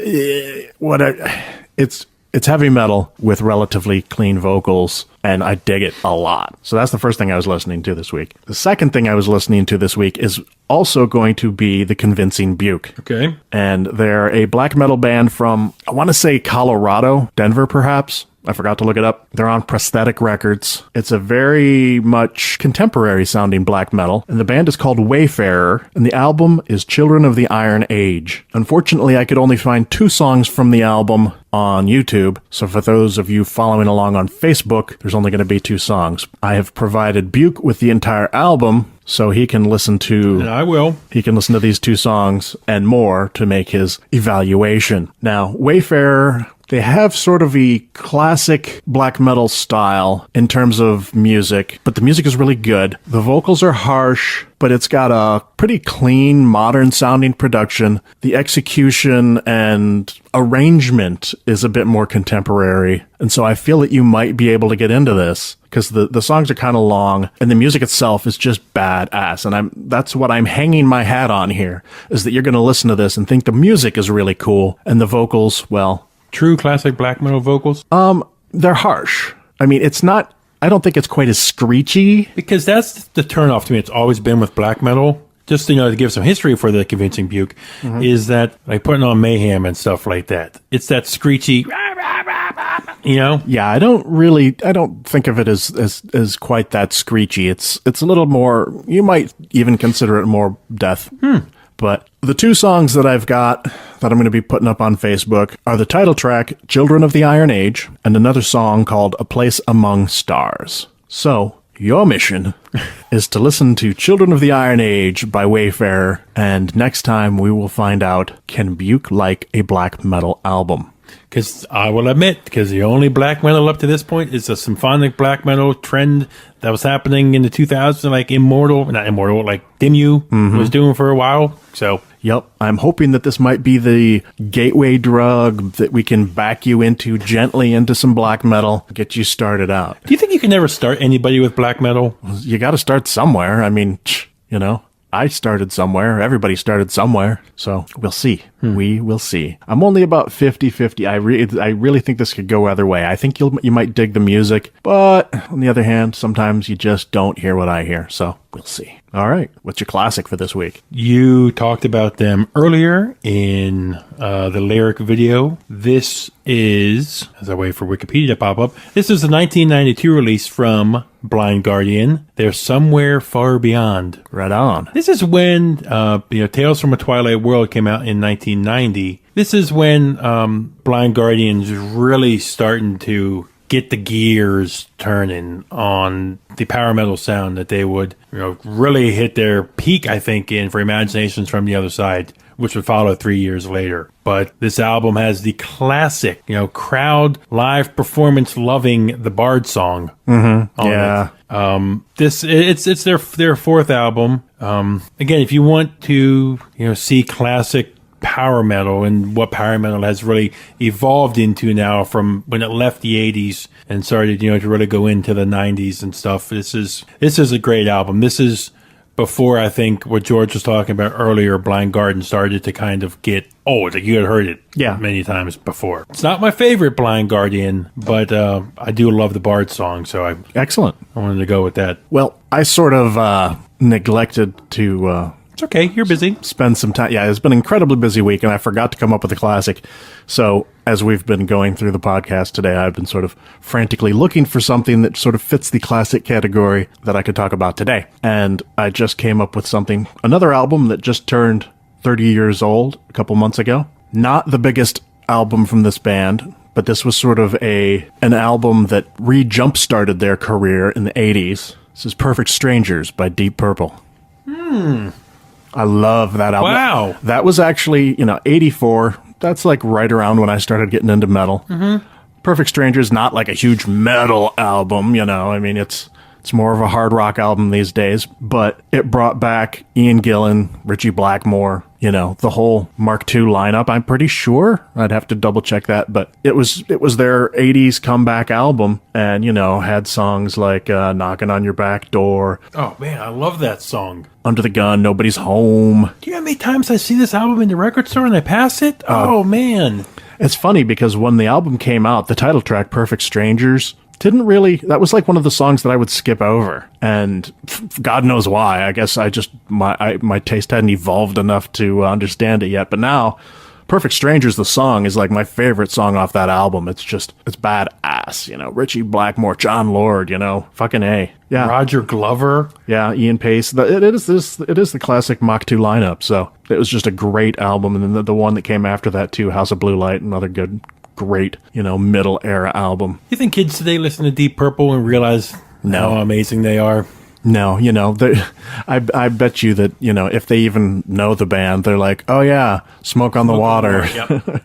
it's heavy metal with relatively clean vocals, and I dig it a lot. So that's the first thing I was listening to this week. The second thing I was listening to this week is also going to be The Convincing Buke. Okay. And they're a black metal band from, I want to say Colorado, Denver perhaps. I forgot to look it up. They're on Prosthetic Records. It's a very much contemporary sounding black metal, and the band is called Wayfarer, and the album is Children of the Iron Age. Unfortunately, I could only find 2 songs from the album on YouTube, so for those of you following along on Facebook, there's only going to be 2 songs. I have provided Buke with the entire album, so he can listen to... And I will. He can listen to these 2 songs and more to make his evaluation. Now, Wayfarer... They have sort of a classic black metal style in terms of music, but the music is really good. The vocals are harsh, but it's got a pretty clean, modern-sounding production. The execution and arrangement is a bit more contemporary, and so I feel that you might be able to get into this, because the songs are kind of long, and the music itself is just badass, and that's what I'm hanging my hat on here, is that you're going to listen to this and think the music is really cool, and the vocals, well... True classic black metal vocals? They're harsh. I mean, it's not... I don't think it's quite as screechy. Because that's the turnoff to me. It's always been with black metal. Just, to give some history for the Convincing Buke, is that, like, putting on Mayhem and stuff like that. It's that screechy, Yeah, I don't think of it as quite that screechy. It's a little more... You might even consider it more death. But the 2 songs that I've got that I'm going to be putting up on Facebook are the title track, Children of the Iron Age, and another song called A Place Among Stars. So, your mission is to listen to Children of the Iron Age by Wayfarer, and next time we will find out, can Buke like a black metal album? Because I will admit, because the only black metal up to this point is a symphonic black metal trend that was happening in the 2000s, like like Dimmu was doing for a while. So, yep, I'm hoping that this might be the gateway drug that we can back you into gently into some black metal, get you started out. Do you think you can never start anybody with black metal? You got to start somewhere. I mean, I started somewhere. Everybody started somewhere. So we'll see. We will see. I'm only about 50-50. I really think this could go either way. I think you might dig the music, but on the other hand, sometimes you just don't hear what I hear. So we'll see. All right. What's your classic for this week? You talked about them earlier in the lyric video. This is, as I wait for Wikipedia to pop up, this is a 1992 release from Blind Guardian. They're Somewhere Far Beyond. Right on. This is when Tales from a Twilight World came out in 1990. This is when Blind Guardian's really starting to get the gears turning on the power metal sound that they would, really hit their peak, I think, for Imaginations from the Other Side, which would follow 3 years later. But this album has the classic, crowd live performance loving the Bard song. Yeah. It's their 4th album. Again, if you want to, see classic power metal and what power metal has really evolved into now from when it left the 80s and started, to really go into the 90s and stuff. This is a great album. This is before, I think, what George was talking about earlier, Blind Guardian started to kind of get old. Like, you had heard it many times before. It's not my favorite Blind Guardian, but I do love the Bard song, so Excellent. I wanted to go with that. Well, I sort of neglected to... It's okay. You're busy. Spend some time. Yeah, it's been an incredibly busy week, and I forgot to come up with a classic. So as we've been going through the podcast today, I've been sort of frantically looking for something that sort of fits the classic category that I could talk about today. And I just came up with something, another album that just turned 30 years old a couple months ago. Not the biggest album from this band, but this was sort of an album that re-jump-started their career in the 80s. This is Perfect Strangers by Deep Purple. I love that album. Wow. That was actually, 84, that's like right around when I started getting into metal. Mm-hmm. Perfect Stranger's not like a huge metal album, you know. I mean, it's more of a hard rock album these days, but it brought back Ian Gillan, Richie Blackmore, you know, the whole Mark II lineup. I'm pretty sure. I'd have to double check that, but it was their 80s comeback album, and, you know, had songs like Knocking on Your Back Door. Oh, man, I love that song. Under the Gun, Nobody's Home. Do you know how many times I see this album in the record store and I pass it? Oh, man. It's funny because when the album came out, the title track, Perfect Strangers, didn't really, that was like one of the songs that I would skip over. And God knows why. I guess my taste hadn't evolved enough to understand it yet. But now, Perfect Strangers, the song, is like my favorite song off that album. It's badass, you know. Richie Blackmore, John Lord, you know, fucking A. Yeah. Roger Glover. Yeah, Ian Pace. It is the classic Mach 2 lineup. So it was just a great album. And then the one that came after that too, House of Blue Light, another great, you know, middle era album. You think kids today listen to Deep Purple and realize how amazing they are? No, you know, I bet you that, you know, if they even know the band, they're like, oh yeah, Smoke on the Water. Yep.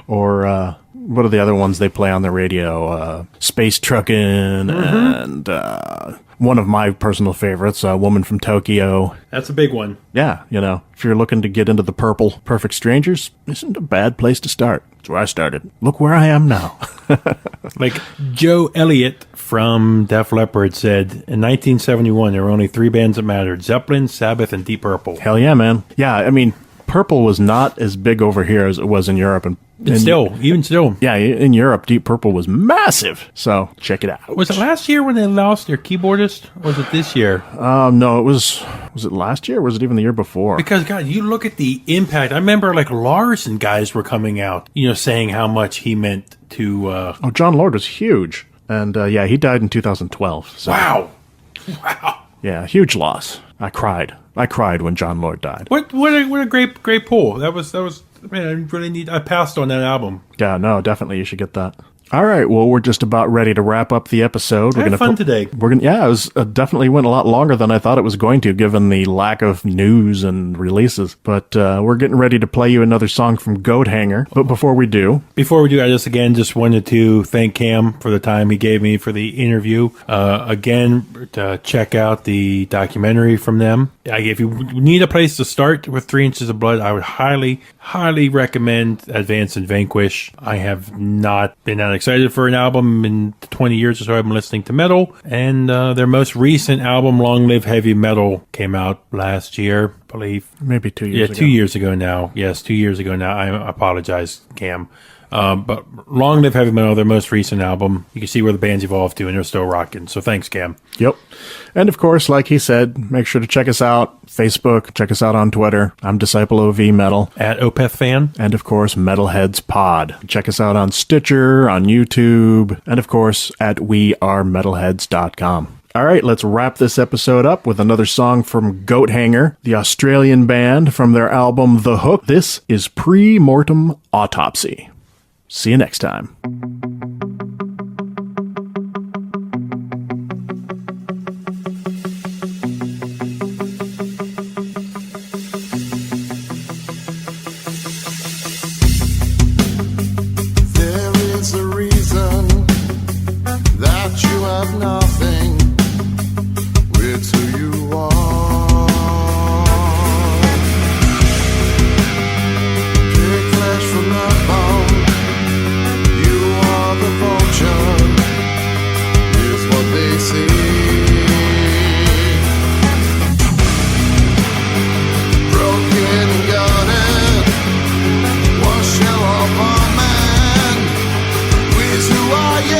Or what are the other ones they play on the radio? Space Truckin', and one of my personal favorites, Woman from Tokyo. That's a big one. Yeah, you know, if you're looking to get into the Purple, Perfect Strangers isn't a bad place to start. That's where I started. Look where I am now. Like Joe Elliott from Def Leppard said, in 1971, there were only 3 bands that mattered: Zeppelin, Sabbath, and Deep Purple. Hell yeah, man. Yeah, I mean, Purple was not as big over here as it was in Europe. Even still. Yeah, in Europe, Deep Purple was massive. So check it out. Was it last year when they lost their keyboardist? Or was it this year? No, it was it last year or was it even the year before? Because, God, you look at the impact. I remember, like, Lars and guys were coming out, you know, saying how much he meant to... John Lord was huge. And, yeah, he died in 2012. So. Wow. Yeah, huge loss. I cried when John Lord died. What a great pull. That was man, I passed on that album. Yeah, no, definitely you should get that. All right, well, we're just about ready to wrap up the episode. We're gonna fun today. Yeah, it was definitely went a lot longer than I thought it was going to, given the lack of news and releases. But we're getting ready to play you another song from Goathanger. But before we do, I just wanted to thank Cam for the time he gave me for the interview. Again, to check out the documentary from them. If you need a place to start with 3 Inches of Blood, I would highly recommend Advance and Vanquish. I have not been that excited for an album in 20 years or so I've been listening to metal, and their most recent album, Long Live Heavy Metal, came out last year, I believe. Maybe 2 years ago. Yeah, 2 years ago now. Yes, 2 years ago now. I apologize, Cam. But Long Live Heavy Metal, their most recent album, you can see where the band's evolved to, and they're still rocking. So thanks, Cam. Yep. And of course, like he said, make sure to check us out. Facebook, check us out on Twitter. I'm Disciple OV Metal. At Opeth Fan. And of course, Metalheads Pod. Check us out on Stitcher, on YouTube, and of course, at wearemetalheads.com. All right, let's wrap this episode up with another song from Goathanger, the Australian band, from their album The Hook. This is Mortem Autopsy. See you next time. There is a reason that you have nothing with who you are. Take flesh from the bone. You are the vulture, is what they say. Broken and gutted, one shell of a man. With who I am.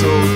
so